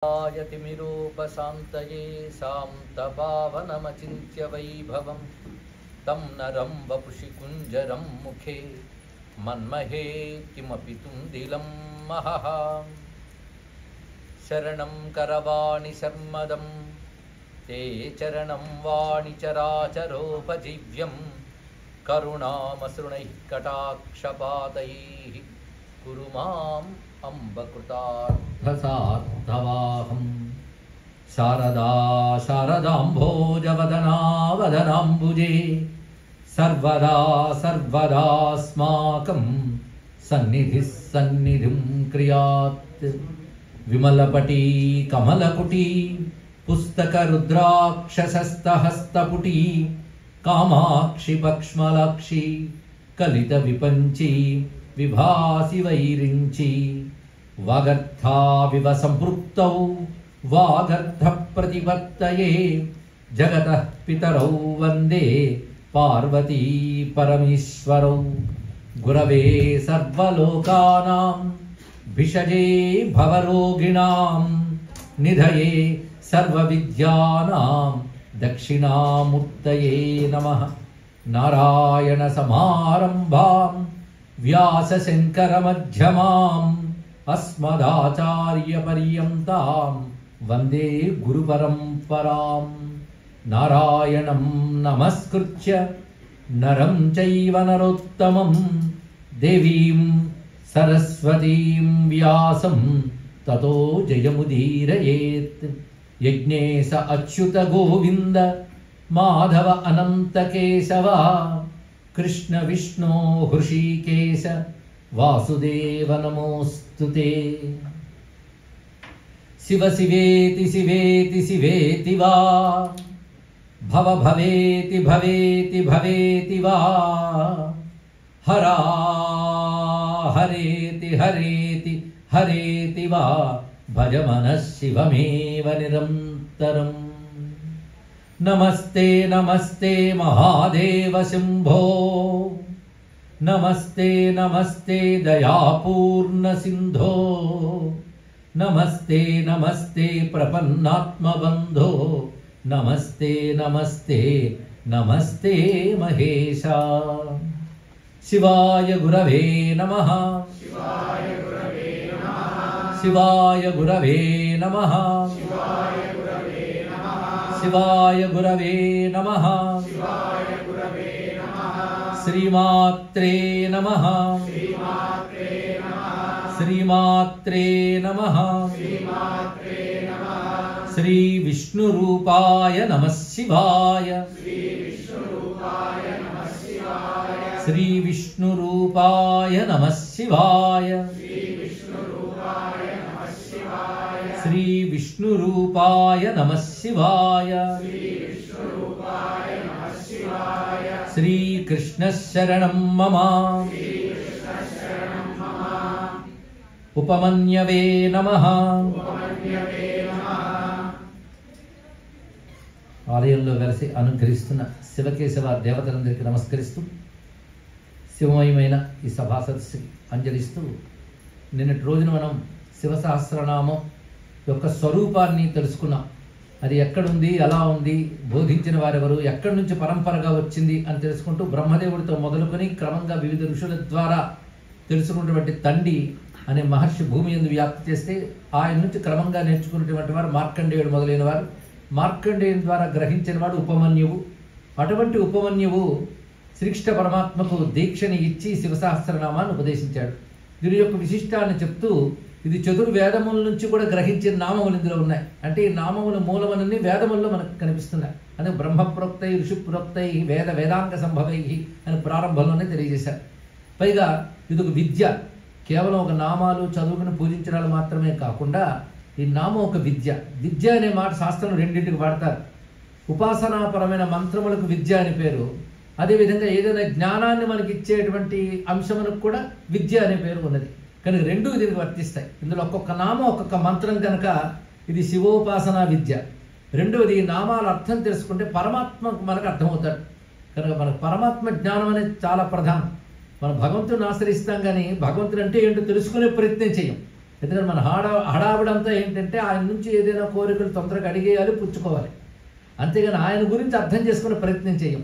यतिमिरूपशान्तये शान्तपावनमचिन्त्य वैभवं तं नरं वपुषि कुञ्जरं मुखे मन्महे किमपि तुन्दिलं महः शरणं करवाणि शर्मदं ते चरणं वाणि चराचरोपजीव्यं करुणामसृणैः कटाक्षपातैः कुरु माम् अम्बकृतार्थसार्थवाहं शारदा शारदाम्भोजवदना वदनाम्बुजे सर्वदा सर्वदास्माकं सन्निधिः सन्निधिं क्रियात् विमलपटी कमलकुटी पुस्तकरुद्राक्षसस्तहस्तपुटी कामाक्षि पक्ष्मलाक्षी कलितविपञ्ची विभासि वैरिञ्ची वागर्थाविव सम्पृक्तौ वागर्थप्रतिपत्तये जगतः पितरौ वन्दे पार्वती परमेश्वरौ गुरवे सर्वलोकानां भिषजे भवरोगिणां निधये सर्वविद्यानां दक्षिणामूर्तये नमः नारायणसमारम्भां व्यासशङ्करमध्यमाम् अस्मदाचार्यपर्यन्तां वन्दे गुरुपरम्परां नारायणं नमस्कृत्य नरं चैव नरोत्तमं देवीं सरस्वतीं व्यासं ततो जयमुदीरयेत् यज्ञेश अच्युत गोविन्द माधव अनंत केशव कृष्ण विष्णु हृषीकेश वासुदेव नमोस्तुते शिव शिवेति शिवेति शिवेति वा भव भवेति भवेति भवेति वा हरा हरेति हरेति हरेति वा भज मनः शिवमेव निरन्तरम् नमस्ते नमस्ते महादेव शंभो नमस्ते नमस्ते दयापूर्ण सिंधो नमस्ते नमस्ते प्रपन्नात्मबंधो नमस्ते नमस्ते नमस्ते महेशा शिवाय गुरवे नमः शिवाय गुरवे नमः शिवाय गुरवे नमः शिवाय गुरवे नमः श्रीमात्रे नमः श्रीमात्रे नमः श्री विष्णुरूपाय नमः शिवाय श्री विष्णुरूपाय नमः शिवाय श्री विष्णुरूपाय नमः शिवाय श्री कृष्ण शरणं मम उपमन्यवे नमः ఆలయంలో వెలసి అనుగ్రహిస్తున్న శివకేశవ దేవతలందరికీ నమస్కరిస్తూ శివమయమైన ఈ సభా సదస్సుకి అంజలిస్తూ నిన్నటి రోజున మనం శివ సహస్రనామం యొక్క స్వరూపాన్ని తెలుసుకున్నాం. అది ఎక్కడుంది, ఎలా ఉంది, బోధించిన వారెవరు, ఎక్కడి నుంచి పరంపరగా వచ్చింది అని తెలుసుకుంటూ బ్రహ్మదేవుడితో మొదలుకొని క్రమంగా వివిధ ఋషుల ద్వారా తెలుసుకున్నటువంటి తండి అనే మహర్షి భూమి యందు వ్యాప్తి చేస్తే ఆయన నుంచి క్రమంగా నేర్చుకున్నటువంటి వారు మార్కండేయుడు మొదలైన వారు. మార్కండేయుని ద్వారా గ్రహించిన వాడు ఉపమన్యువు. అటువంటి ఉపమన్యువు శ్రీకృష్ణ పరమాత్మకు దీక్షని ఇచ్చి శివసహస్రనామాన్ని ఉపదేశించాడు. దీని యొక్క విశిష్టాన్ని చెప్తూ ఇది చతుర్వేదముల నుంచి కూడా గ్రహించిన నామములు ఇందులో ఉన్నాయి. అంటే ఈ నామముల మూలమనని వేదముల్లో మనకు కనిపిస్తున్నాయి. అంటే బ్రహ్మప్రోక్తై ఋషిప్రోక్తై వేద వేదాంగ సంభవై అని ప్రారంభంలోనే తెలియజేశారు. పైగా ఇది ఒక విద్య. కేవలం ఒక నామాలు చదువుకుని పూజించడాలు మాత్రమే కాకుండా ఈ నామం ఒక విద్య. విద్య అనే మాట శాస్త్రం రెండింటికి వాడతారు. ఉపాసనాపరమైన మంత్రములకు విద్య అని పేరు. అదేవిధంగా ఏదైనా జ్ఞానాన్ని మనకి ఇచ్చేటువంటి అంశములకు కూడా విద్య అనే పేరు ఉన్నది. కనుక రెండూ దీనికి వర్తిస్తాయి. ఇందులో ఒక్కొక్క నామం ఒక్కొక్క మంత్రం కనుక ఇది శివోపాసనా విద్య. రెండవది నామాల అర్థం తెలుసుకుంటే పరమాత్మ మనకు అర్థమవుతాడు. కనుక మనకు పరమాత్మ జ్ఞానం అనేది చాలా ప్రధానం. మనం భగవంతుని ఆశ్రయిస్తాం కానీ భగవంతుడు అంటే ఏంటో తెలుసుకునే ప్రయత్నం చేయం. ఎందుకంటే మన హడావిడంతా ఏంటంటే ఆయన నుంచి ఏదైనా కోరికలు తొందరగా అడిగేయాలి, పుచ్చుకోవాలి. అంతేగాని ఆయన గురించి అర్థం చేసుకునే ప్రయత్నం చేయం.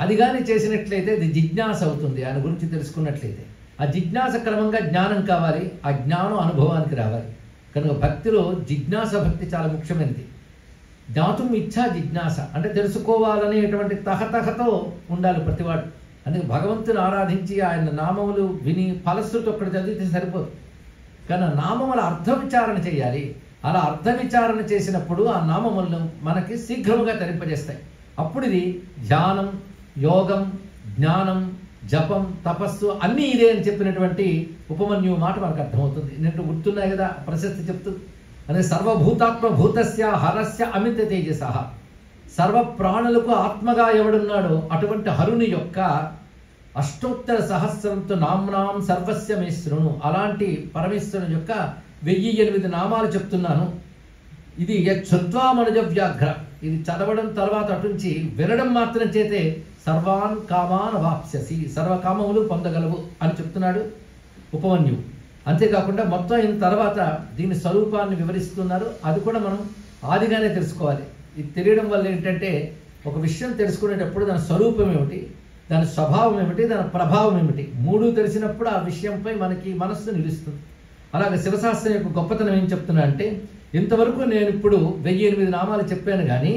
అది కానీ చేసినట్లయితే అది జిజ్ఞాస అవుతుంది. ఆయన గురించి తెలుసుకున్నట్లయితే ఆ జిజ్ఞాస క్రమంగా జ్ఞానం కావాలి, ఆ జ్ఞానం అనుభవానికి రావాలి. కనుక భక్తిలో జిజ్ఞాస భక్తి చాలా ముఖ్యమైనది. జ్ఞాతుం ఇచ్ఛా జిజ్ఞాస అంటే తెలుసుకోవాలనేటువంటి తహతహతో ఉండాలి ప్రతివాడు. అందుకే భగవంతుని ఆరాధించి ఆయన నామములు విని ఫలశ్రుతి ఒక్కటి చదివితే సరిపోదు, కానీ నామముల అర్థ విచారణ చేయాలి. అలా అర్థ విచారణ చేసినప్పుడు ఆ నామములను మనకి శీఘ్రముగా తరింపజేస్తాయి. అప్పుడు ఇది ధ్యానం, యోగం, జ్ఞానం, జపం, తపస్సు అన్నీ ఇదే అని చెప్పినటువంటి ఉపమన్యు మాట మనకు అర్థమవుతుంది. నేను గుర్తున్నాయి కదా ప్రశస్తి చెప్తూ, అదే సర్వభూతాత్మ భూతస్య హరస్య అమిత తేజస. సర్వ ప్రాణులకు ఆత్మగా ఎవడున్నాడో అటువంటి హరుని యొక్క అష్టోత్తర సహస్రంతో నామ్నాం సర్వస్య మేశ్రును, అలాంటి పరమేశ్వరుని యొక్క 1008 నామాలు చెప్తున్నాను. ఇది యచ్చుత్వామనుజ వ్యాఘ్ర, ఇది చదవడం తర్వాత అటుంచి వినడం మాత్రం చేతే సర్వాన్ కామాన్ వాప్స్యసి, సర్వకామములు పొందగలవు అని చెప్తున్నాడు ఉపమన్యు. అంతేకాకుండా మొత్తం అయిన తర్వాత దీని స్వరూపాన్ని వివరిస్తున్నారు. అది కూడా మనం ఆదిగానే తెలుసుకోవాలి. ఇది తెలియడం వల్ల ఏంటంటే ఒక విషయం తెలుసుకునేటప్పుడు దాని స్వరూపం ఏమిటి, దాని స్వభావం ఏమిటి, దాని ప్రభావం ఏమిటి, మూడు తెలిసినప్పుడు ఆ విషయంపై మనకి మనస్సు నిలుస్తుంది. అలాగే శివశాస్త్రం యొక్క గొప్పతనం ఏం చెప్తున్నా అంటే, ఇంతవరకు నేను ఇప్పుడు 1008 నామాలు చెప్పాను, కానీ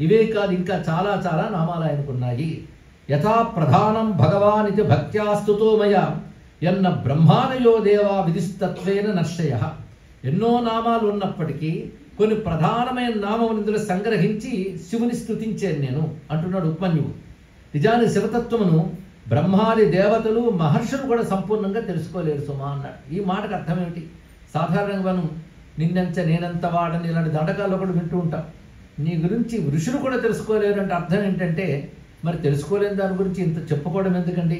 ఇవే కాదు ఇంకా చాలా చాలా నామాలు ఆయనకున్నాయి. యథా ప్రధానం భగవాన్ ఇది భక్త్యా స్తుతోమయ ఎన్న బ్రహ్మానయో దేవా విధిస్తత్వేన నర్షయ. ఎన్నో నామాలు ఉన్నప్పటికీ కొన్ని ప్రధానమైన నామములు ఇందులో సంగ్రహించి శివుని స్తుతించాను నేను అంటున్నాడు ఉపమన్యువు. నిజానికి శివతత్వమును బ్రహ్మాది దేవతలు మహర్షులు కూడా సంపూర్ణంగా తెలుసుకోలేరు సుమా అన్నాడు. ఈ మాటకు అర్థం ఏమిటి? సాధారణంగా మనం నిన్నంచ నేనంత వాడని ఇలాంటి దండకాల్లో కూడా వింటూ ఉంటాం. నీ గురించి ఋషులు కూడా తెలుసుకోలేరు అంటే అర్థం ఏంటంటే, మరి తెలుసుకోలేని దాని గురించి ఇంత చెప్పుకోవడం ఎందుకండి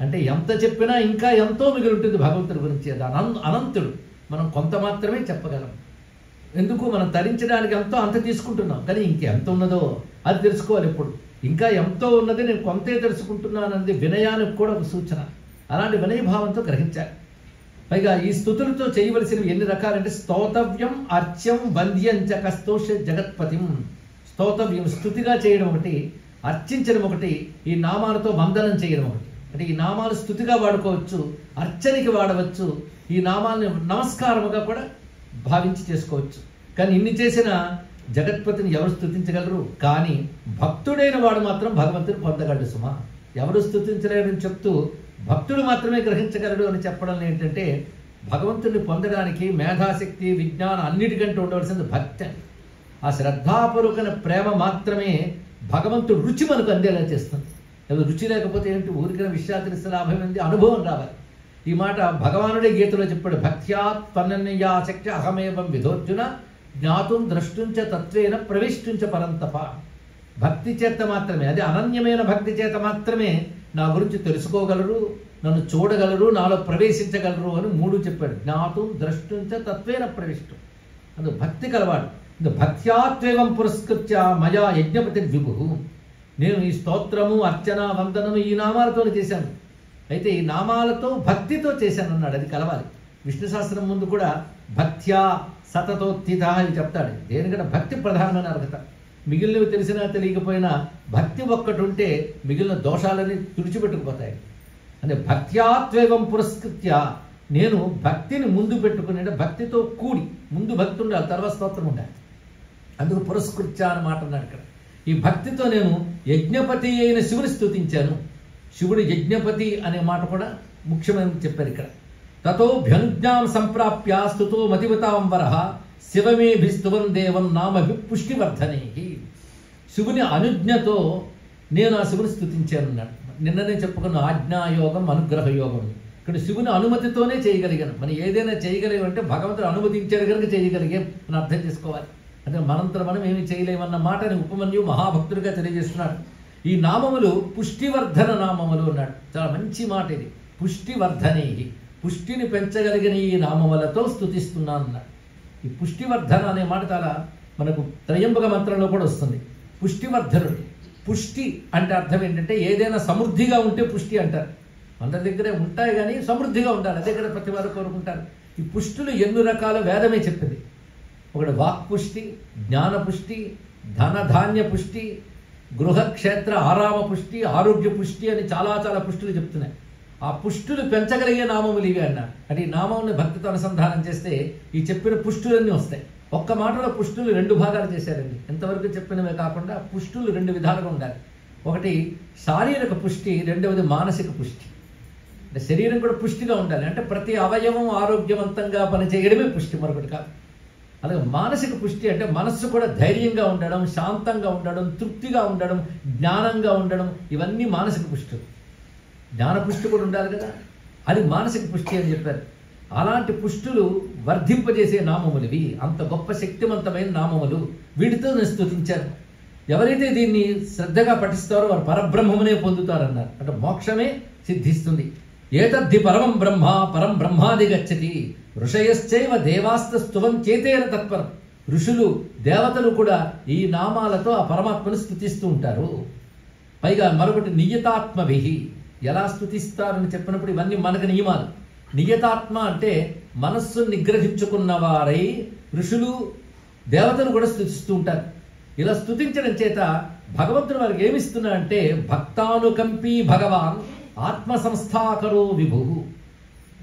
అంటే, ఎంత చెప్పినా ఇంకా ఎంతో మిగిలి ఉంటుంది భగవంతుడి గురించి. అది అనంతుడు, మనం కొంత మాత్రమే చెప్పగలం. ఎందుకు, మనం తరించడానికి ఎంతో అంత తీసుకుంటున్నాం, కానీ ఇంకెంత ఉన్నదో అది తెలుసుకోవాలి. ఇప్పుడు ఇంకా ఎంతో ఉన్నది, నేను కొంతే తెలుసుకుంటున్నానన్నది వినయానికి కూడా ఒక సూచన. అలాంటి వినయభావంతో గ్రహించాలి. పైగా ఈ స్తుతులతో చేయవలసినవి ఎన్ని రకాలంటే, స్తోతవ్యం, అర్చ్యం, వంద్యం చ కస్తోష జగత్పతిం. స్తోతవ్యం స్తుతిగా చేయడం ఒకటి, అర్చించడం ఒకటి, ఈ నామాలతో వందనం చేయడం ఒకటి. అంటే ఈ నామాలు స్తుతిగా వాడుకోవచ్చు, అర్చనకి వాడవచ్చు, ఈ నామాలని నమస్కారముగా కూడా భావించి చేసుకోవచ్చు. కానీ ఇన్ని చేసిన జగత్పతిని ఎవరు స్తుతించగలరు? కానీ భక్తుడైన వాడు మాత్రం భగవంతుని పొందగలడు సుమా. ఎవరు స్తుతించలేరని చెప్తూ భక్తుడు మాత్రమే గ్రహించగలడు అని చెప్పడం ఏంటంటే, భగవంతుడిని పొందడానికి మేధాశక్తి, విజ్ఞానం అన్నిటికంటే ఉండవలసింది భక్తి. ఆ శ్రద్ధాపూర్వకమైన ప్రేమ మాత్రమే భగవంతుడు రుచి మనకు అందేలా చేస్తుంది. రుచి లేకపోతే ఏంటి, ఊరికిన విషయాలు తెలిసిన లాభం ఏంటి, అనుభవం రావాలి. ఈ మాట భగవానుడే గీతలో చెప్పాడు, భక్త్యాత్ త్వనన్యయాశక్తి అహమేవం విధోర్జున జ్ఞాతుం ద్రష్టుంచ తత్వేన ప్రవిష్టుంచ పరంతప. భక్తి చేత మాత్రమే, అది అనన్యమైన భక్తి చేత మాత్రమే నా గురించి తెలుసుకోగలరు, నన్ను చూడగలరు, నాలో ప్రవేశించగలరు అని మూడు చెప్పాడు. జ్ఞాతుం ద్రష్టుంచ తత్వేన ప్రవిష్టం. అందుకు భక్తి కలవాడు. భక్త్యాత్వేవం పురస్కృత్య మయా యజ్ఞపతి విభు. నేను ఈ స్తోత్రము, అర్చన, వందనము ఈ నామాలతో చేశాను, అయితే ఈ నామాలతో భక్తితో చేశాను అన్నాడు. అది కలవాలి. విష్ణు సహస్రం ముందు కూడా భక్త్యా సతతోత్థిత అని చెప్తాడు. దేనికంటే భక్తి ప్రధానమైన అర్హత. మిగిలినవి తెలిసినా తెలియకపోయినా భక్తి ఒక్కటి ఉంటే మిగిలిన దోషాలని తుడిచిపెట్టుకుపోతాయి. అంటే భక్త్యాత్వేవం పురస్కృత్య, నేను భక్తిని ముందు పెట్టుకుని, అంటే భక్తితో కూడి ముందు భక్తి ఉండాలి, తర్వాత స్తోత్రం ఉండాలి. అందుకు పురస్కృత్య అని మాట అన్నాడు ఇక్కడ. ఈ భక్తితో నేను యజ్ఞపతి అయిన శివుని స్తుతించాను. శివుడు యజ్ఞపతి అనే మాట కూడా ముఖ్యమైన చెప్పారు ఇక్కడ. తతోభ్యనుజ్ఞాం సంప్రాప్య స్తుతో మతివతాం వరః శివమేభిస్తువం దేవం నామభి పుష్టివర్ధనే. శివుని అనుజ్ఞతో నేను ఆ శివుని స్తుతించాను అన్నాడు. నిన్ననే చెప్పుకున్న ఆజ్ఞాయోగం, అనుగ్రహ యోగం. ఇక్కడ శివుని అనుమతితోనే చేయగలిగాను. మనం ఏదైనా చేయగలిగామంటే భగవంతుడు అనుమతించాడు కనుక చేయగలిగాం అని అర్థం చేసుకోవాలి. అంటే మనంతర మనం ఏమి చేయలేమన్న మాటని ఉపమన్యు మహాభక్తుడిగా తెలియజేస్తున్నాడు. ఈ నామములు పుష్టివర్ధన నామములు అన్నాడు. చాలా మంచి మాట ఇది. పుష్టివర్ధనే, పుష్టిని పెంచగలిగిన ఈ నామములతో స్తుతిస్తున్నాను అన్నాడు. ఈ పుష్టివర్ధన అనే మాట చాలా మనకు త్రయంబక మంత్రంలో కూడా వస్తుంది. పుష్టివర్ధనుడు. పుష్టి అంటే అర్థం ఏంటంటే, ఏదైనా సమృద్ధిగా ఉంటే పుష్టి అంటారు. అందరి దగ్గరే ఉంటాయి కానీ సమృద్ధిగా ఉండాలి, అదే కదా ప్రతి వారు కోరుకుంటారు. ఈ పుష్టులు ఎన్ని రకాల వేదమే చెప్పింది. ఒకటి వాక్పుష్టి, జ్ఞానపుష్టి, ధనధాన్య పుష్టి, గృహక్షేత్ర ఆరామ పుష్టి, ఆరోగ్య పుష్టి అని చాలా చాలా పుష్టులు చెప్తున్నాయి. ఆ పుష్టులు పెంచగలిగే నామములు ఇవి అన్నారు. అంటే ఈ నామముని భక్తితో అనుసంధానం చేస్తే ఈ చెప్పిన పుష్టులన్నీ వస్తాయి. ఒక్క మాటలో పుష్టులు 2 భాగాలు చేశారండి. ఎంతవరకు చెప్పినవే కాకుండా పుష్టులు 2 విధాలుగా ఉండాలి. ఒకటి శారీరక పుష్టి, రెండవది మానసిక పుష్టి. అంటే శరీరం కూడా పుష్టిగా ఉండాలి. అంటే ప్రతి అవయవం ఆరోగ్యవంతంగా పనిచేయడమే పుష్టి, మరొకటి కాదు. అలాగే మానసిక పుష్టి అంటే మనస్సు కూడా ధైర్యంగా ఉండడం, శాంతంగా ఉండడం, తృప్తిగా ఉండడం, జ్ఞానంగా ఉండడం, ఇవన్నీ మానసిక పుష్టి. జ్ఞాన పుష్టి కూడా ఉండాలి కదా, అది మానసిక పుష్టి అని చెప్పారు. అలాంటి పుష్టులు వర్ధింపజేసే నామములు ఇవి. అంత గొప్ప శక్తివంతమైన నామములు. వీటితో నేను స్తుతించాను. ఎవరైతే దీన్ని శ్రద్ధగా పఠిస్తారో వారు పరబ్రహ్మమునే పొందుతారన్నారు. అంటే మోక్షమే సిద్ధిస్తుంది. ఏతద్ధి పరమం బ్రహ్మ పరం బ్రహ్మాది గచ్చతి ఋషయశ్చైవ దేవాస్త స్తువం చేతేన తత్పరం. ఋషులు దేవతలు కూడా ఈ నామాలతో ఆ పరమాత్మను స్తుతిస్తూ ఉంటారు. పైగా మరొకటి నియతాత్మభిహి. ఎలా స్తుతిస్తారని చెప్పినప్పుడు ఇవన్నీ మనకు నియమాలు. నియతాత్మ అంటే మనస్సు నిగ్రహించుకున్న వారై ఋషులు దేవతలు కూడా స్తుతిస్తూ ఉంటారు. ఇలా స్తుతించడం చేత భగవంతుడు వారికి ఏమిస్తున్నా అంటే భక్తానుకంపీ భగవాన్ ఆత్మ సంస్థాకరో విభు.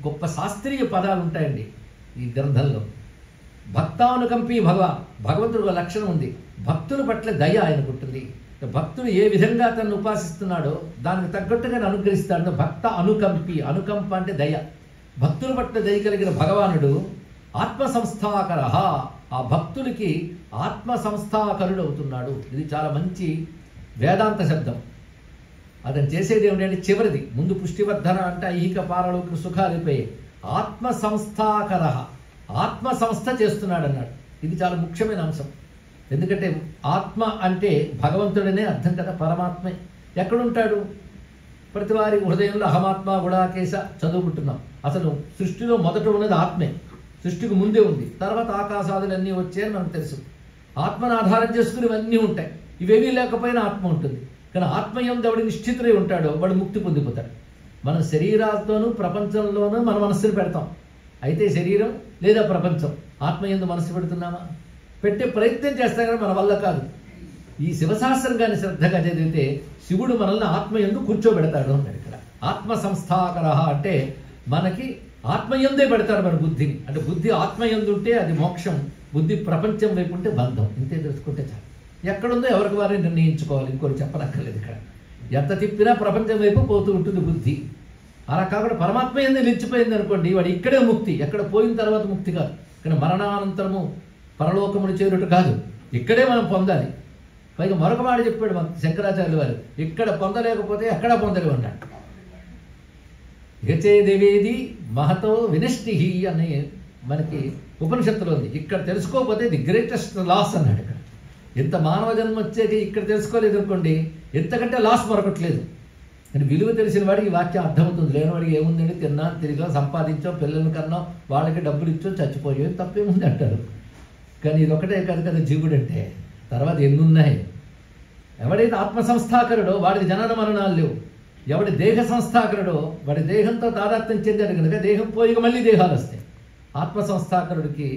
గొప్ప శాస్త్రీయ పదాలు ఉంటాయండి ఈ గ్రంథంలో. భక్తానుకంపీ భగవంతుడు ఒక లక్షణం ఉంది. భక్తుల పట్ల దయ ఆయనకుంటుంది. భక్తుడు ఏ విధంగా తనను ఉపాసిస్తున్నాడో దానికి తగ్గట్టుగా అనుగ్రహిస్తాడు. భక్త అనుకంపి, అనుకంప అంటే దయ. భక్తుల పట్ల దయ కలిగిన భగవానుడు ఆత్మ సంస్థాకర, ఆ భక్తులకి ఆత్మ సంస్థాకరుడు అవుతున్నాడు. ఇది చాలా మంచి వేదాంత శబ్దం. అతను చేసేది ఏమిటంటే చివరిది. ముందు పుష్టివర్ధన అంటే ఐహిక పారలౌకిక సుఖాలు అయిపోయాయి. ఆత్మ సంస్థాకర, ఆత్మ సంస్థ చేస్తున్నాడు అన్నాడు. ఇది చాలా ముఖ్యమైన అంశం. ఎందుకంటే ఆత్మ అంటే భగవంతుడనే అర్థం కదా, పరమాత్మే. ఎక్కడుంటాడు? ప్రతి వారి హృదయంలో అహమాత్మ గుడాకేశ చదువుకుంటున్నాం. అసలు సృష్టిలో మొదట ఉన్నది ఆత్మే. సృష్టికి ముందే ఉంది, తర్వాత ఆకాశాదులన్నీ వచ్చాయని మనకు తెలుసు. ఆత్మను ఆధారం చేసుకుని ఇవన్నీ ఉంటాయి. ఇవేమీ లేకపోయినా ఆత్మ ఉంటుంది. కానీ ఆత్మయందు ఎవడు నిశ్చితుడై ఉంటాడో వాడు ముక్తి పొందిపోతాడు. మన శరీరాలతోనూ ప్రపంచంలోనూ మన మనస్సును పెడతాం. అయితే శరీరం లేదా ప్రపంచం, ఆత్మయందు మనస్సు పెడుతున్నామా? పెట్టే ప్రయత్నం చేస్తాం కానీ మన వల్ల కాదు. ఈ శివశాస్త్రం కానీ శ్రద్ధగా చదివితే శివుడు మనల్ని ఆత్మయందు కూర్చోబెడతాడు అన్నాడు. ఇక్కడ ఆత్మ సంస్థాకర అంటే మనకి ఆత్మయందే పెడతాడు మన బుద్ధిని. అంటే బుద్ధి ఆత్మయందు ఉంటే అది మోక్షం, బుద్ధి ప్రపంచం వైపు ఉంటే బంధం. ఇంతే తెలుసుకుంటే చాలు. ఎక్కడుందో ఎవరికి వారే నిర్ణయించుకోవాలి, ఇంకోటి చెప్పనక్కర్లేదు. ఇక్కడ ఎంత తిప్పినా ప్రపంచం వైపు పోతూ ఉంటుంది బుద్ధి. అలా కాకుండా పరమాత్మ ఎందు నిలిచిపోయింది అనుకోండి, వాడు ఇక్కడే ముక్తి. ఎక్కడ పోయిన తర్వాత ముక్తి కాదు. కానీ మరణానంతరము పరలోకములు చేరుట కాదు, ఇక్కడే మనం పొందాలి. పైగా మరొక మాట చెప్పాడు మన శంకరాచార్యులు వారు, ఇక్కడ పొందలేకపోతే ఎక్కడా పొందలేవు అన్నాడు. యచేదేవేది మహతో వినష్టి అనే మనకి ఉపనిషత్తులో ఉంది. ఇక్కడ తెలుసుకోకపోతే ది గ్రేటెస్ట్ లాస్ అన్నాడు. ఇక్కడ ఎంత మానవ జన్మ వచ్చేది ఇక్కడ తెలుసుకోలేదు అనుకోండి, ఎంతకంటే లాస్ మరొకట్లేదు. అని విలువ తెలిసిన వాడికి ఈ వాక్యం అర్థమవుతుంది. లేని వాడికి ఏముందండి, తిన్నా తిరిగా సంపాదించాం, పిల్లల కన్నా వాళ్ళకి డబ్బులు ఇచ్చో చచ్చిపోయాం, తప్పేముంది అంటారు. కానీ ఇది ఒకటే కాదు కదా జీవుడు అంటే, తర్వాత ఎన్నున్నాయి. ఎవడైతే ఆత్మ సంస్థాకరుడో వాడికి జనన మరణాలు లేవు. ఎవడి దేహ సంస్థాకరుడో వాడి దేహంతో తాదాత్మ్యం చెందాడు కనుక దేహం పోయిక మళ్ళీ దేహాలు వస్తాయి. ఆత్మ సంస్థాకరుడికి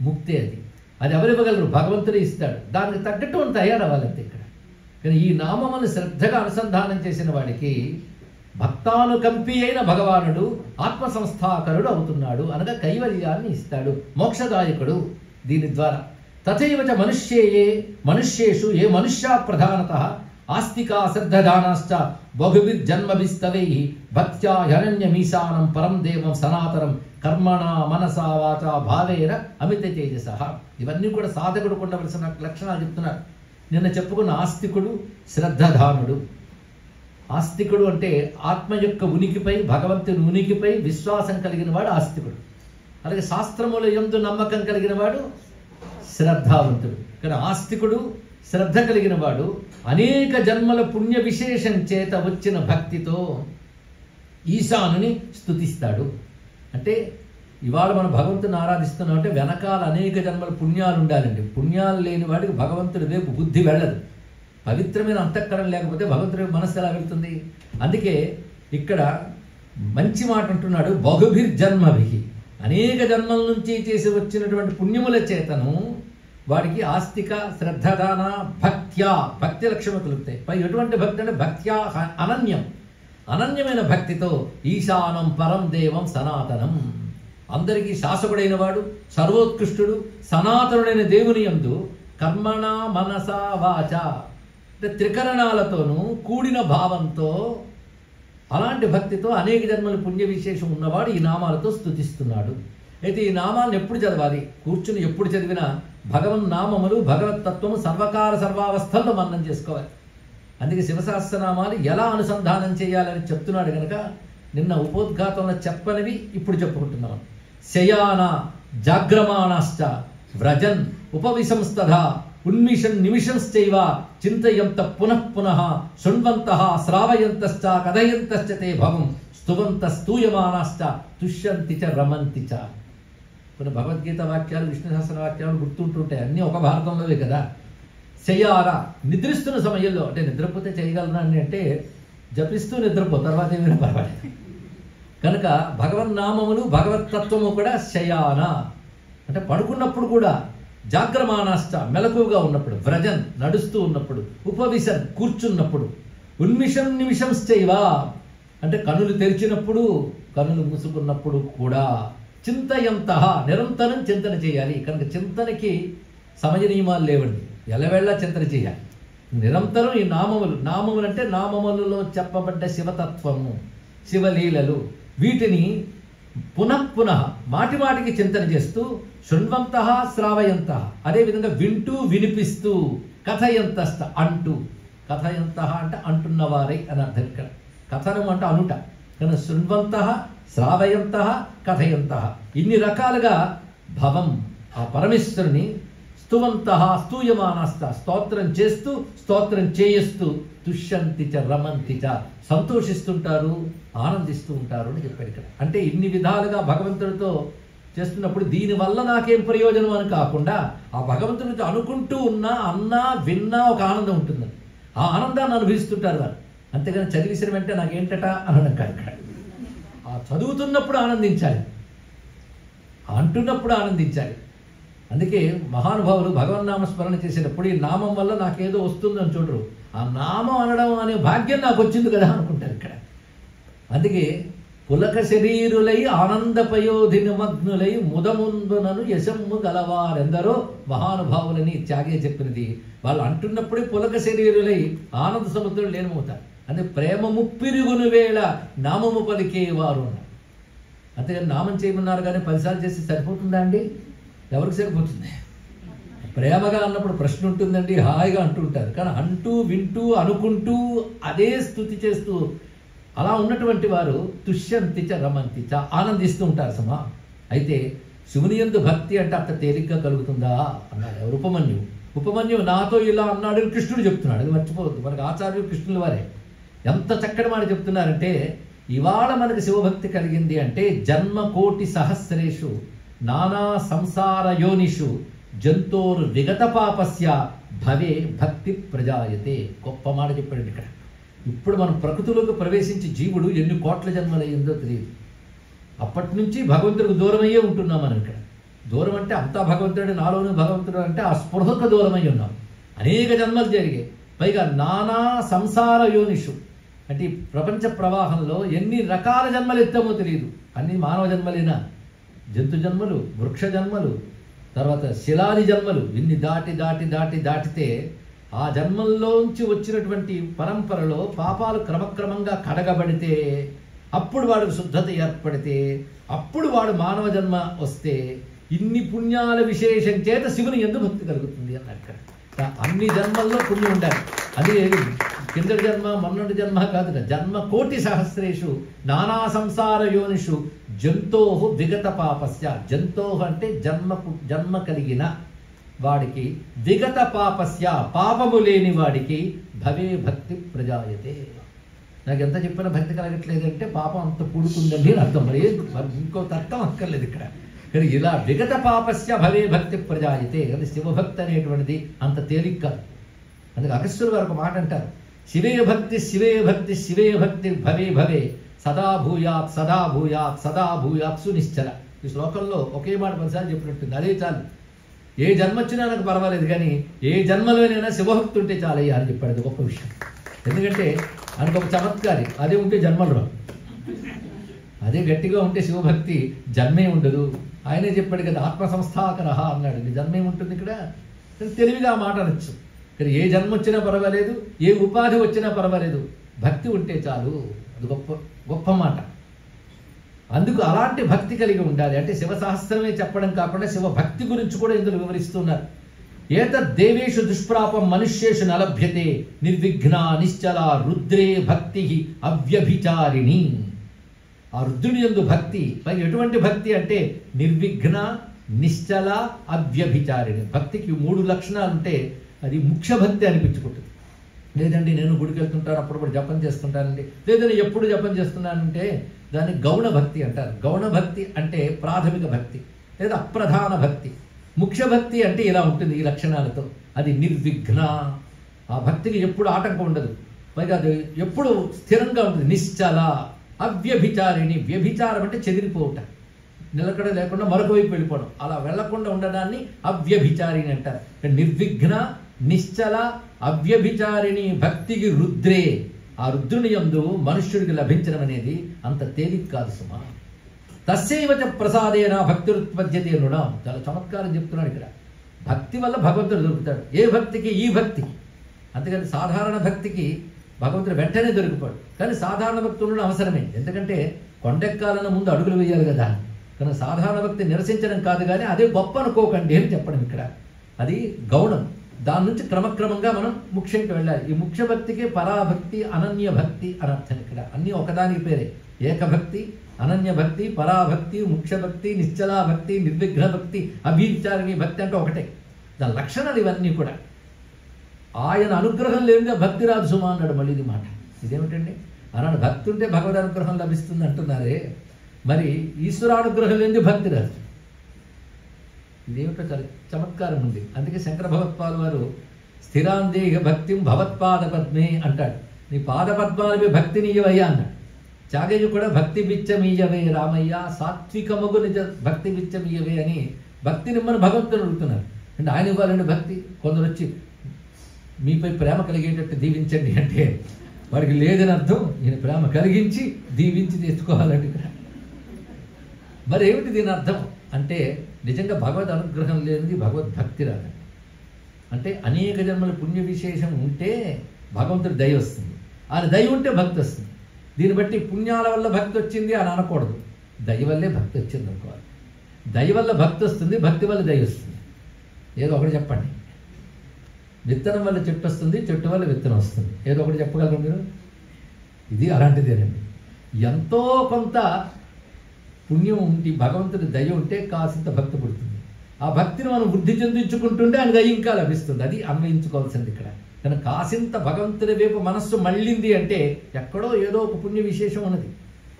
ముక్తి అది. అది ఎవరివ్వగలరు? భగవంతుడే ఇస్తాడు. దానికి తగ్గట్టు మనం తయారవ్వాలంతే ఇక్కడ. కానీ ఈ నామమును శ్రద్ధగా అనుసంధానం చేసిన వాడికి భక్తానుకంపి అయిన భగవానుడు ఆత్మ సంస్థాకరుడు అవుతున్నాడు. అనగా కైవల్యాన్ని ఇస్తాడు, మోక్షదాయకుడు. దీని ద్వారా తథైవచ మనుష్యేయే మనుష్యేషు ఏ మనుష్య ప్రధానత ఆస్తికా శ్రద్ధదానాశ్చ బహుభిర్జన్మభిస్తవై భక్త్యా హరణ్యమీశానం పరం దేవం సనాతనం కర్మణ మనసా వాచ భావేన అమిత తేజస. ఇవన్నీ కూడా సాధకుడు ఉండవలసిన లక్షణాలు చెప్తున్నారు. నిన్న చెప్పుకున్న ఆస్తికుడు, శ్రద్ధధానుడు. ఆస్తికుడు అంటే ఆత్మ యొక్క ఉనికిపై, భగవంతుని ఉనికిపై విశ్వాసం కలిగిన వాడు ఆస్తికుడు. అలాగే శాస్త్రముల యందు నమ్మకం కలిగిన వాడు శ్రద్ధావంతుడు. కానీ ఆస్తికుడు, శ్రద్ధ కలిగిన వాడు అనేక జన్మల పుణ్య విశేషం చేత వచ్చిన భక్తితో ఈశానుని స్తుతిస్తాడు. అంటే ఇవాళ మనం భగవంతుని ఆరాధిస్తున్నాం అంటే వెనకాల అనేక జన్మల పుణ్యాలు ఉండాలండి. పుణ్యాలు లేని వాడికి భగవంతుడి వైపు బుద్ధి వెళ్ళదు. పవిత్రమైన అంతఃకరణ లేకపోతే భగవంతుడి మనస్సు ఎలా వెళ్తుంది? అందుకే ఇక్కడ మంచి మాట అంటున్నాడు, బహుభిర్జన్మభి అనేక జన్మల నుంచి చేసి వచ్చినటువంటి పుణ్యముల చేతను వాడికి ఆస్తిక శ్రద్ధదాన భక్తి లక్షణం కలుగుతాయి. పై ఎటువంటి భక్తి అంటే భక్త్యా అనన్యమైన భక్తితో ఈశానం పరం దేవం సనాతనం, అందరికీ శాసకుడైన వాడు, సర్వోత్కృష్టుడు, సనాతనుడైన దేవుని యందు కర్మణ మనస వాచ అంటే త్రికరణాలతోనూ కూడిన భావంతో అలాంటి భక్తితో అనేక జన్మల పుణ్య విశేషం ఉన్నవాడు ఈ నామాలతో స్తుతిస్తున్నాడు. అయితే ఈ నామాలను ఎప్పుడు చదవాలి? కూర్చుని ఎప్పుడు చదివినా భగవన్నామములు భగవత్తత్వము సర్వకాల సర్వావస్థల్లో మననం చేసుకోవాలి. అందుకే శివసహస్రనామాలు ఎలా అనుసంధానం చేయాలని చెప్తున్నాడు కనుక నిన్న ఉపోద్ఘాతంలో చెప్పనివి ఇప్పుడు చెప్పుకుంటున్నాం. శయాన జాగ్రమాణాశ్చ వ్రజన్ ఉపవిశంస్తథా ఉన్మిషన్ నిమిషంశ్చైవ చింతయంత పునః పునః శృణ్వంతః శ్రావయంతశ్చ కథయంతశ్చ తే భవం స్తువంత స్తూయమానాశ్చ తుష్యంతి చ రమంతి చ. కొన్ని భగవద్గీత వాక్యాలు విష్ణు సహస్ర వాక్యాలు గుర్తుంటుంటాయి, అన్నీ ఒక భారతంలోవే కదా. శయాన నిద్రిస్తున్న సమయంలో, అంటే నిద్రపోతే చేయగలనా అంటే జపిస్తూ నిద్రపో, తర్వాత ఏమైనా పర్వాలేదు. కనుక భగవన్నామములు భగవత్తత్వము కూడా శయాన అంటే పడుకున్నప్పుడు కూడా, జాగ్రమానాశ్చ మెలకువగా ఉన్నప్పుడు, వ్రజన్ నడుస్తూ ఉన్నప్పుడు, ఉపవిశన్ కూర్చున్నప్పుడు, ఉన్మిషం నిమిషంశ్చైవ అంటే కనులు తెరిచినప్పుడు కనులు మూసుకున్నప్పుడు కూడా, చింతయంతః నిరంతరం చింతన చేయాలి. కనుక చింతనకి సమయ నియమాలు లేవండి, ఎల్లవేళలా చింతన చేయాలి. నిరంతరం ఈ నామములు అంటే నామములలో చెప్పబడ్డ శివతత్వము, శివలీలలు, వీటిని పునః మాటి మాటికి చింతన చేస్తూ శృణ్వంతః శ్రావయంతః అదేవిధంగా వింటూ వినిపిస్తూ, కథయంతశ్చ అంటూ, కథయంతః అంటే అంటున్నవారై అని అర్థం. ఇక్కడ కథనం అంటే అనుట, కనుక శృణ్వంతః శ్రావయంతః కథయంతః ఇన్ని రకాలుగా భవం ఆ పరమేశ్వరుని స్తువంతః స్తూయమానశ్చ స్తోత్రం చేస్తూ స్తోత్రం చేయిస్తూ తుష్యంతి చ రమంతి చ సంతోషిస్తుంటారు, ఆనందిస్తూ ఉంటారు అని చెప్పాడు ఇక్కడ. అంటే ఇన్ని విధాలుగా భగవంతుడితో చేస్తున్నప్పుడు దీనివల్ల నాకేం ప్రయోజనం అని కాకుండా ఆ భగవంతుడితో అనుకుంటూ ఉన్నా అన్నా విన్నా ఒక ఆనందం ఉంటుంది. ఆ ఆనందాన్ని అనుభవిస్తుంటారు వారు. అంతేగాని చదివిసిన వెంటనే నాకేంటట అనడం కాదు. ఇక్కడ ఆ చదువుతున్నప్పుడు ఆనందించాలి, అంటున్నప్పుడు ఆనందించాలి. అందుకే మహానుభావులు భగవన్నామ స్మరణ చేసేటప్పుడు ఈ నామం వల్ల నాకేదో వస్తుందని చూడరు, ఆ నామం అనడం అనే భాగ్యం నాకు వచ్చింది కదా అనుకుంటారు ఇక్కడ. అందుకే పులక శరీరులై ఆనందపయోధి నిమగ్నులై ముదముందునను యశమ్ము గలవారెందరో మహానుభావులని త్యాగే చెప్పినది. వాళ్ళు అంటున్నప్పుడే పులక శరీరులై ఆనంద సముద్రం లీనమవుతారు. అంటే ప్రేమ ముప్పిరుగును వేళ నామము పలికేవారు అన్నారు. అంతేగాని నామం చేయమన్నారు కానీ 10 సార్లు చేసి సరిపోతుందా అండి? ఎవరికి సరిపోతుంది? ప్రేమగా అన్నప్పుడు ప్రశ్న ఉంటుందండి, హాయిగా అంటూ ఉంటారు. కానీ అంటూ వింటూ అనుకుంటూ అదే స్తుతి చేస్తూ అలా ఉన్నటువంటి వారు తుష్యంతి చ రమంతి చ ఆనందిస్తూ ఉంటారు సమా. అయితే శివుని యందు భక్తి అంటే అంత తేలిగ్గా కలుగుతుందా అన్నాడు ఎవరు? ఉపమన్యువు నాతో ఇలా అన్నాడు అని కృష్ణుడు చెప్తున్నాడు. అది మర్చిపోవద్దు, మనకు ఆచార్యులు కృష్ణుల వారే. ఎంత చక్కటి మాట చెప్తున్నారంటే, ఇవాళ మనకు శివభక్తి కలిగింది అంటే జన్మకోటి సహస్రేషు నానా సంసార యోనిషు జంతోరు విగత పాపస్య భవే భక్తి ప్రజాయతే. గొప్ప మాట చెప్పాడు ఇక్కడ. ఇప్పుడు మనం ప్రకృతిలోకి ప్రవేశించి జీవుడు ఎన్ని కోట్ల జన్మలయ్యిందో తెలియదు. అప్పటి నుంచి భగవంతుడికి దూరమయ్యే ఉంటున్నాం మనం ఇక్కడ. దూరం అంటే అంతా భగవంతుడు, నాలోనూ భగవంతుడు అంటే ఆ స్పృహకు దూరమై ఉన్నాం. అనేక జన్మలు జరిగాయి. పైగా నానా సంసార యోనిషు అంటే ఈ ప్రపంచ ప్రవాహంలో ఎన్ని రకాల జన్మలు ఎత్తామో తెలియదు. అన్ని మానవ జన్మలేనా? జంతు జన్మలు, వృక్ష జన్మలు, తర్వాత శిలాది జన్మలు, ఇన్ని దాటితే ఆ జన్మల్లోంచి వచ్చినటువంటి పరంపరలో పాపాలు క్రమక్రమంగా కడగబడితే, అప్పుడు వాడికి శుద్ధత ఏర్పడితే, అప్పుడు వాడు మానవ జన్మ వస్తే ఇన్ని పుణ్యాల విశేషం చేత శివుని యందు భక్తి కలుగుతుంది అని అక్కడ. అన్ని జన్మల్లో పుణ్యం ఉండాలి. అది కిందటి జన్మ మొన్నటి జన్మ కాదు, జన్మ కోటి సహస్రేషు నానా సంసార యోనిషు జంతోహు విగత పాపస్య. జంతోహు అంటే జన్మ కలిగిన వాడికి, విగత పాపస్య పాపము లేని వాడికి భవే భక్తి ప్రజాయతే. నాకు ఎంత చెప్పినా భక్తి కలగట్లేదంటే పాపం అంత పుడుతుందండి అని అర్థం. మరి ఇంకో తర్కం అక్కర్లేదు ఇక్కడ. కానీ ఇలా విగత పాపస్య భవే భక్తి ప్రజాయతే. అది శివభక్తి అనేటువంటిది అంత తేలిక కాదు. అందుకే అగస్త్యులు వారు ఒక మాట అంటారు, శివే భక్తి శివే భక్తి శివే భక్తి భవే భవే సదా భూయాత్ సదా భూయాత్ సదా భూయాత్ సునిశ్చల. ఈ శ్లోకంలో ఒకే మాట 10 సార్లు చెప్పినట్టుంది. అదే చాలు. ఏ జన్మ వచ్చినా నాకు పర్వాలేదు, కానీ ఏ జన్మలోనైనా శివభక్తి ఉంటే చాలయ్యా అని చెప్పాడు. అది గొప్ప విషయం. ఎందుకంటే ఆయనకు ఒక చమత్కారి, అదే ఉంటే జన్మలు రావు. అదే గట్టిగా ఉంటే శివభక్తి జన్మే ఉండదు. ఆయనే చెప్పాడు కదా, ఆత్మ సంస్థాకరహ అన్నాడు. ఇది జన్మే ఉంటుంది ఇక్కడ. తెలివిగా ఆ మాట అనొచ్చు. ఇక్కడ ఏ జన్మ వచ్చినా పర్వాలేదు, ఏ ఉపాధి వచ్చినా పర్వాలేదు, భక్తి ఉంటే చాలు. అది గొప్ప గొప్ప మాట. అందుకు అలాంటి భక్తి కలిగి ఉండాలి. అంటే శివ సహస్రమే చెప్పడం కాకుండా శివ భక్తి గురించి కూడా ఇందులో వివరిస్తున్నారు. ఏతద్దేవేషు దుష్ప్రాపం మనుష్యేషు నలభ్యతే నిర్విఘ్న నిశ్చల రుద్రే భక్తి అవ్యభిచారిణి. ఆ రుద్రుని యందు భక్తి, పైగా ఎటువంటి భక్తి అంటే నిర్విఘ్న నిశ్చల అవ్యభిచారిణి. భక్తికి 3 లక్షణాలు ఉంటే అది ముఖ్య భక్తి అనిపించుకుంటుంది. లేదండి నేను గుడికి వెళ్తుంటాను, అప్పుడప్పుడు జపం చేస్తుంటానండి, లేదండి ఎప్పుడు జపం చేస్తున్నానంటే దాన్ని గౌణ భక్తి అంటారు. గౌణ భక్తి అంటే ప్రాథమిక భక్తి లేదా అప్రధాన భక్తి. ముఖ్య భక్తి అంటే ఇలా ఉంటుంది, ఈ లక్షణాలతో. అది నిర్విఘ్న. ఆ భక్తికి ఎప్పుడు ఆటంకం ఉండదు, పైగా అది ఎప్పుడు స్థిరంగా ఉంటుంది. నిశ్చల అవ్యభిచారిణి. వ్యభిచారం అంటే చెదిరిపోవట, నిలకడ లేకుండా మరొక వైపు వెళ్ళిపోవడం. అలా వెళ్లకుండా ఉండడాన్ని అవ్యభిచారిణి అంటారు. నిర్విఘ్న నిశ్చల అవ్యభిచారిణి భక్తికి రుద్రే. ఆ రుద్రుని యందు మనుష్యుడికి లభించడం అనేది అంత తేలిక కాదు సుమా. తస్యైవచ ప్రసాదేన భక్తిరుత్పద్యతే నృణం. చాలా చమత్కారం చెప్తున్నాడు ఇక్కడ. భక్తి వల్ల భగవంతుడు దొరుకుతాడు. ఏ భక్తికి? ఈ భక్తి. అంతేకాని సాధారణ భక్తికి భగవంతుడు వెంటనే దొరికిపోడు. కానీ సాధారణ భక్తి ఉండడం అవసరమే. ఎందుకంటే కొండెక్కాలన్న ముందు అడుగులు వేయాలి కదా. కానీ సాధారణ భక్తి నిరసించడం కాదు, కానీ అదే గొప్ప అనుకోకండి అని చెప్పడం ఇక్కడ. అది గౌణం. దాని నుంచి క్రమక్రమంగా మనం ముఖ్యంగా వెళ్ళాలి. ఈ ముఖ్య భక్తికి పరాభక్తి, అనన్య భక్తి అని అర్థం. ఇక్కడ అన్నీ ఒకదానికి పేరే. ఏకభక్తి, అనన్య భక్తి, పరాభక్తి, ముఖ్య భక్తి, నిశ్చలా భక్తి, నిర్విఘ్న భక్తి, అభిచారిణి భక్తి అంటే ఒకటే. దాని లక్షణాలు ఇవన్నీ కూడా. ఆయన అనుగ్రహం లేనిదే భక్తి రాదు సుమా అన్నాడు. మళ్ళీ ఇది మాట ఇదేమిటండి అన్నాడు. భక్తి ఉంటే భగవద్ అనుగ్రహం లభిస్తుంది అంటున్నారే, మరి ఈశ్వరానుగ్రహం లేనిదే భక్తి రాదు. ఇదేమిటో చాలా చమత్కారం ఉంది. అందుకే శంకర భగవత్పాలు వారు స్థిరాందేహ భక్తిం భవత్పాద పద్మే అంటాడు. నీ పాద పద్మాలపై భక్తిని ఇయ్యవయ్యా అన్నాడు. చాగయ్య కూడా భక్తి బిచ్చమీయవే రామయ్య, సాత్వికమగు నిజ భక్తి బిచ్చమీయవే అని భక్తిని మన భగవంతుని అడుగుతున్నారు. అంటే ఆయన ఇవ్వాలండి భక్తి. కొందరు వచ్చి మీపై ప్రేమ కలిగేటట్టు దీవించండి అంటే వాడికి లేదని అర్థం. ఈయన ప్రేమ కలిగించి దీవించి తెచ్చుకోవాలండి. మరి ఏమిటి దీని అర్థం అంటే నిజంగా భగవద్ అనుగ్రహం లేనిది భగవద్భక్తి రాదు. అంటే అనేక జన్మల పుణ్య విశేషం ఉంటే భగవంతుడి దయ వస్తుంది. ఆయన దయ ఉంటే భక్తి వస్తుంది. దీన్ని బట్టి పుణ్యాల వల్ల భక్తి వచ్చింది అని అనకూడదు. దయ వల్లే భక్తి వచ్చింది అనుకోవాలి. దయ వల్ల భక్తి వస్తుంది, భక్తి వల్ల దయ వస్తుంది. ఏదో ఒకటి చెప్పండి. విత్తనం వల్ల చెట్టు వస్తుంది, చెట్టు వల్ల విత్తనం వస్తుంది. ఏదో ఒకటి చెప్పగలరు మీరు? ఇది అలాంటిదేనండి. ఎంతో కొంత పుణ్యం ఉండి భగవంతుడి దయ ఉంటే కాసింత భక్తి పుడుతుంది. ఆ భక్తిని మనం వృద్ధి చెందించుకుంటుంటే ఆయన దయ ఇంకా లభిస్తుంది. అది అన్వయించుకోవాల్సింది ఇక్కడ. కానీ కాసింత భగవంతుడి వైపు మనస్సు మళ్ళింది అంటే ఎక్కడో ఏదో ఒక పుణ్య విశేషం ఉన్నది,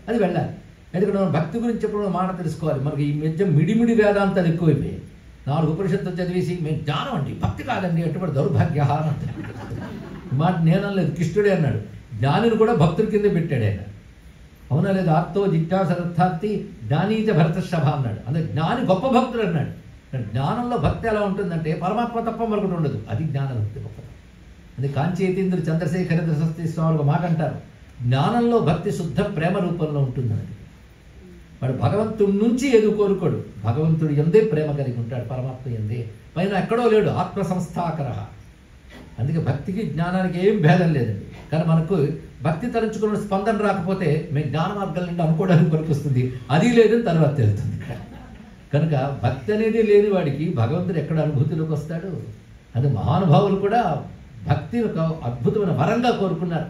అది వెళ్ళాలి. ఎందుకంటే మనం భక్తి గురించి ఎప్పుడు మాట తెలుసుకోవాలి. మనకి ఈ మధ్య మిడిమిడి వేదాంతాలు ఎక్కువైపోయాయి. 4 ఉపనిషత్తులు చదివేసి మేము జ్ఞానం అండి భక్తి కాదండి అటువంటి దౌర్భాగ్య అంటే మాట నేనలేదు, కృష్ణుడే అన్నాడు. జ్ఞానిని కూడా భక్తుల కింద పెట్టాడు ఆయన. అవునా లేదా? ఆర్తో జిజ్ఞాసరర్థార్థి జ్ఞానీత భరతశభ అన్నాడు. అందుకే జ్ఞాని గొప్ప భక్తుడు అన్నాడు. జ్ఞానంలో భక్తి ఎలా ఉంటుందంటే పరమాత్మ తప్ప మరొకటి ఉండదు. అది జ్ఞానభక్తి గొప్పది. అది కాంచేతీంద్రుడు చంద్రశేఖరేంద్ర సరస్వతి స్వామి ఒక మాట అంటారు, జ్ఞానంలో భక్తి శుద్ధ ప్రేమ రూపంలో ఉంటుందన్నది. వాడు భగవంతుడి నుంచి ఏదో కోరుకోడు, భగవంతుడు ఎందే ప్రేమ కలిగి ఉంటాడు, పరమాత్మ ఎందే. పైన ఎక్కడో లేడు, ఆత్మ సంస్థాకర. అందుకే భక్తికి జ్ఞానానికి ఏం భేదం లేదండి. కానీ మనకు భక్తి తలంచుకున్న స్పందన రాకపోతే మేము జ్ఞాన మార్గాల నుండి అనుకోవడానికి పనికొస్తుంది, అది లేదని తర్వాత తెలుస్తుంది. కనుక భక్తి అనేది లేని వాడికి భగవంతుడు ఎక్కడ అనుభూతిలోకి వస్తాడు? అది మహానుభావులు కూడా భక్తిని ఒక అద్భుతమైన వరంగా కోరుకున్నారు.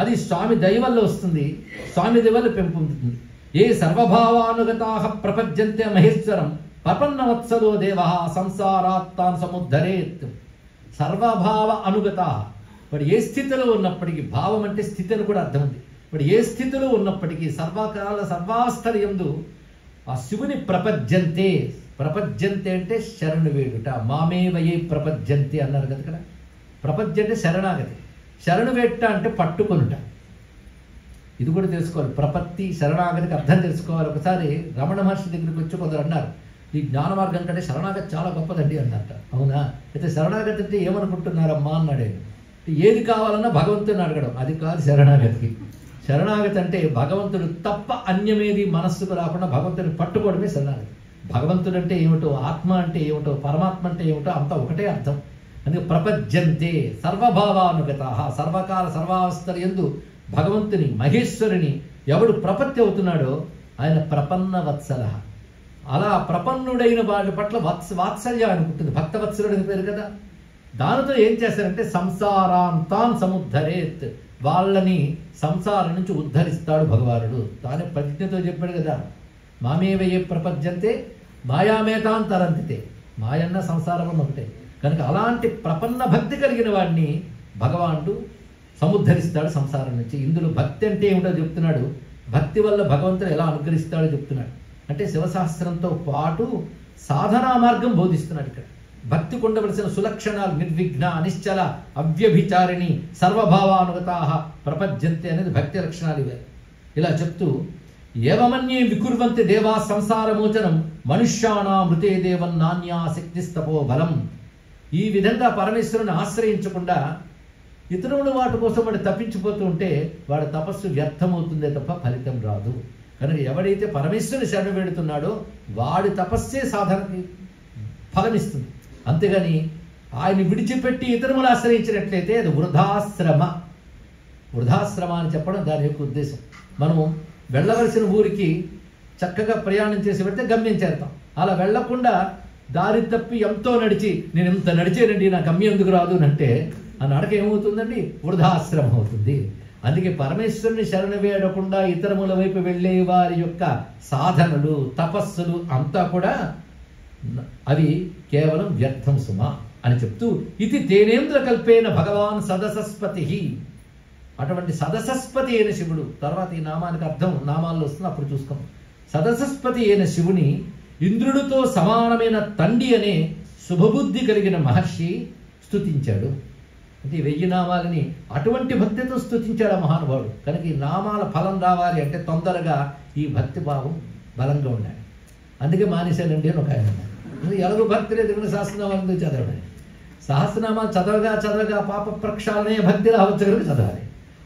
అది స్వామి దయ వల్ల వస్తుంది, స్వామి దయ వల్ల పెంపొందుతుంది. ఏ సర్వభావానుగతా ప్రపంచంతే మహేశ్వరం ప్రపన్నవత్సలో దేవ సంసారాత్తాన్ సముద్ధరేత్. సర్వభావ అనుగత. వాడు ఏ స్థితిలో ఉన్నప్పటికీ, భావం అంటే స్థితి అని కూడా అర్థం ఉంది. వాడు ఏ స్థితిలో ఉన్నప్పటికీ సర్వకాల సర్వాస్తర్యందు ఆ శివుని ప్రపంచంతే. ప్రపంచంతే అంటే శరణు వేడుట. మామేవయే ప్రపంచంతే అన్నారు కదా ఇక్కడ. ప్రపంచం అంటే శరణాగతి. శరణు వేట్ట అంటే పట్టుకొనుట. ఇది కూడా తెలుసుకోవాలి. ప్రపత్తి శరణాగతికి అర్థం తెలుసుకోవాలి. ఒకసారి రమణ మహర్షి దగ్గరికి వచ్చి కొందరు అన్నారు, ఈ జ్ఞాన మార్గం కంటే శరణాగతి చాలా గొప్పదండి అన్నట్ట. అవునా? అయితే శరణాగతి అంటే ఏమనుకుంటున్నారమ్మా అన్నాడు ఆయన. ఏది కావాలన్నా భగవంతుని అడగడం, అది కాదు శరణాగతికి. శరణాగతి అంటే భగవంతుడు తప్ప అన్యమేది మనస్సుకు రాకుండా భగవంతుని పట్టుకోవడమే శరణాగతి. భగవంతుడు అంటే ఏమిటో, ఆత్మ అంటే ఏమిటో, పరమాత్మ అంటే ఏమిటో అంతా ఒకటే అర్థం. అందుకే ప్రపంచంతే సర్వభావానుగత, సర్వకాల సర్వావస్థలు యందు భగవంతుని మహేశ్వరుని ఎవడు ప్రపత్తి అవుతున్నాడో ఆయన ప్రపన్న వత్సల. అలా ప్రపన్నుడైన వాడి పట్ల వాత్సల్యాన్ని పుట్టింది. భక్తవత్సలుడు అని పేరు కదా. దానితో ఏం చేస్తారంటే సంసారాంతాన్ సముద్ధరేత్, వాళ్ళని సంసారం నుంచి ఉద్ధరిస్తాడు భగవానుడు. తానే ప్రతిజ్ఞతో చెప్పాడు కదా, మామేవయే ప్రపంచంతే మాయామేతాన్ తరంతితే. మాయన్న సంసారం ఒకటే కనుక అలాంటి ప్రపన్న భక్తి కలిగిన వాడిని భగవానుడు సముద్ధరిస్తాడు సంసారం నుంచి. ఇందులో భక్తి అంటే ఏమిటో చెప్తున్నాడు. భక్తి వల్ల భగవంతుడు ఎలా అనుగ్రహిస్తాడో చెప్తున్నాడు. అంటే శివశాస్త్రంతో పాటు సాధనా మార్గం బోధిస్తున్నాడు ఇక్కడ. భక్తికి ఉండవలసిన సులక్షణాలు నిర్విఘ్న, నిశ్చల, అవ్యభిచారిణి, సర్వభావానుగతా ప్రపంచంతే అనేది భక్తి లక్షణాలు ఇవే. ఇలా చెప్తూ ఏవమన్యే వికుర్వంతి దేవా సంసారమోచనం మనుష్యానా మృతే దేవం నాన్యా శక్తిస్తపో బలం. ఈ విధంగా పరమేశ్వరుని ఆశ్రయించకుండా ఇతరుల వాటి కోసం వాడు తప్పించిపోతూ ఉంటే వాడి తపస్సు వ్యర్థమవుతుందే తప్ప ఫలితం రాదు. కనుక ఎవడైతే పరమేశ్వరుని శరణు వేడుతున్నాడో వాడి తపస్సే సాధనకి ఫలమిస్తుంది. అంతేగాని ఆయన విడిచిపెట్టి ఇతరులను ఆశ్రయించినట్లయితే అది వృధాశ్రమ. వృధాశ్రమ అని చెప్పడం దాని యొక్క ఉద్దేశం. మనము వెళ్ళవలసిన ఊరికి చక్కగా ప్రయాణం చేసి పెడితే గమ్యం చేరుతాం. అలా వెళ్లకుండా దారి తప్పి ఎంతో నడిచి నేను ఇంత నడిచేనండి నా గమ్యం ఎందుకు రాదు అంటే ఆ నడక ఏమవుతుందండి? వృధాశ్రమం అవుతుంది. అందుకే పరమేశ్వరుని శరణ వేయకుండా ఇతరముల వైపు వెళ్ళే వారి యొక్క సాధనలు తపస్సులు అంతా కూడా అవి కేవలం వ్యర్థం సుమ అని చెప్తూ ఇది తేనేంద్ర కల్పేన భగవాన్ సదసస్పతి. అటువంటి సదసస్పతి అయిన శివుడు, తర్వాత ఈ నామానికి అర్థం నామాల్లో వస్తుంది, అప్పుడు చూసుకోం. సదసస్పతి అయిన శివుని ఇంద్రుడితో సమానమైన తండ్రి అనే శుభబుద్ధి కలిగిన మహర్షి స్తుతించాడు. అంటే 1000 నామాలని అటువంటి భక్తితో స్తుతించాడు ఆ మహానుభావుడు. కనుక ఈ నామాల ఫలం రావాలి అంటే తొందరగా ఈ భక్తి భావం బలంగా ఉండాలి. అందుకే మానేశానండి అని ఒక ఆయన అన్నారు. ఎలాగో భక్తి లేదు ఎందుకంటే సహస్రనామాలు చదవడం. సహస్రనామాలు చదవగా పాప ప్రక్షాళనే భక్తి రావచ్చు కనుక చదవాలి.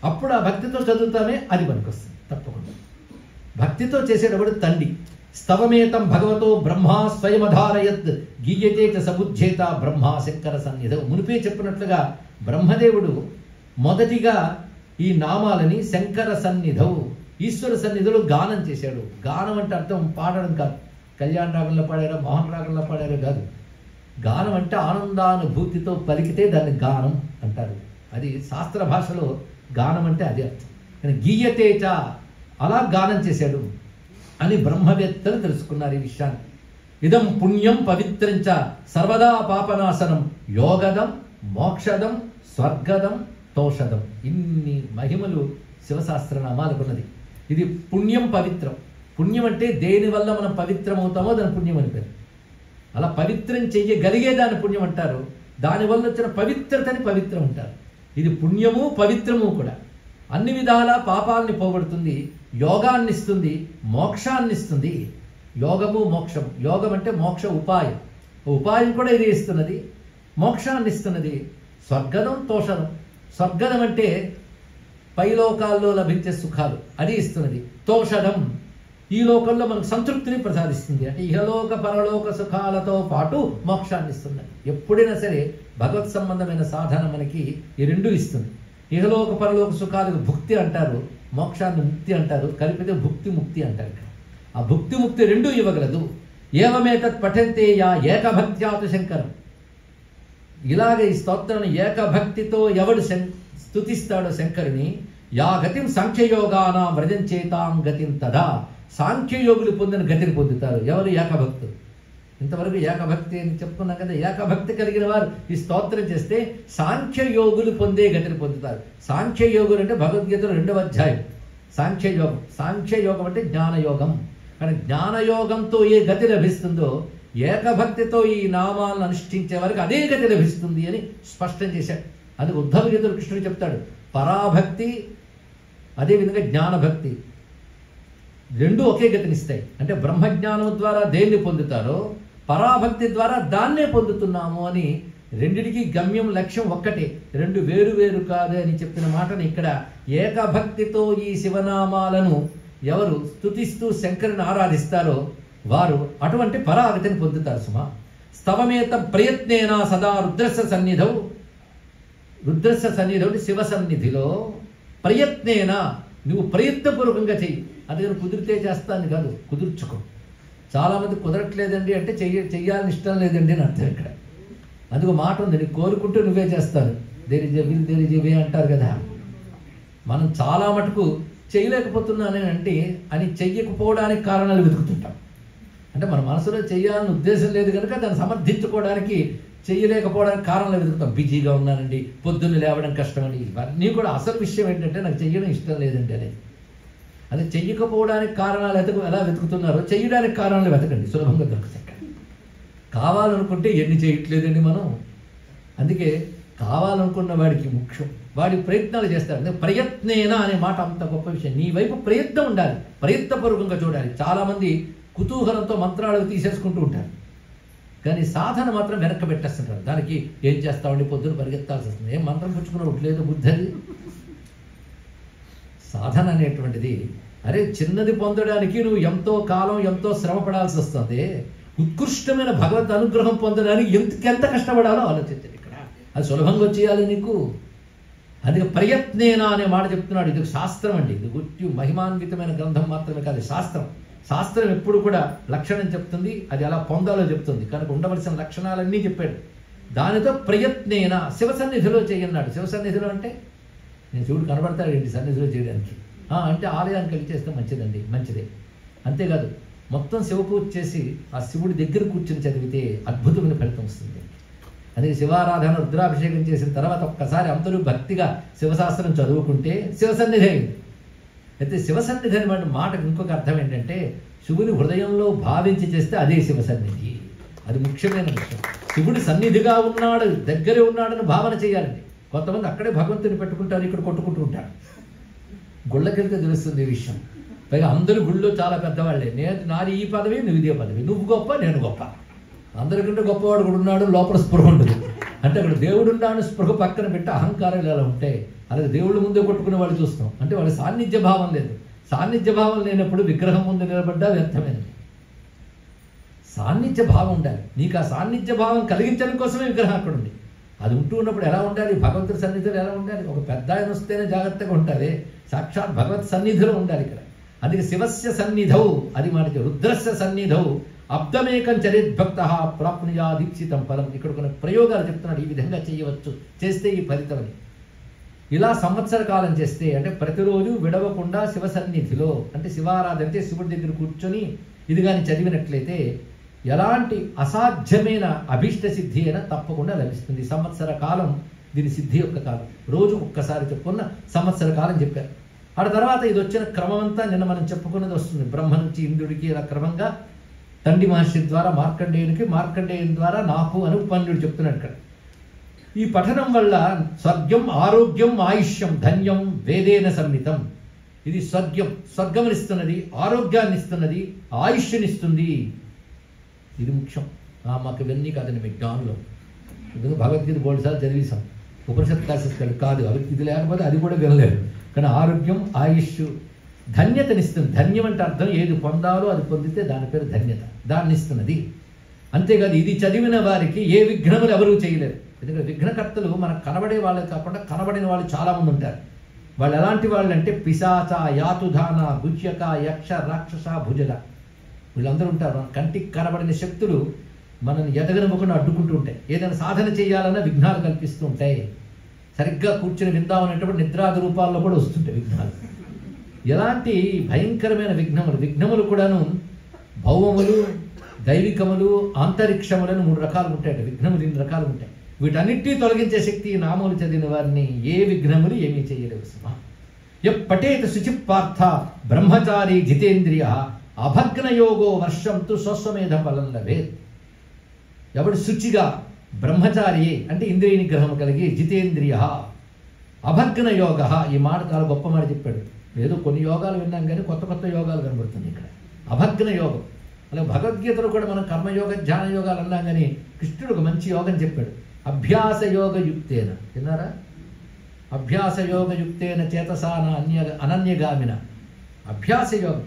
అప్పుడు ఆ భక్తితో చదువుతామే అది పనికొస్తుంది తప్పకుండా. భక్తితో చేసేటప్పుడు తండ్రి స్తవమేతం భగవతో బ్రహ్మా స్వయమధారయత్ గీయతే చ సబుద్ధేత బ్రహ్మా శంకర సన్నిధౌ. మునిపే చెప్పినట్లుగా బ్రహ్మదేవుడు మొదటిగా ఈ నామాలని శంకర సన్నిధౌ ఈశ్వర సన్నిధిలో గానం చేశాడు. గానం అంటే అర్థం పాడడం కాదు, కళ్యాణ రాగంలో పాడారో మోహన్ రాగంలో పాడారో కాదు. గానం అంటే ఆనందానుభూతితో పలికితే దాన్ని గానం అంటారు. అది శాస్త్ర భాషలో గానం అంటే అదే అర్థం. కానీ గీయతేచ అలా గానం చేశాడు అని బ్రహ్మవేత్తలు తెలుసుకున్నారు ఈ విషయాన్ని. ఇదం పుణ్యం పవిత్రంచ సర్వదా పాపనాశనం యోగదం మోక్షదం స్వర్గదం తోషదం. ఇన్ని మహిమలు శివశాస్త్ర నామాలకున్నది. ఇది పుణ్యం పవిత్రం. పుణ్యం అంటే దేనివల్ల మనం పవిత్రం అవుతామో దాని పుణ్యం అని పేరు. అలా పవిత్రం చెయ్యగలిగే దాని పుణ్యం అంటారు. దానివల్ల వచ్చిన పవిత్రతని పవిత్రం అంటారు. ఇది పుణ్యము పవిత్రము కూడా. అన్ని విధాల పాపాలని పోగొడుతుంది, యోగాన్ని ఇస్తుంది, మోక్షాన్ని ఇస్తుంది. యోగము మోక్షం. యోగం అంటే మోక్ష ఉపాయం. ఉపాయం కూడా ఇది ఇస్తున్నది, మోక్షాన్ని ఇస్తున్నది. స్వర్గదం తోషదం. స్వర్గదం అంటే పైలోకాల్లో లభించే సుఖాలు అది ఇస్తున్నది. తోషదం ఈ లోకంలో మనకు సంతృప్తిని ప్రసాదిస్తుంది. అంటే ఇహలోక పరలోక సుఖాలతో పాటు మోక్షాన్ని ఇస్తున్నది. ఎప్పుడైనా సరే భగవత్ సంబంధమైన సాధన మనకి ఈ రెండు ఇస్తుంది. ఇహలోక పరలోక సుఖాలకు భుక్తి అంటారు, మోక్షాన్ని ముక్తి అంటారు. కలిపితే భుక్తి ముక్తి అంటారు. ఆ భుక్తి ముక్తి రెండూ ఇవ్వగలదు. ఏవమేతత్ పఠంతే యా ఏకభక్త్యాతు శంకరం. ఇలాగ ఈ స్తోత్రాన్ని ఏకభక్తితో ఎవడు స్తుతిస్తాడో శంకరుని, యా గతిం సాంఖ్యయోగానా వ్రజంచేతాం గతిం తదా. సాంఖ్యయోగులు పొందిన గతిని పొందుతారు. ఎవరు? ఏకభక్తులు. ఇంతవరకు ఏకభక్తి అని చెప్తున్నాం కదా. ఏకభక్తి కలిగిన వారు ఈ స్తోత్రం చేస్తే సాంఖ్యయోగులు పొందే గతిని పొందుతారు. సాంఖ్యయోగులు అంటే భగవద్గీతలో 2వ అధ్యాయం సాంఖ్యయోగం. సాంఖ్యయోగం అంటే జ్ఞానయోగం. కానీ జ్ఞానయోగంతో ఏ గతి లభిస్తుందో ఏకభక్తితో ఈ నామాలను అనుష్ఠించే వారికి అదే గతి లభిస్తుంది అని స్పష్టం చేశాడు. అందుకు ఉద్ధవ గీతలో కృష్ణుడు చెప్తాడు, పరాభక్తి అదేవిధంగా జ్ఞానభక్తి రెండు ఒకే గతినిస్తాయి. అంటే బ్రహ్మజ్ఞానం ద్వారా దేన్ని పొందుతారో పరాభక్తి ద్వారా దాన్నే పొందుతున్నాము అని రెండిటికి గమ్యం లక్ష్యం ఒక్కటే, రెండు వేరు వేరు కాదు అని చెప్పిన మాటను ఇక్కడ ఏకభక్తితో ఈ శివనామాలను ఎవరు స్తుతిస్తూ శంకరుని ఆరాధిస్తారో వారు అటువంటి పరాగతిని పొందుతారు. సుమా స్తవమేత ప్రయత్నేనా సదా రుద్రస్య సన్నిధౌ, రుద్రస్య సన్నిధౌ శివ సన్నిధిలో ప్రయత్నేనా నువ్వు ప్రయత్నపూర్వకంగా చెయ్యి. అందుకని కుదిరితే చేస్తాను కాదు, కుదుర్చుకో. చాలామంది కుదరట్లేదండి అంటే చెయ్యాలని ఇష్టం లేదండి అని అర్థం ఇక్కడ. అందుకు మాట ఉంది, నీకు కోరుకుంటూ నువ్వే చేస్తాను, దేరి అంటారు కదా. మనం చాలా మటుకు చేయలేకపోతున్నానే అంటే అని చెయ్యకపోవడానికి కారణాలు వెతుకుతుంటాం. అంటే మన మనసులో చెయ్యాలని ఉద్దేశం లేదు కనుక దాన్ని సమర్థించుకోవడానికి చెయ్యలేకపోవడానికి కారణాలు వెతుకుతాం. బిజీగా ఉన్నానండి, పొద్దున్న లేవడం కష్టమని. ఇవన్నీ కూడా అసలు విషయం ఏంటంటే నాకు చెయ్యడం ఇష్టం లేదండి అనేది. అదే చెయ్యకపోవడానికి కారణాలు ఎలా వెతుకుతున్నారో చెయ్యడానికి కారణాలు వెతకండి, సులభంగా దొరుకుతాయి. కావాలనుకుంటే ఎన్ని చేయట్లేదండి మనం. అందుకే కావాలనుకున్న వాడికి ముఖ్యం, వాడి ప్రయత్నాలు చేస్తారు. ప్రయత్నేనా అనే మాట అంత గొప్ప విషయం. నీ వైపు ప్రయత్నం ఉండాలి, ప్రయత్నపూర్వకంగా చూడాలి. చాలామంది కుతూహలంతో మంత్రాలకు తీసేసుకుంటూ ఉంటారు, కానీ సాధన మాత్రం వెనక్కి పెట్టేస్తుంటారు. దానికి ఏం చేస్తామండి, పొద్దున పరిగెత్తాల్సి వస్తుంది. ఏం మంత్రం పుచ్చుకున్న లేదు బుద్ధది. సాధన అనేటువంటిది అరే చిన్నది పొందడానికి నువ్వు ఎంతో కాలం ఎంతో శ్రమ పడాల్సి వస్తుంది. ఉత్కృష్టమైన భగవత్ అనుగ్రహం పొందడానికి ఎంత కష్టపడాలో ఆలోచించండి. ఇక్కడ అది సులభంగా వచ్చేయాలి నీకు. అందుకే ప్రయత్నేనా అనే మాట చెప్తున్నాడు. ఇది శాస్త్రం అండి, ఇది గుర్తి మహిమాన్వితమైన గ్రంథం మాత్రమే కాదు, శాస్త్రం. శాస్త్రం ఎప్పుడు కూడా లక్షణం చెప్తుంది, అది ఎలా పొందాలో చెప్తుంది. కనుక ఉండవలసిన లక్షణాలన్నీ చెప్పాడు. దానితో ప్రయత్నేనా శివ సన్నిధిలో చేయన్నాడు. శివ సన్నిధిలో అంటే నేను శివుడు కనబడతాడు ఏంటి సన్నిధిలో చేయడానికి అంటే ఆలయానికి వెళ్ళి చేస్తే మంచిదండి, మంచిదే. అంతేకాదు మొత్తం శివ పూజ చేసి ఆ శివుడి దగ్గర కూర్చొని చదివితే అద్భుతమైన ఫలితం వస్తుంది. అందుకే శివారాధన రుద్రాభిషేకం చేసిన తర్వాత ఒక్కసారి అందరూ భక్తిగా శివశాస్త్రం చదువుకుంటే శివసన్నిధి అయింది. అయితే శివసన్నిధి అనే మాటకు ఇంకొక అర్థం ఏంటంటే శివుని హృదయంలో భావించి చేస్తే అదే శివసన్నిధి. అది ముఖ్యమైన విషయం. శివుడి సన్నిధిగా ఉన్నాడు, దగ్గరే ఉన్నాడని భావన చేయాలండి. కొంతమంది అక్కడే భగవంతుని పెట్టుకుంటారు, ఇక్కడ కొట్టుకుంటూ ఉంటారు. గుళ్ళకెళ్తే తెలుస్తుంది ఈ విషయం. పైగా అందరూ గుళ్ళో చాలా పెద్దవాళ్ళే. నాది ఈ పదవి, నువ్వు ఇదే పదవి, నువ్వు గొప్ప నేను గొప్ప, అందరికంటే గొప్పవాడు కూడా ఉన్నాడు, లోపల స్పృహ ఉండదు. అంటే అక్కడ దేవుడున్నాడు స్పృహ పక్కన పెట్టి అహంకారాలు ఎలా ఉంటాయి. అలాగే దేవుళ్ళ ముందే కొట్టుకునే వాళ్ళు చూస్తాం. అంటే వాళ్ళ సాన్నిధ్య భావం లేదు. సాన్నిధ్య భావం లేనప్పుడు విగ్రహం ముందు నిలబడ్డా వ్యర్థమైనది. సాన్నిధ్య భావం ఉండాలి. నీకు ఆ సాన్నిధ్య భావం కలిగించడం కోసమే విగ్రహం అక్కడ ఉంది. అది ఉంటూ ఉన్నప్పుడు ఎలా ఉండాలి, భగవంతుడి సన్నిధిలో ఎలా ఉండాలి. ఒక పెద్ద ఆయన వస్తేనే జాగ్రత్తగా ఉండాలి, సాక్షాత్ భగవత్ సన్నిధిలో ఉండాలి ఇక్కడ. అందుకే శివస్య సన్నిధౌ అది మాటకి రుద్రస్య సన్నిధౌ అబ్దమేకం చరిద్భక్త ప్రాప్నుయా దీక్షితం పదం. ఇక్కడ కొన్ని ప్రయోగాలు చెప్తున్నాడు, ఈ విధంగా చేయవచ్చు, చేస్తే ఈ ఫలితం అని. ఇలా సంవత్సర కాలం చేస్తే అంటే ప్రతిరోజు విడవకుండా శివ సన్నిధిలో అంటే శివారాధన అంటే శివుడి దగ్గర కూర్చొని ఇది కానీ చదివినట్లయితే ఎలాంటి అసాధ్యమైన అభీష్ట సిద్ధి అయినా తప్పకుండా లభిస్తుంది. సంవత్సర కాలం దీని సిద్ధి యొక్క కాలం. రోజు ఒక్కసారి చెప్పుకున్న సంవత్సర కాలం చెప్పారు. ఆ తర్వాత ఇది వచ్చిన క్రమం అంతా నిన్న మనం చెప్పుకున్నది వస్తుంది. బ్రహ్మ నుంచి ఇంద్రుడికి ఇలా క్రమంగా తండ్రి మహర్షి ద్వారా మార్కండేయునికి, మార్కండేయుని ద్వారా నాకు అని ఉపన్యుడు చెప్తున్నాడు ఇక్కడ. ఈ పఠనం వల్ల స్వర్గం, ఆరోగ్యం, ఆయుష్యం, ధన్యం వేదేన సంహితం. ఇది స్వర్గమునిస్తున్నది, ఆరోగ్యాన్ని ఇస్తున్నది, ఆయుష్నిస్తుంది. ఇది ముఖ్యం. మాకు ఇవన్నీ కాదండి, మీ జ్ఞానంలో ఎందుకు భగవద్గీత బోల్డ్సార్లు చదివేశాం, ఉపనిషత్ క్లాసెస్కి కాదు. ఇది లేకపోతే అది కూడా వినలేదు. కానీ ఆరోగ్యం, ఆయుష్, ధన్యతనిస్తుంది. ధన్యం అంటే అర్థం ఏది పొందాలో అది పొందితే దాని పేరు ధన్యత, దాన్ని ఇస్తున్నది. అంతేకాదు ఇది చదివిన వారికి ఏ విఘ్నములు ఎవరూ చేయలేరు. ఎందుకంటే విఘ్నకర్తలు మనకు కనబడే వాళ్ళే కాకుండా కనబడిన వాళ్ళు చాలామంది ఉంటారు. వాళ్ళు ఎలాంటి వాళ్ళు అంటే పిశాచ, యాతుధాన, గుచ్యక, యక్ష, రాక్షస, భుజల వీళ్ళందరూ ఉంటారు. కంటికి కనబడిన శక్తులు మనల్ని ఎదగనివ్వకుండా అడ్డుకుంటూ ఉంటాయి. ఏదైనా సాధన చేయాలన్నా విఘ్నాలు కల్పిస్తూ ఉంటాయి. సరిగ్గా కూర్చొని విందామనేటప్పుడు నిద్రాది రూపాల్లో కూడా వస్తుంటాయి విఘ్నాలు. ఎలాంటి భయంకరమైన విఘ్నములు కూడాను భౌమములు, దైవికములు, ఆంతరిక్షములను 3 రకాలు ఉంటాయట. విఘ్నములు 2 రకాలు ఉంటాయి. వీటన్నిటినీ తొలగించే శక్తి నామములు చదివిన వారిని ఏ విఘ్నములు ఏమీ చేయలేవు. పఠేత శుచిపార్థ బ్రహ్మచారి జితేంద్రియ అభగ్నయోగో వర్షం తు స్వస్వమేధ ఫలం లభేత్. ఎవడు శుచిగా బ్రహ్మచారి అంటే ఇంద్రియ నిగ్రహం కలిగి, జితేంద్రియ అభగ్న యోగ, ఈ మాట చాలా గొప్ప మాట చెప్పాడు. ఏదో కొన్ని యోగాలు విన్నాం కానీ కొత్త కొత్త యోగాలు కనబడుతుంది ఇక్కడ. అభగ్న యోగం, అలాగే భగవద్గీతలో కూడా మనం కర్మయోగ ధ్యాన యోగాలు అన్నాం కానీ కృష్ణుడు ఒక మంచి యోగం చెప్పాడు. అభ్యాస యోగ యుక్తేన, విన్నారా? అభ్యాస యోగ యుక్తేన చేతసాన అనన్యగామిన. అభ్యాస యోగం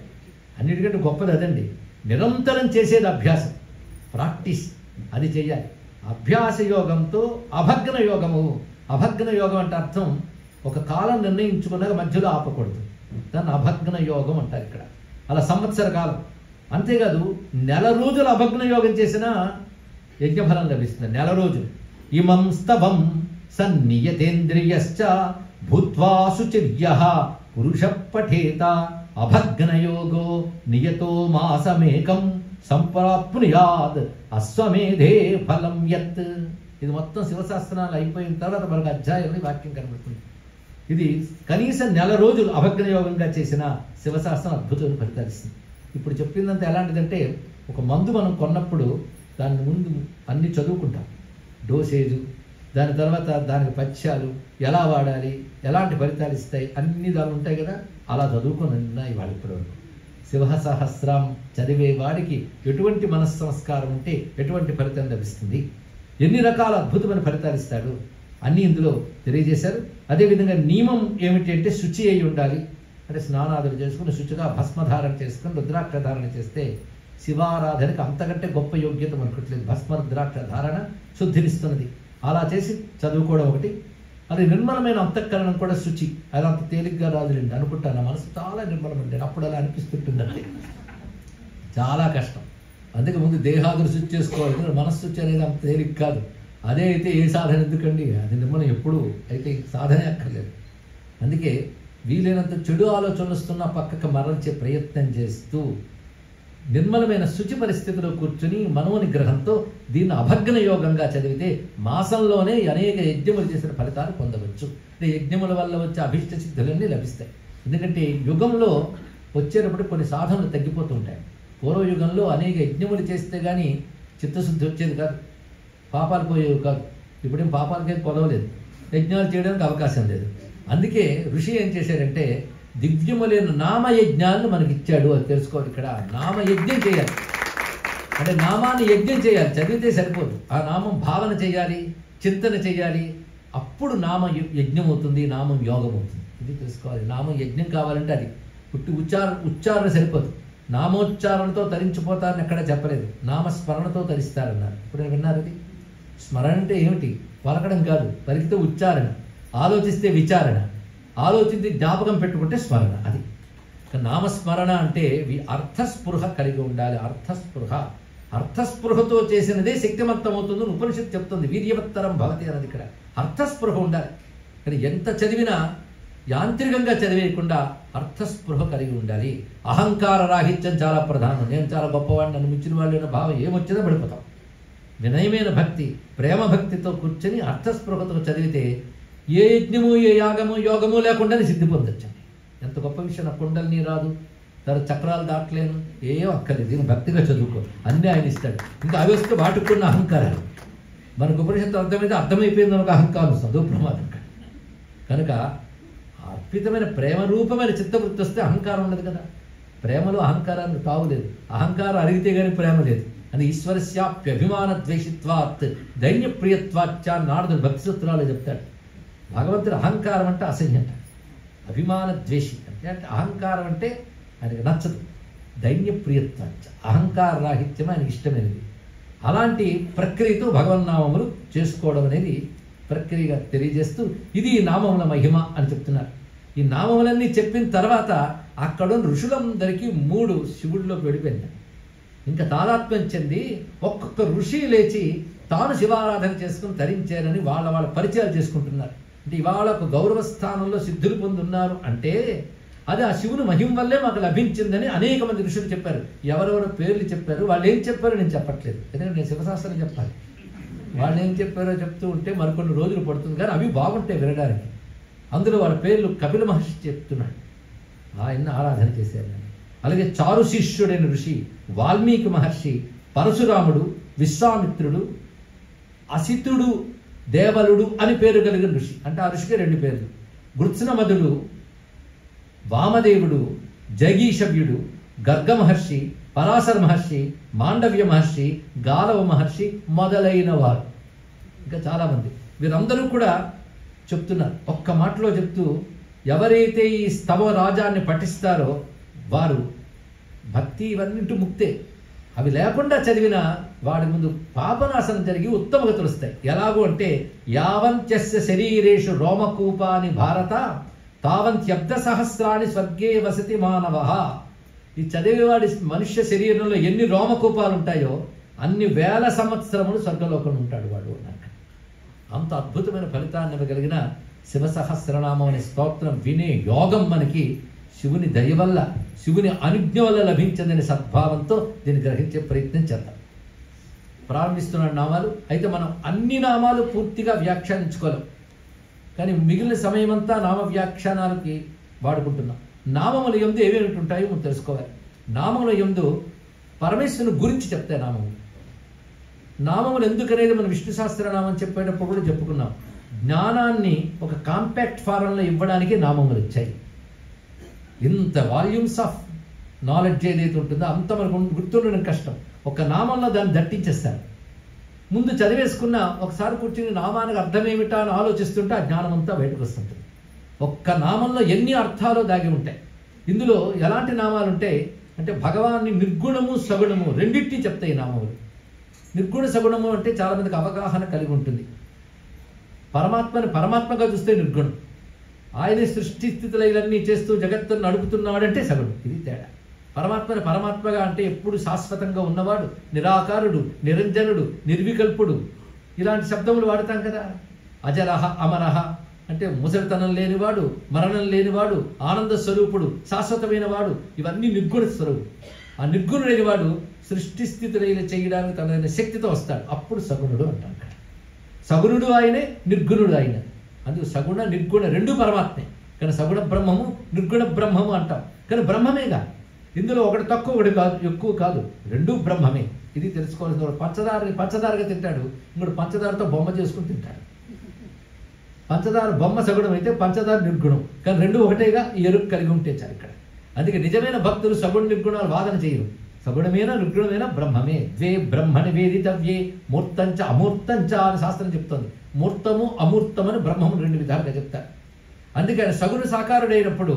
అన్నిటికంటే గొప్పది అదండి. నిరంతరం చేసేది అభ్యాసం, ప్రాక్టీస్, అది చెయ్యాలి. అభ్యాస యోగంతో అభగ్న యోగము. అభగ్న యోగం అంటే అర్థం ఒక కాలం నిర్ణయించుకున్నాక మధ్యలో ఆపకూడదు, దాన్ని అభగ్న యోగం అంటారు ఇక్కడ. అలా సంవత్సర కాలం, అంతేకాదు నెల రోజులు అభగ్న యోగం చేసినా యజ్ఞఫలం లభిస్తుంది. నెల రోజులు. ఇమం స్తవం సన్నియతేంద్రియశ్చ భూత్వా శుచిర్యః పురుష పఠేత అభగ్నయోగో నియతో మాసమేకం సంప్రాప్నుయాద్ అశ్వమేధే ఫలం యత్. ఇది మొత్తం శివశాస్త్రాలు అయిపోయిన తర్వాత మనకు అధ్యాయంలో వాక్యం కనబడుతుంది. ఇది కనీసం నెల రోజులు అభగ్నయోగంగా చేసిన శివశాస్త్రం అద్భుతమైన ఫలితాలు ఇస్తుంది. ఇప్పుడు చెప్పిందంతా ఎలాంటిదంటే, ఒక మందు మనం కొన్నప్పుడు దాని ముందు అన్ని చదువుకుంటాం, డోసేజు, దాని తర్వాత దానికి పథ్యాలు, ఎలా వాడాలి, ఎలాంటి ఫలితాలు ఇస్తాయి, అన్ని దాని ఉంటాయి కదా. అలా చదువుకొని ఉన్నాయి వాళ్ళు ఇప్పటివరకు. శివసహస్రం చదివే వాడికి ఎటువంటి మనస్సంస్కారం ఉంటే ఎటువంటి ఫలితం లభిస్తుంది, ఎన్ని రకాల అద్భుతమైన ఫలితాలు ఇస్తాడు అన్నీ ఇందులో తెలియజేశారు. అదేవిధంగా నియమం ఏమిటి అంటే శుచి అయి ఉండాలి. అంటే స్నానాదులు చేసుకుని శుచిగా భస్మధారణ చేసుకుని రుద్రాక్ష ధారణ చేస్తే శివారాధనకి అంతకంటే గొప్ప యోగ్యత మనకుట్లేదు. భస్మ రుద్రాక్ష ధారణ శుద్ధినిస్తున్నది. అలా చేసి చదువుకోవడం ఒకటి. అది నిర్మలమైన అంతఃకరణం కూడా శుచి. అది అంత తేలిగ్గా రాదులేండి అనుకుంటాను. మనసు చాలా నిర్మలమండి, అప్పుడు అలా అనిపిస్తుంటుందండి. చాలా కష్టం. అందుకే ముందు దేహాదులు శుచి చేసుకోవాలి, మనస్సు శుచి అనేది అంత తేలిక కాదు. అదే అయితే ఏ సాధన ఎందుకండి, అది నిర్మలం ఎప్పుడు అయితే సాధనే అక్కర్లేదు. అందుకే వీలైనంత చెడు ఆలోచనలు వస్తున్న పక్కకు మరల్చే ప్రయత్నం చేస్తూ నిర్మలమైన శుచి పరిస్థితిలో కూర్చుని మనోనిగ్రహంతో దీన్ని అభగ్న యోగంగా చదివితే మాసంలోనే అనేక యజ్ఞములు చేసిన ఫలితాలు పొందవచ్చు. అంటే యజ్ఞముల వల్ల వచ్చే అభిష్ట సిద్ధులన్నీ లభిస్తాయి. ఎందుకంటే యుగంలో వచ్చేటప్పుడు కొన్ని సాధనలు తగ్గిపోతుంటాయి. పూర్వయుగంలో అనేక యజ్ఞములు చేస్తే కానీ చిత్తశుద్ధి వచ్చేది కాదు, పాపాలు పోయేవి కాదు. ఇప్పుడేం పాపాలకేం కొలవలేదు, యజ్ఞాలు చేయడానికి అవకాశం లేదు. అందుకే ఋషి ఏం చేశారంటే దివ్యములైన నామయజ్ఞాలను మనకి ఇచ్చాడు. అది తెలుసుకోవాలి. ఇక్కడ నామయజ్ఞం చేయాలి. అంటే నామాన్ని యజ్ఞం చేయాలి, చదివితే సరిపోదు. ఆ నామం భావన చేయాలి, చింతన చేయాలి. అప్పుడు నామ యజ్ఞం అవుతుంది, నామం యోగం అవుతుంది. ఇది తెలుసుకోవాలి. నామం యజ్ఞం కావాలంటే అది పుట్టి ఉచ్చారణ సరిపోదు. నామోచ్చారణతో తరించిపోతారని ఎక్కడ చెప్పలేదు, నామస్మరణతో తరిస్తారన్నారు. ఇప్పుడు విన్నారు. అది స్మరణ అంటే ఏమిటి? పలకడం కాదు, పలికితే ఉచ్చారణ, ఆలోచిస్తే విచారణ, ఆలోచించి జ్ఞాపకం పెట్టుకుంటే స్మరణ. అది నామస్మరణ అంటే అర్థస్పృహ కలిగి ఉండాలి. అర్థస్పృహతో చేసినదే శక్తివంతం అవుతుందని ఉపనిషత్తు చెప్తుంది. వీర్యవత్తరం భవతి అన్నది ఇక్కడ. అర్థస్పృహ ఉండాలి. కానీ ఎంత చదివినా యాంత్రికంగా చదివేయకుండా అర్థస్పృహ కలిగి ఉండాలి. అహంకార రాహిత్యం చాలా ప్రధానం. నేను చాలా గొప్పవాడిని, నన్ను మించిన వాళ్ళు భావం ఏమొచ్చిందో పడిపోతాం. వినయమైన భక్తి, ప్రేమ భక్తితో కూర్చొని అర్థస్పృహతో చదివితే ఏ యజ్ఞము, ఏ యాగము, యోగము లేకుండానే సిద్ధి పొందొచ్చు. ఎంత గొప్ప విషయం. నా కుండల్ని రాదు, తన చక్రాలు దాటలేను, ఏం అక్కర్లేదు. దీన్ని భక్తిగా చదువుకో, అన్నీ ఆయన ఇస్తాడు. ఇంకా అవి వస్తే వాటుకున్న అహంకారాలు మనకు ఉపనిషత్తు అర్థమైపోయింది ఒక అహంకారం వస్తుంది, ప్రమాదం. కనుక అద్భుతమైన ప్రేమ రూపమైన చిత్తవృత్తి వస్తే అహంకారం ఉండదు కదా. ప్రేమలో అహంకారానికి తావులేదు. అహంకారం అడిగితే కానీ ప్రేమ లేదు. అని ఈశ్వరస్యాప్యభిమాన ద్వేషిత్వాత్ దైన్యప్రియత్వాచ్చ నారదుడు భక్తి సూత్రాలు చెప్తాడు. భగవంతుడు అహంకారం అంటే అసహ్యంట, అభిమాన ద్వేషి అంటే అహంకారం అంటే ఆయనకు నచ్చదు. దైన్యప్రియత్వాచ్చ అహంకార రాహిత్యం ఆయనకి ఇష్టమైనది. అలాంటి ప్రక్రియతో భగవన్నామములు చేసుకోవడం అనేది ప్రక్రియగా తెలియజేస్తూ ఇది ఈ నామముల మహిమ అని చెప్తున్నారు. ఈ నామములన్నీ చెప్పిన తర్వాత అక్కడ ఋషులందరికీ 3 శివుడిలోకి వెళ్ళిపోయింది. ఇంకా తాదాత్మ్యం చెంది ఒక్కొక్క ఋషి లేచి తాను శివారాధన చేసుకుని ధరించారని వాళ్ళ పరిచయాలు చేసుకుంటున్నారు. అంటే ఇవాళ ఒక గౌరవ స్థానంలో సిద్ధులు పొందున్నారు అంటే అది ఆ శివుని మహిమ వల్లే మాకు లభించిందని అనేక మంది ఋషులు చెప్పారు. ఎవరెవరో పేర్లు చెప్పారు, వాళ్ళు ఏం చెప్పారో నేను చెప్పట్లేదు, ఎందుకంటే నేను శివశాస్త్రం చెప్పాలి. వాళ్ళు ఏం చెప్పారో చెప్తూ ఉంటే మరికొన్ని రోజులు పడుతుంది, కానీ అవి బాగుంటాయి వినడానికి. అందులో వాళ్ళ పేర్లు కపిల మహర్షి చెప్తున్నాడు, ఆయన్ని ఆరాధన చేశారు. అలాగే చారు శిష్యుడైన ఋషి వాల్మీకి మహర్షి, పరశురాముడు, విశ్వామిత్రుడు, అసితుడు, దేవలుడు అని పేరు కలిగిన ఋషి. అంటే ఆ ఋషికి 2 పేర్లు. గృత్స్నమధుడు వామదేవుడు, జగీషవ్యుడు, గర్గ మహర్షి, పరాశర మహర్షి, మాండవ్య మహర్షి, గాలవ మహర్షి మొదలైన వారు, ఇంకా చాలామంది, వీరందరూ కూడా చెప్తున్నారు. ఒక్క మాటలో చెప్తూ, ఎవరైతే ఈ స్తవ రాజాన్ని పఠిస్తారో వారు భక్తి ఇవన్నింటి ముక్తే. అవి లేకుండా చదివిన వాడి ముందు పాపనాశనం జరిగి ఉత్తమగతులు వస్తాయి. ఎలాగో అంటే, యావంత్యస్య శరీరేషు రోమకూపాని భారత తావంత్యబ్ద సహస్రాన్ని స్వర్గే వసతి మానవ. ఈ చదివేవాడి మనుష్య శరీరంలో ఎన్ని రోమకూపాలు ఉంటాయో అన్ని వేల సంవత్సరములు స్వర్గలోకంలో ఉంటాడు వాడు అన్నాక. అంత అద్భుతమైన ఫలితాన్ని ఇవ్వగలిగిన శివసహస్రనామం అనే స్తోత్రం వినే యోగం మనకి శివుని దయ వల్ల, శివుని అనుజ్ఞ వల్ల లభించదని సద్భావంతో దీన్ని గ్రహించే ప్రయత్నం చేద్దాం. ప్రారంభిస్తున్న నామాలు అయితే మనం అన్ని నామాలు పూర్తిగా వ్యాఖ్యానించుకోలేం, కానీ మిగిలిన సమయం అంతా నామ వ్యాఖ్యానాలకి వాడుకుంటున్నాం. నామముల యందు ఏమేమి ఉంటాయో మనం తెలుసుకోవాలి. నామముల యందు పరమేశ్వరుని గురించి చెప్తాయి నామములు. నామములు ఎందుకనేది మనం విష్ణు సహస్రనామం చెప్పేటప్పుడు కూడా చెప్పుకున్నాం. జ్ఞానాన్ని ఒక కాంపాక్ట్ ఫారంలో ఇవ్వడానికి నామములు వచ్చాయి. ఇంత వాల్యూమ్స్ ఆఫ్ నాలెడ్జ్ ఏదైతే ఉంటుందో అంత మనకు గుర్తుండడం కష్టం. ఒక నామంలో దాన్ని దట్టించేస్తారు. ముందు చదివేసుకున్న ఒకసారి కూర్చుని నామానికి అర్థం ఏమిటా అని ఆలోచిస్తుంటే ఆ జ్ఞానం అంతా బయటకు వస్తుంటుంది. ఒక్క నామంలో ఎన్ని అర్థాలు దాగి ఉంటాయి. ఇందులో ఎలాంటి నామాలు ఉంటాయి అంటే, భగవాన్ని నిర్గుణము సగుణము రెండింటినీ చెప్తాయి నామములు. నిర్గుణ సగుణము అంటే చాలా మందికి అవగాహన కలిగి ఉంటుంది. పరమాత్మని పరమాత్మగా చూస్తే నిర్గుణం, ఆయనే సృష్టి స్థితులన్నీ చేస్తూ జగత్తును నడుపుతున్నాడంటే సగుణం. ఇది తేడా. పరమాత్మని పరమాత్మగా అంటే ఎప్పుడు శాశ్వతంగా ఉన్నవాడు, నిరాకారుడు, నిరంజనుడు, నిర్వికల్పుడు, ఇలాంటి శబ్దములు వాడతాం కదా. అజరహ అమరహ అంటే ముసలితనం లేనివాడు, మరణం లేనివాడు, ఆనంద స్వరూపుడు, శాశ్వతమైన వాడు, ఇవన్నీ నిర్గుణ స్వరూపుడు. ఆ నిర్గుణుడైన వాడు సృష్టి స్థితులైన చేయడానికి తనైన శక్తితో వస్తాడు, అప్పుడు సగుణుడు అంటాం. సగుణుడు ఆయనే, నిర్గుణుడు ఆయన. అందుకు సగుణ నిర్గుణ రెండు పరమాత్మే. కానీ సగుణ బ్రహ్మము, నిర్గుణ బ్రహ్మము అంటాం. కానీ బ్రహ్మమేగా, ఇందులో ఒకటి తక్కువ, ఒకటి కాదు, ఎక్కువ కాదు, రెండూ బ్రహ్మమే. ఇది తెలుసుకోవాల్సిన. పంచదారగా తింటాడు, ఇంకోటి పంచదారతో బొమ్మ చేసుకుని తింటాడు. పంచదార బొమ్మ సగుణం అయితే పంచదార నిర్గుణం, కానీ రెండు ఒకటేగా ఎరుకు కలిగి ఉంటే చాలు ఇక్కడ. అందుకే నిజమైన భక్తులు సగుణ నిర్గుణాలు వాదన చేయరు. సగుణమైన నిర్గుణమైన బ్రహ్మమే. ద్వే బ్రహ్మని వేదితవ్యే మూర్తంచ అమూర్తంచ అని శాస్త్రం చెప్తుంది. మూర్తము అమూర్తమని బ్రహ్మము రెండు విధాలుగా చెప్తారు. అందుకని సగుణ సాకారుడైనప్పుడు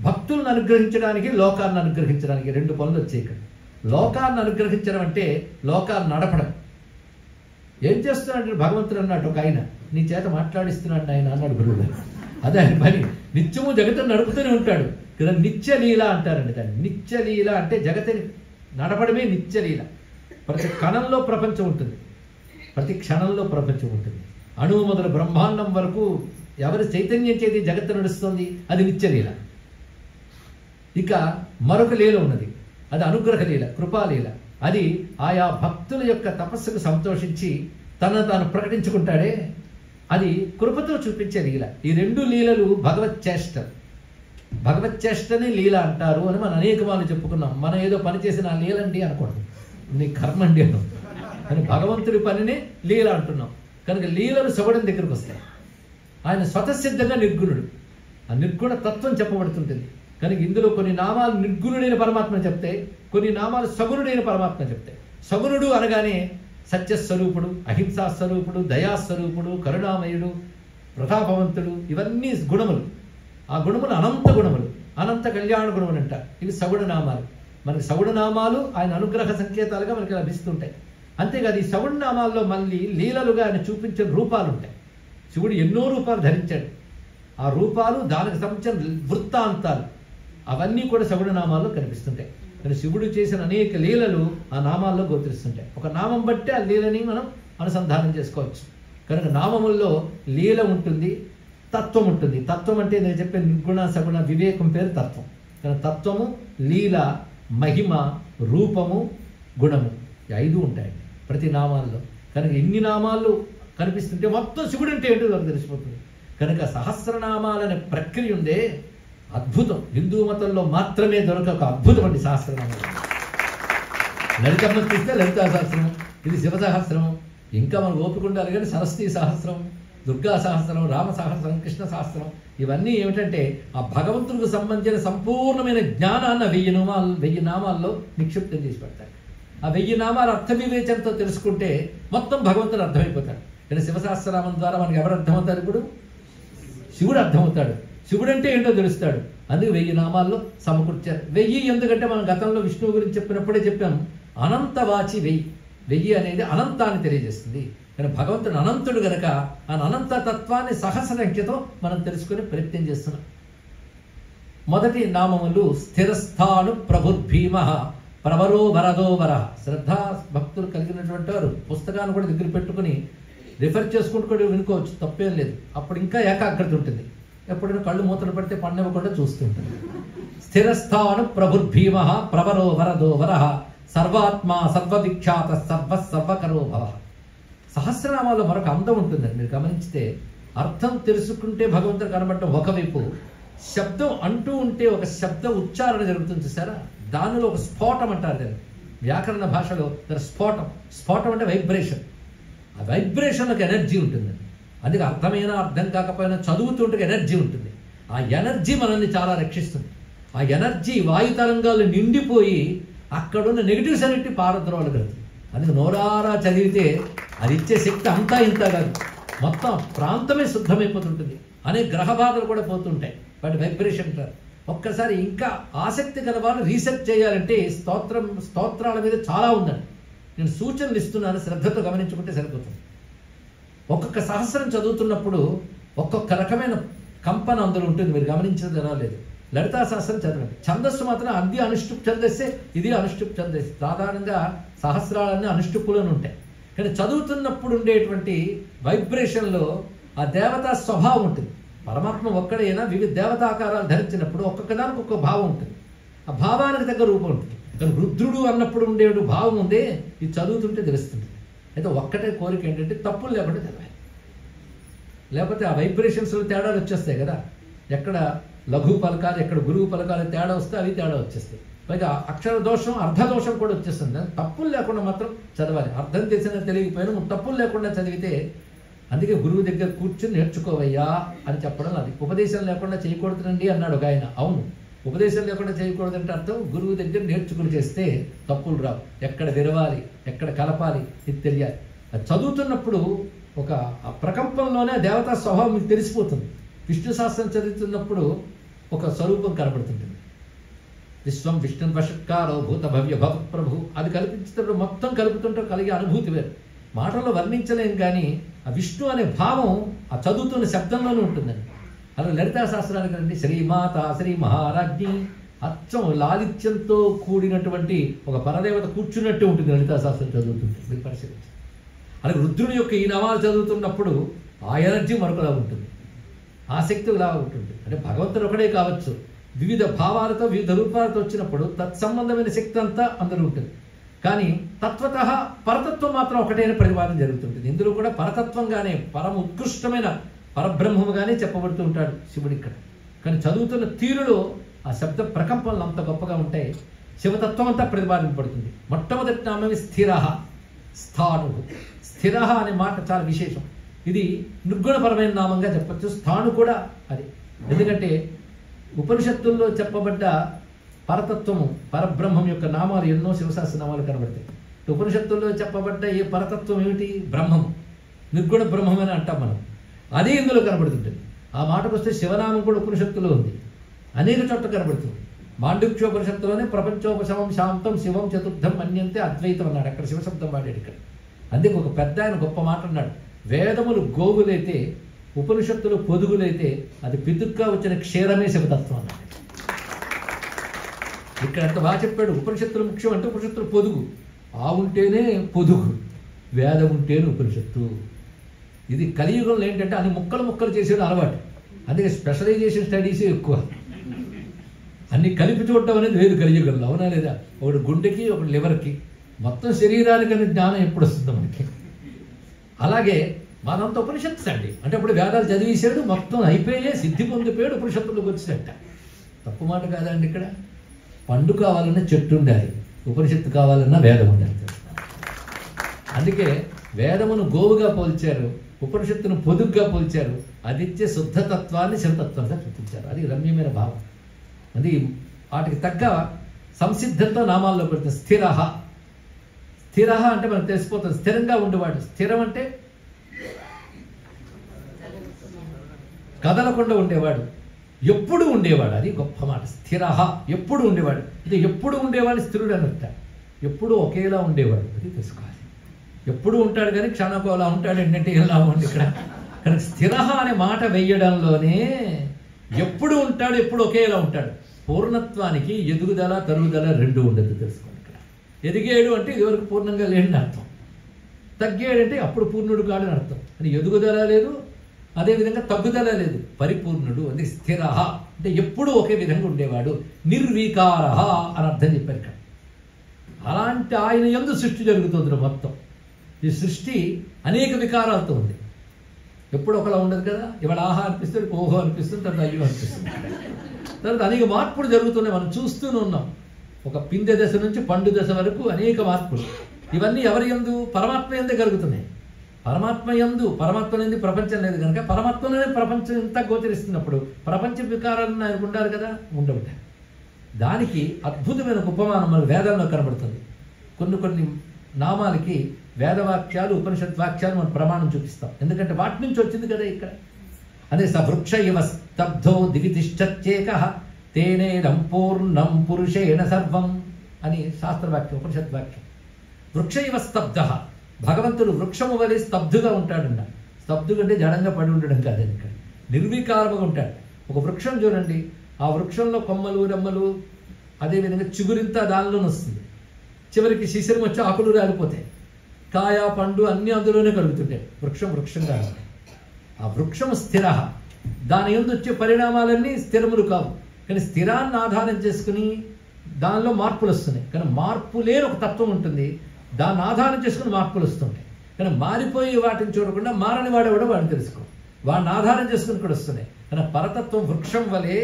భక్తులను అనుగ్రహించడానికి, లోకాన్ని అనుగ్రహించడానికి రెండు పనులు వచ్చాయి ఇక్కడ. లోకాన్ని అనుగ్రహించడం అంటే లోకాన్ని నడపడం. ఏం చేస్తున్నాడు భగవంతుడు అన్నట్టు ఒక ఆయన, నీ చేత మాట్లాడిస్తున్నాడు ఆయన అన్నాడు గురువు. అదే ఆయన పని. నిత్యము జగత్తును నడుపుతూనే ఉంటాడు కదా. నిత్యలీల అంటారండి దాన్ని. నిత్యలీల అంటే జగతిని నడపడమే నిత్యలీల. ప్రతి కణంలో ప్రపంచం ఉంటుంది, ప్రతి క్షణంలో ప్రపంచం ఉంటుంది. అణువు మొదలు బ్రహ్మాండం వరకు ఎవరి చైతన్యం చేతి జగత్తు నడుస్తుంది, అది నిత్యలీల. ఇక మరొక లీల ఉన్నది, అది అనుగ్రహ లీల, కృపాలీల. అది ఆయా భక్తుల యొక్క తపస్సుకు సంతోషించి తనను తాను ప్రకటించుకుంటాడే, అది కృపతో చూపించే లీల. ఈ రెండు లీలలు భగవచ్చేష్ట. భగవచ్చేష్టని లీల అంటారు అని మనం అనేక వాళ్ళు చెప్పుకున్నాం. మనం ఏదో పని చేసిన లీలండి అనకూడదు, నీ కర్మండి అన్నాం. కానీ భగవంతుడి పనిని లీల అంటున్నాం. కనుక లీలలు సగుణం దగ్గరకు వస్తాయి. ఆయన స్వతసిద్ధంగా నిర్గుణుడు. ఆ నిర్గుణ తత్వం చెప్పబడుతుంటుంది. కనుక ఇందులో కొన్ని నామాలు నిర్గుణుడైన పరమాత్మ చెప్తే, కొన్ని నామాలు సగుణుడైన పరమాత్మ చెప్తాయి. సగుణుడు అనగానే సత్యస్వరూపుడు, అహింసాస్వరూపుడు, దయాస్వరూపుడు, కరుణామయుడు, ప్రతాపవంతుడు, ఇవన్నీ గుణములు. ఆ గుణములు అనంత గుణములు, అనంత కళ్యాణ గుణములు అంటారు. ఇవి సగుణ నామాలు. మనకి సగుణ నామాలు ఆయన అనుగ్రహ సంకేతాలుగా మనకి లభిస్తుంటాయి. అంతేకాదు ఈ సగుణ నామాల్లో మళ్ళీ లీలలుగా ఆయన చూపించిన రూపాలు ఉంటాయి. శివుడు ఎన్నో రూపాలు ధరించాడు. ఆ రూపాలు, దానికి సంబంధించిన వృత్తాంతాలు, అవన్నీ కూడా సగుణ నామాల్లో కనిపిస్తుంటాయి. కానీ శివుడు చేసిన అనేక లీలలు ఆ నామాల్లో గోచరిస్తుంటాయి. ఒక నామం బట్టి ఆ లీలని మనం అనుసంధానం చేసుకోవచ్చు. కనుక నామముల్లో లీల ఉంటుంది, తత్వం ఉంటుంది. తత్వం అంటే నేను చెప్పే నిర్గుణ సగుణ వివేకం పేరు తత్వం. కానీ తత్వము, లీల, మహిమ, రూపము, గుణము, ఈ ఐదు ఉంటాయి ప్రతి నామాల్లో. కనుక ఎన్ని నామాలు కనిపిస్తుంటే మొత్తం శివుడు అంటే ఏంటో నాకు తెలిసిపోతుంది. కనుక సహస్రనామాలనే ప్రక్రియ ఉందే అద్భుతం. హిందూ మతంలో మాత్రమే దొరక ఒక అద్భుతం అండి సహస్రనామాలు. లలితమ్మ తీస్తే లలితా సహస్రం, ఇది శివ సహస్రం. ఇంకా మనకు ఓపిక ఉండాలి కానీ సరస్వతి సహస్రం, దుర్గా సహస్రం, రామ సహస్రం, కృష్ణ సహస్రం, ఇవన్నీ ఏమిటంటే ఆ భగవంతుడికి సంబంధించిన సంపూర్ణమైన జ్ఞానాన్ని 1000 నామాల్లో నిక్షిప్తం చేసి పెడతాడు. ఆ 1000 నామాలు అర్థ వివేచనతో తెలుసుకుంటే మొత్తం భగవంతుడు అర్థమైపోతాడు. కానీ శివసహస్రనామం ద్వారా మనకి ఎవరు అర్థమవుతారు? ఇప్పుడు శివుడు అర్థమవుతాడు. శివుడు అంటే ఏంటో తెలుస్తాడు. అందుకే 1000 నామాల్లో సమకూర్చారు. 1000 ఎందుకంటే మనం గతంలో విష్ణువు గురించి చెప్పినప్పుడే చెప్పాం, అనంతవాచి 1000 అనేది అనంతాన్ని తెలియజేస్తుంది. కానీ భగవంతుడు అనంతుడు గనక ఆ అనంత తత్వాన్ని సహస్రసంఖ్యతో మనం తెలుసుకునే ప్రయత్నం చేస్తున్నాం. మొదటి నామములు స్థిరస్థాను ప్రభుర్భీమ ప్రవరో వరదో వర. శ్రద్ధా భక్తులు కలిగినటువంటి వారు పుస్తకాన్ని కూడా దగ్గర పెట్టుకుని రిఫర్ చేసుకుంటూ కూడా వినుకోవచ్చు, తప్పేం లేదు. అప్పుడు ఇంకా ఏకాగ్రత ఉంటుంది. ఎప్పుడైనా కళ్ళు మూతలు పడితే పన్నివ్వకుండా చూస్తుంటుంది. స్థిరస్థాను ప్రభుర్భీమ ప్రవరో వరదో వర సర్వాత్మ సర్వవిఖ్యాత సర్వకరో భవ. సహస్రనామాల్లో మరొక అందం ఉంటుందండి. మీరు గమనించితే అర్థం తెలుసుకుంటే భగవంతుడు కనబడటం ఒకవైపు, శబ్దం అంటూ ఉంటే ఒక శబ్ద ఉచ్చారణ జరుగుతుంది చూసారా, దానిలో ఒక స్ఫోటం అంటారు. దాన్ని వ్యాకరణ భాషలో స్ఫోటం అంటే వైబ్రేషన్. ఆ వైబ్రేషన్లకు ఎనర్జీ ఉంటుందండి. అందుకే అర్థమైనా అర్థం కాకపోయినా చదువుతుంటే ఎనర్జీ ఉంటుంది. ఆ ఎనర్జీ మనల్ని చాలా రక్షిస్తుంది. ఆ ఎనర్జీ వాయు తరంగాలు నిండిపోయి అక్కడున్న నెగిటివ్స్ అన్నిటి పారద్రోలగలుగుతుంది. అందుకే నోరారా చదివితే అది ఇచ్చే శక్తి అంతా ఇంత కాదు, మొత్తం ప్రాంతమే శుద్ధమైపోతుంటుంది. అనేక గ్రహ బాధలు కూడా పోతుంటాయి, వాటి వైబ్రేషన్ అంటారు. ఒక్కసారి ఇంకా ఆసక్తి గల వాళ్ళు రీసెర్చ్ చేయాలంటే స్తోత్రాల మీద చాలా ఉందండి. నేను సూచనలు ఇస్తున్నాను, శ్రద్ధతో గమనించుకుంటే సరిపోతుంది. ఒక్కొక్క సహస్రం చదువుతున్నప్పుడు ఒక్కొక్క రకమైన కంపన అందులో ఉంటుంది. మీరు గమనించడం జరగలేదు. లలితా సహస్రం చదవండి. ఛందస్సు మాత్రం అది అనుష్టుప్ ఛందస్సే, ఇది అనుష్టుప్ ఛందస్సు. సాధారణంగా సహస్రాలన్నీ అనుష్టుప్పులోనే ఉంటాయి. కానీ చదువుతున్నప్పుడు ఉండేటువంటి వైబ్రేషన్లో ఆ దేవతా స్వభావం ఉంటుంది. పరమాత్మ ఒక్కడైనా వివిధ దేవతాకారాలు ధరించినప్పుడు ఒక్కొక్క దానికి ఒక్కొక్క భావం ఉంటుంది. ఆ భావానికి తగ్గ రూపం ఉంటుంది. కానీ రుద్రుడు అన్నప్పుడు ఉండేడు భావం ఉందే, ఇది చదువుతుంటే తెలుస్తుంది. అయితే ఒక్కటే కోరిక ఏంటంటే తప్పులు లేకుండా చదవాలి. లేకపోతే ఆ వైబ్రేషన్స్లో తేడాలు వచ్చేస్తాయి కదా. ఎక్కడ లఘు పలకాలు, ఎక్కడ గురువు పలకాలు తేడా వస్తే అవి తేడా వచ్చేస్తాయి. పైగా అక్షర దోషం, అర్ధ దోషం కూడా వచ్చేస్తుంది. తప్పులు లేకుండా మాత్రం చదవాలి. అర్థం తెలిసినా తెలియకపోయినా తప్పులు లేకుండా చదివితే, అందుకే గురువు దగ్గర కూర్చుని నేర్చుకోవయ్యా అని చెప్పడం. అది ఉపదేశం లేకుండా చేయకూడదండి అన్నాడు ఒక ఆయన. అవును, ఉపదేశం లేకుండా చేయకూడదంటే అర్థం గురువు దగ్గర నేర్చుకుని చేస్తే తప్పులు రావు. ఎక్కడ విరవాలి, ఎక్కడ కలపాలి ఇది తెలియాలి. అది చదువుతున్నప్పుడు ఒక ప్రకంపంలోనే దేవతా స్వభావం మీకు తెలిసిపోతుంది. విష్ణు శాస్త్రం చదువుతున్నప్పుడు ఒక స్వరూపం కనబడుతుంటుంది. విశ్వం విష్ణు వషట్కారో భూత భవ్య భవ ప్రభు. అది కల్పించేటప్పుడు మొత్తం కలుపుతుంటే కలిగే అనుభూతి వేరు. మాటల్లో వర్ణించలేం, కానీ ఆ విష్ణు అనే భావం ఆ చదువుతున్న శబ్దంలోనే ఉంటుందండి. అలా లలితా శాస్త్రానికి రండి. శ్రీమాత శ్రీ మహారాజ్ఞి అచ్చం లాలిత్యంతో కూడినటువంటి ఒక పరదేవత కూర్చున్నట్టు ఉంటుంది లలితా శాస్త్రం చదువుతుంటే. మీరు పరిశీలించి అలాగే రుద్రుని యొక్క ఈ నామాలు చదువుతున్నప్పుడు ఆ ఎనర్జీ మరొకలా ఉంటుంది, ఆసక్తిలా ఉంటుంది. అంటే భగవంతుడు ఒకడే కావచ్చు, వివిధ భావాలతో వివిధ రూపాలతో వచ్చినప్పుడు తత్సంబంధమైన శక్తి అంతా అందులో ఉంటుంది. కానీ తత్వత పరతత్వం మాత్రం ఒకటైన ప్రతిపాదన జరుగుతుంటుంది. ఇందులో కూడా పరతత్వంగానే, పరమ ఉత్కృష్టమైన పరబ్రహ్మముగానే చెప్పబడుతూ ఉంటాడు శివుడు ఇక్కడ. కానీ చదువుతున్న తీరులో ఆ శబ్ద ప్రకంపనలు అంత గొప్పగా ఉంటాయి. శివతత్వం అంతా ప్రతిపాదింపబడుతుంది. మొట్టమొదటి నామమే స్థిర, స్థాణు. స్థిర అనే మాట చాలా విశేషం. ఇది నిర్గుణపరమైన నామంగా చెప్పచ్చు. స్థాణు కూడా అది. ఎందుకంటే ఉపనిషత్తుల్లో చెప్పబడ్డ పరతత్వము, పరబ్రహ్మం యొక్క నామాలు ఎన్నో శివశాస్త్ర నామాలు కనబడతాయి. ఉపనిషత్తుల్లో చెప్పబడ్డ ఏ పరతత్వం ఏమిటి? బ్రహ్మము, నిర్గుణ బ్రహ్మం అని అంటాం మనం. అదే ఇందులో కనబడుతుంటుంది. ఆ మాటకు వస్తే శివనామం కూడా ఉపనిషత్తులో ఉంది, అనేక చోట్ల కనబడుతుంది. మాండుక్యోపనిషత్తులోనే ప్రపంచోపశమం శాంతం శివం చతుర్థం మన్యంతే అద్వైతం అన్నాడు. అక్కడ శివశబ్దం వాడాడు ఇక్కడ. అందుకే ఒక పెద్ద ఆయన గొప్ప మాట అన్నాడు, వేదములు గోవులైతే ఉపనిషత్తులు పొదుగులైతే అది పితుగ్గా వచ్చిన క్షీరమే శివతత్వం అన్నాడు. ఇక్కడ అంత బాగా చెప్పాడు. ఉపనిషత్తులు ముఖ్యం అంటే ఉపనిషత్తులు పొదుగు, ఆవుంటేనే పొదుగు, వేదం ఉంటేనే ఉపనిషత్తు. ఇది కలియుగంలో ఏంటంటే అన్ని ముక్కలు చేసేది అలవాటు. అందుకే స్పెషలైజేషన్ స్టడీసే ఎక్కువ. అన్ని కలిపి చూడటం అనేది లేదు కలియుగంలో, అవునా లేదా? ఒకటి గుండెకి, ఒకటి లివర్కి, మొత్తం శరీరానికి అనే జ్ఞానం ఎప్పుడు వస్తుందో మనకి. అలాగే మనంత ఉపనిషత్తు అండి. అంటే అప్పుడు వేదాలు చదివేశాడు, మొత్తం అయిపోయే సిద్ధి పొందిపోయాడు, ఉపనిషత్తులకు వచ్చినట్ట. తప్పు మాట కాదండి. ఇక్కడ పండు కావాలన్నా చెట్టు ఉండాలి, ఉపనిషత్తు కావాలన్నా వేదం ఉండాలి. అందుకే వేదమును గోవుగా పోల్చారు, ఉపనిషత్తును పొదుగ్గా పోల్చారు. అది ఇచ్చే శుద్ధతత్వాన్ని శివతత్వంగా చూపించారు. అది రమ్యమైన భావం. అది వాటికి తగ్గ సంసిద్ధంతో నామాల్లో పెడుతుంది. స్థిర స్థిర అంటే మనకు తెలిసిపోతుంది, స్థిరంగా ఉండేవాడు. స్థిరం అంటే కదలకుండా ఉండేవాడు, ఎప్పుడు ఉండేవాడు. అది గొప్ప మాట. స్థిర ఎప్పుడు ఉండేవాడు. ఇది ఎప్పుడు ఉండేవాడు స్థిరుడు అనట. ఎప్పుడు ఒకేలా ఉండేవాడు, అది తెలుసుకోవాలి. ఎప్పుడు ఉంటాడు కానీ క్షణకోలా ఉంటాడు ఏంటంటే ఇలా ఉంది ఇక్కడ. కానీ స్థిర అనే మాట వేయడంలోనే ఎప్పుడు ఉంటాడు, ఎప్పుడు ఒకేలా ఉంటాడు. పూర్ణత్వానికి ఎదుగుదల తరుగుదల రెండు ఉండదు, తెలుసుకోండి. ఇక్కడ ఎదిగేడు అంటే ఇదివరకు పూర్ణంగా లేడని అర్థం, తగ్గేడంటే అప్పుడు పూర్ణుడు కాడని అర్థం. అని ఎదుగుదల లేదు, అదేవిధంగా తగ్గుదల లేదు, పరిపూర్ణుడు. అది స్థిర అంటే ఎప్పుడు ఒకే విధంగా ఉండేవాడు. నిర్వికార అని అర్థం చెప్పారు ఇక్కడ. అలాంటి ఆయన యందు సృష్టి జరుగుతుంది మొత్తం. ఈ సృష్టి అనేక వికారాలతో ఉంది. ఎప్పుడు ఒకలా ఉండదు కదా. ఇవాళ ఆహా అనిపిస్తుంది, ఓహో అనిపిస్తుంది, తర్వాత అయ్యో అనిపిస్తుంది. తర్వాత అనేక మార్పులు జరుగుతున్నాయి, మనం చూస్తూనే ఉన్నాం. ఒక పిందె దశ నుంచి పండు దశ వరకు అనేక మార్పులు. ఇవన్నీ ఎవరి యందు? పరమాత్మ యందే కలుగుతున్నాయి. పరమాత్మ యందు, పరమాత్మ అనేది ప్రపంచం లేదు కనుక పరమాత్మలోనే ప్రపంచం ఇంత గోచరిస్తున్నప్పుడు ప్రపంచ వికారాలను ఆయనకు ఉండాలి కదా, ఉండవుతాయి. దానికి అద్భుతమైన ఉపమానం మన వేదంలో కనబడుతుంది. కొన్ని నామాలకి వేదవాక్యాలు, ఉపనిషత్ వాక్యాలు మనం ప్రమాణం చూపిస్తాం. ఎందుకంటే వాటి నుంచి వచ్చింది కదా ఇక్కడ. అదే సవృక్ష ఇవ స్తబ్ధో దివితిష్టేక తేనేదం పూర్ణం పురుషేణ సర్వం అని శాస్త్రవాక్యం, ఉపనిషత్ వాక్యం. వృక్ష ఇవ స్తబ్ధ, భగవంతుడు వృక్షము వలె స్తబ్దుగా ఉంటాడన్న. స్తబ్దుగా అంటే జడంగా పడి ఉండడం కాదని, ఇక్కడ నిర్వికారముగా ఉంటాడు. ఒక వృక్షం చూడండి, ఆ వృక్షంలో కొమ్మలు రెమ్మలు అదేవిధంగా చిగురింత దానిలోనే వస్తుంది. చివరికి శిశిరం వచ్చి ఆకులు రాలిపోతాయి, కాయ పండు అన్నీ అందులోనే కలుగుతుంటాయి. వృక్షంగా ఆ వృక్షము స్థిర. దాని యందు వచ్చే పరిణామాలన్నీ స్థిరములు కావు. కానీ స్థిరాన్ని ఆధారం చేసుకుని దానిలో మార్పులు వస్తున్నాయి. కానీ మార్పు లేని ఒక తత్వం ఉంటుంది, దాన్ని ఆధారం చేసుకుని మార్పులు వస్తుంటాయి. కానీ మారిపోయి వాటిని చూడకుండా మారని వాడేవాడు వాడిని తెలుసుకో, వాడిని ఆధారం చేసుకుని కూడా వస్తున్నాయి. కానీ పరతత్వం వృక్షం వలె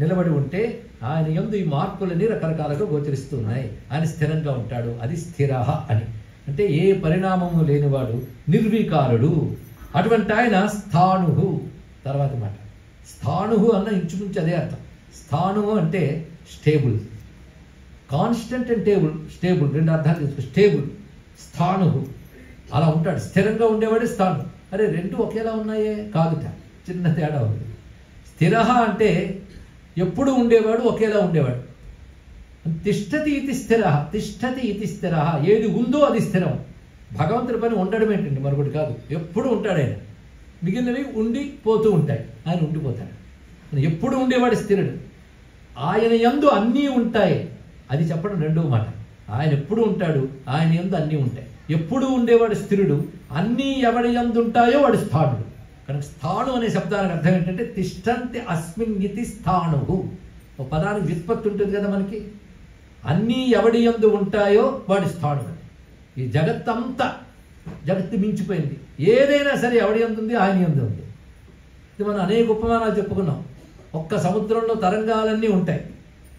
నిలబడి ఉంటే ఆయన యందు ఈ మార్పులని రకరకాలుగా గోచరిస్తున్నాయి. ఆయన స్థిరంగా ఉంటాడు. అది స్థిర అని అంటే ఏ పరిణామము లేనివాడు, నిర్వికారుడు. అటువంటి ఆయన స్థాణు. తర్వాత మాట స్థాణు అన్న ఇంచుమించు అదే అర్థం. స్థాణు అంటే స్టేబుల్, కాన్స్టెంట్ అండ్ స్టేబుల్ రెండు అర్థాలు తీసుకో. స్టేబుల్, స్థాణు అలా ఉంటాడు. స్థిరంగా ఉండేవాడే స్థాణు. అరే రెండు ఒకేలా ఉన్నాయే కాదుట, చిన్న తేడా ఉంది. స్థిర అంటే ఎప్పుడు ఉండేవాడు, ఒకేలా ఉండేవాడు. తిష్టతి ఇది స్థిర, తిష్టతి ఇది స్థిర. ఏది ఉందో అది స్థిరం. భగవంతుడి పని ఉండడం ఏంటండి, మరొకటి కాదు. ఎప్పుడు ఉంటాడు ఆయన. మిగిలినవి ఉండి పోతూ ఉంటాయి, ఆయన ఉండిపోతాడు. ఎప్పుడు ఉండేవాడు స్థిరుడు. ఆయన యందు అన్నీ ఉంటాయి, అది చెప్పడం రెండవ మాట. ఆయన ఎప్పుడు ఉంటాడు, ఆయన యందు అన్నీ ఉంటాయి. ఎప్పుడు ఉండేవాడు స్థిరుడు, అన్నీ ఎవడి యందు ఉంటాయో వాడు స్థాణుడు. కనుక స్థాణు అనే శబ్దానికి అర్థం ఏంటంటే తిష్టంతి అస్మిన్ ఇతి స్థాణు. ఒక పదానికి వ్యుత్పత్తి ఉంటుంది కదా మనకి. అన్నీ ఎవడి యందు ఉంటాయో వాడి స్థాణుడు. ఈ జగత్తంతా, జగత్తు మించిపోయింది. ఏదైనా సరే ఎవడి యందు ఉంది, ఆయన యందు ఉంది. ఇది మనం అనేక ఉపమానాలు చెప్పుకున్నాం. ఒక్క సముద్రంలో తరంగాలన్నీ ఉంటాయి.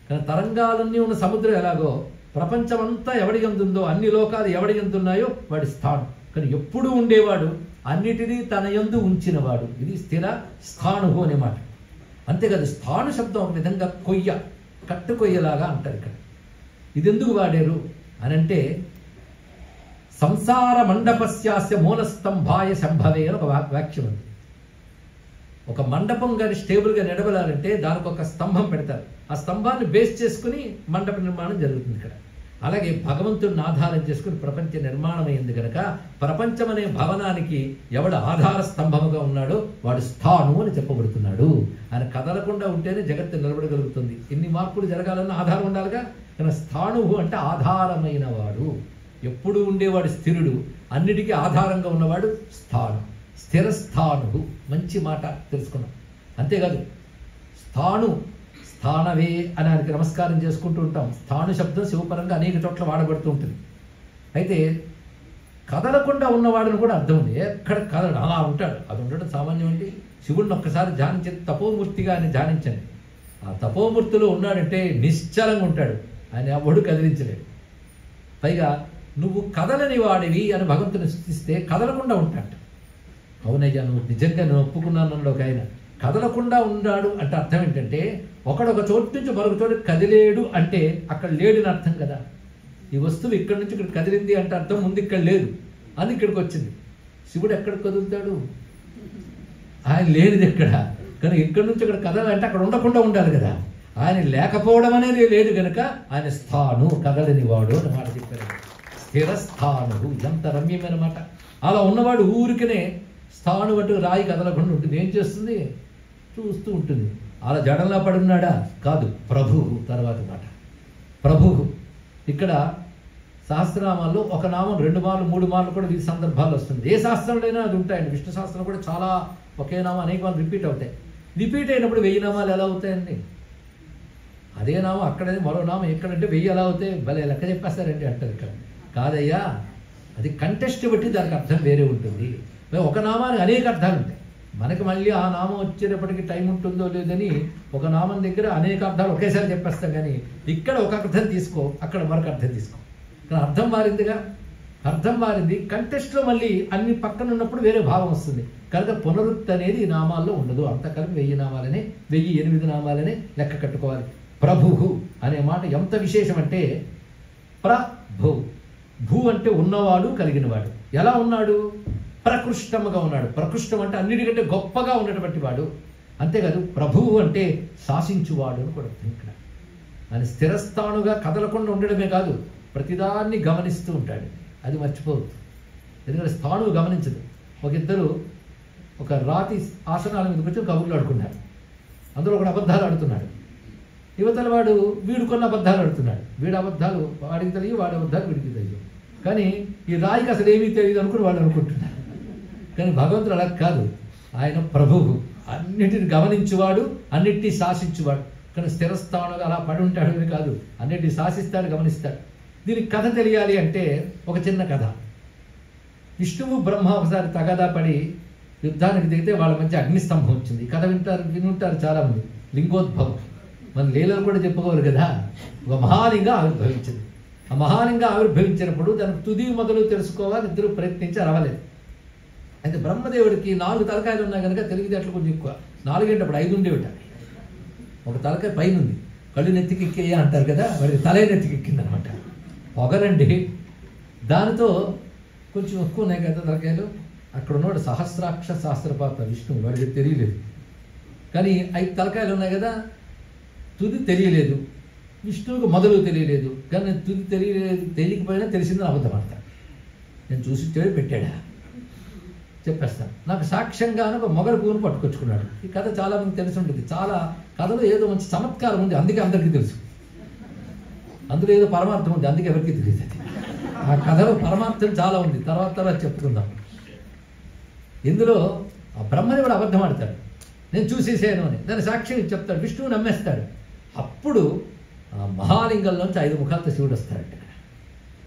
కానీ తరంగాలన్నీ ఉన్న సముద్రం ఎలాగో ప్రపంచమంతా ఎవడి యందు ఉందో, అన్ని లోకాలు ఎవడి యందు ఉన్నాయో వాడి స్థానం. కానీ ఎప్పుడు ఉండేవాడు, అన్నిటినీ తన యందు ఉంచినవాడు. ఇది స్థిర స్థాణు అనే మాట. అంతేకాదు స్థాణు శబ్దం ఒక విధంగా కొయ్య, కట్టు కొయ్యలాగా అంటారు ఇక్కడ. ఇది ఎందుకు వాడారు అని అంటే సంసార మండపస్యాస్య మూలస్తంభాయ సంభవే అని ఒక వాక్యం ఉంది. ఒక మండపం కానీ స్టేబుల్గా నిలబడాలంటే దానికి ఒక స్తంభం పెడతారు. ఆ స్తంభాన్ని బేస్ చేసుకుని మండప నిర్మాణం జరుగుతుంది ఇక్కడ. అలాగే భగవంతుడిని ఆధారం చేసుకుని ప్రపంచ నిర్మాణం అయింది కనుక ప్రపంచం అనే భవనానికి ఎవడు ఆధార స్తంభముగా ఉన్నాడో వాడు స్థాణు అని చెప్పబడుతున్నాడు. ఆయన కదలకుండా ఉంటేనే జగత్తు నిలబడగలుగుతుంది. ఎన్ని మార్పులు జరగాలన్నా ఆధారం ఉండాలిగా. కానీ స్థాణు అంటే ఆధారమైన వాడు, ఎప్పుడు ఉండేవాడు స్థిరుడు, అన్నిటికీ ఆధారంగా ఉన్నవాడు స్థాణు. స్థిరస్థాణు, మంచి మాట తెలుసుకున్నాం. అంతేకాదు స్థాణు, స్థానవే అని ఆయనకి నమస్కారం చేసుకుంటూ ఉంటాం. స్థాణు శబ్దం శివపరంగా అనేక చోట్ల వాడబడుతూ ఉంటుంది. అయితే కదలకుండా ఉన్నవాడిని కూడా అర్థం ఉంది. ఎక్కడ కదలడు, అలా ఉంటాడు. అది ఉండడం సామాన్యం అండి. శివుడిని ఒక్కసారి ధ్యానించండి, తపోమూర్తిగా ఆయన ధ్యానించండి. ఆ తపోమూర్తిలో ఉన్నాడంటే నిశ్చలంగా ఉంటాడు, ఆయన ఎవడు కదిలించలేడు. పైగా నువ్వు కదలని వాడివి అని భగవంతుని స్తుతిస్తే కదలకుండా ఉంటాడు. అవునయ్యా నువ్వు నిజంగా నేను ఒప్పుకున్నాను అన్నాడు ఒక ఆయన. కదలకుండా ఉన్నాడు అంటే అర్థం ఏంటంటే ఒకడొక చోటు నుంచి మరొక చోటు కదిలేడు అంటే అక్కడ లేడని అర్థం కదా. ఈ వస్తువు ఇక్కడి నుంచి ఇక్కడ కదిలింది అంటే అర్థం ముందు ఇక్కడ లేదు అని ఇక్కడికి వచ్చింది. శివుడు ఎక్కడ కదులుతాడు? ఆయన లేనిది ఎక్కడ, కానీ ఇక్కడి నుంచి ఇక్కడ కదలంటే అక్కడ ఉండకుండా ఉండాలి కదా. ఆయన లేకపోవడం అనేది లేదు కనుక ఆయన స్థాను, కదలని వాడు అని మాట చెప్పారు. స్థిరస్థాను, ఎంత రమ్యమైన మాట. అలా ఉన్నవాడు ఊరికనే స్థాను అంటూ రాయి కదలకుండా ఉంటుంది. ఏం చేస్తుంది? చూస్తూ ఉంటుంది. అలా జడంలా పడున్నాడా? కాదు, ప్రభువు. తర్వాత మాట ప్రభువు. ఇక్కడ సహస్రనామాల్లో ఒక నామం 2 మార్లు 3 మార్లు కూడా ఈ సందర్భాలు వస్తుంది. ఏ శాస్త్రంలోనైనా అది ఉంటాయండి. విష్ణు శాస్త్రం కూడా చాలా ఒకే నామం అనేక మార్లు రిపీట్ అవుతాయి. రిపీట్ అయినప్పుడు 1000 నామాలు ఎలా అవుతాయండి? అదే నామం అక్కడే మరో నామం ఎక్కడంటే 1000 ఎలా అవుతాయి? భలే లెక్క చెప్పేస్తారండి అంటారు ఇక్కడ. కాదయ్యా, అది కంటెస్ట్ బట్టి దానికి అర్థం వేరే ఉంటుంది. ఒక నామానికి అనేక అర్థాలు ఉంటాయి. మనకి మళ్ళీ ఆ నామం వచ్చేటప్పటికి టైం ఉంటుందో లేదని ఒక నామం దగ్గర అనేక అర్థాలు ఒకేసారి చెప్పేస్తాం. కానీ ఇక్కడ ఒక అర్థం తీసుకో, అక్కడ మరొక అర్థం తీసుకో. కానీ అర్థం మారిందిగా, అర్థం మారింది. కంటెస్ట్లో మళ్ళీ అన్ని పక్కన ఉన్నప్పుడు వేరే భావం వస్తుంది. కనుక పునరుక్తి అనేది ఈ నామాల్లో ఉండదు. అంత కలిపి 1000 నామాలనే 1008 నామాలనే లెక్క కట్టుకోవాలి. ప్రభువు అనే మాట ఎంత విశేషం అంటే ప్రభు. భూ అంటే ఉన్నవాడు, కలిగినవాడు. ఎలా ఉన్నాడు? ప్రకృష్టముగా ఉన్నాడు. ప్రకృష్టం అంటే అన్నిటికంటే గొప్పగా ఉన్నటువంటి వాడు. అంతేకాదు ప్రభువు అంటే శాసించువాడు అని కూడా అర్థం ఇక్కడ. ఆయన స్థిరస్థానుగా కదలకుండా ఉండడమే కాదు, ప్రతిదాన్ని గమనిస్తూ ఉంటాడు. అది మర్చిపోవద్దు. ఎందుకంటే స్థానువు గమనించదు. ఇద్దరు ఒక రాతి ఆసనాల మీదకి వచ్చి కబుర్లు ఆడుకున్నారు. అందులో ఒకడు అబద్ధాలు ఆడుతున్నాడు. యువతల వాడు వీడు కొన్ని అబద్ధాలు ఆడుతున్నాడు. వీడు అబద్ధాలు వాడికి తెలియదు, వాడి అబద్ధాలు వీడికి తెలియదు. కానీ ఈ రాయికి అసలు ఏమీ తెలియదు అనుకుని వాళ్ళు అనుకుంటున్నారు. కానీ భగవంతుడు అలా కాదు. ఆయన ప్రభువు, అన్నిటిని గమనించువాడు, అన్నిటినీ శాసించువాడు. కానీ స్థిరస్థానంగా అలా పడి ఉంటాడు అని కాదు, అన్నిటినీ శాసిస్తాడు, గమనిస్తాడు. దీనికి కథ తెలియాలి అంటే ఒక చిన్న కథ. విష్ణువు బ్రహ్మ ఒకసారి తగాదా పడి యుద్ధానికి దిగితే వాళ్ళ మధ్య అగ్నిస్తంభం వచ్చింది. కథ వినుంటారు చాలామంది. లింగోద్భవం మన లీలలు కూడా చెప్పుకోవాలి కదా. ఒక మహాలింగం ఆవిర్భవించింది. ఆ మహాలింగం ఆవిర్భవించినప్పుడు దానికి తుది మొదలు తెలుసుకోవాలి. ఇద్దరు ప్రయత్నించి అరవలేదు. అయితే బ్రహ్మదేవుడికి 4 తలకాయలు ఉన్నాయి కనుక తెలివితేటలు కొంచెం ఎక్కువ. 4 అంటే అప్పుడు 5 ఉండేవిట. ఒక తలకాయ పైన ఉంది, కళ్ళు నెత్తికెక్కేయ అంటారు కదా, వాడికి తలే నెత్తికెక్కింది అనమాట. పొగరండి. దానితో కొంచెం ఎక్కువ ఉన్నాయి కదా తలకాయలు. అక్కడ ఉన్నవాడు సహస్రాక్ష శాస్త్రపాత విష్ణువు, వాడికి తెలియలేదు. కానీ 5 తలకాయలు ఉన్నాయి కదా, తుది తెలియలేదు. విష్ణువుకు మొదలు తెలియలేదు. కానీ తుది తెలియకపోయినా తెలిసిందని అబద్ధం ఆడతాడు. నేను చూసి చెడు పెట్టాడా చెప్పేస్తాను. నాకు సాక్ష్యంగా ఒక మొగలు పువ్వును పట్టుకొచ్చుకున్నాడు. ఈ కథ చాలా మంది తెలిసి ఉంటుంది. చాలా కథలో ఏదో మంచి చమత్కారం ఉంది, అందుకే అందరికీ తెలుసు. అందులో ఏదో పరమార్థం ఉంది, అందుకే ఎవరికి తెలియదు. ఆ కథలో పరమార్థం చాలా ఉంది, తర్వాత చెప్పుకుందాం. ఇందులో ఆ బ్రహ్మదేవుడు అబద్ధం ఆడతాడు, నేను చూసేసాను అని. దాని సాక్ష్యం చెప్తాడు. విష్ణువు నమ్మేస్తాడు. అప్పుడు ఆ మహాలింగంలోంచి 5 ముఖాలతో శివుడు వస్తాడు.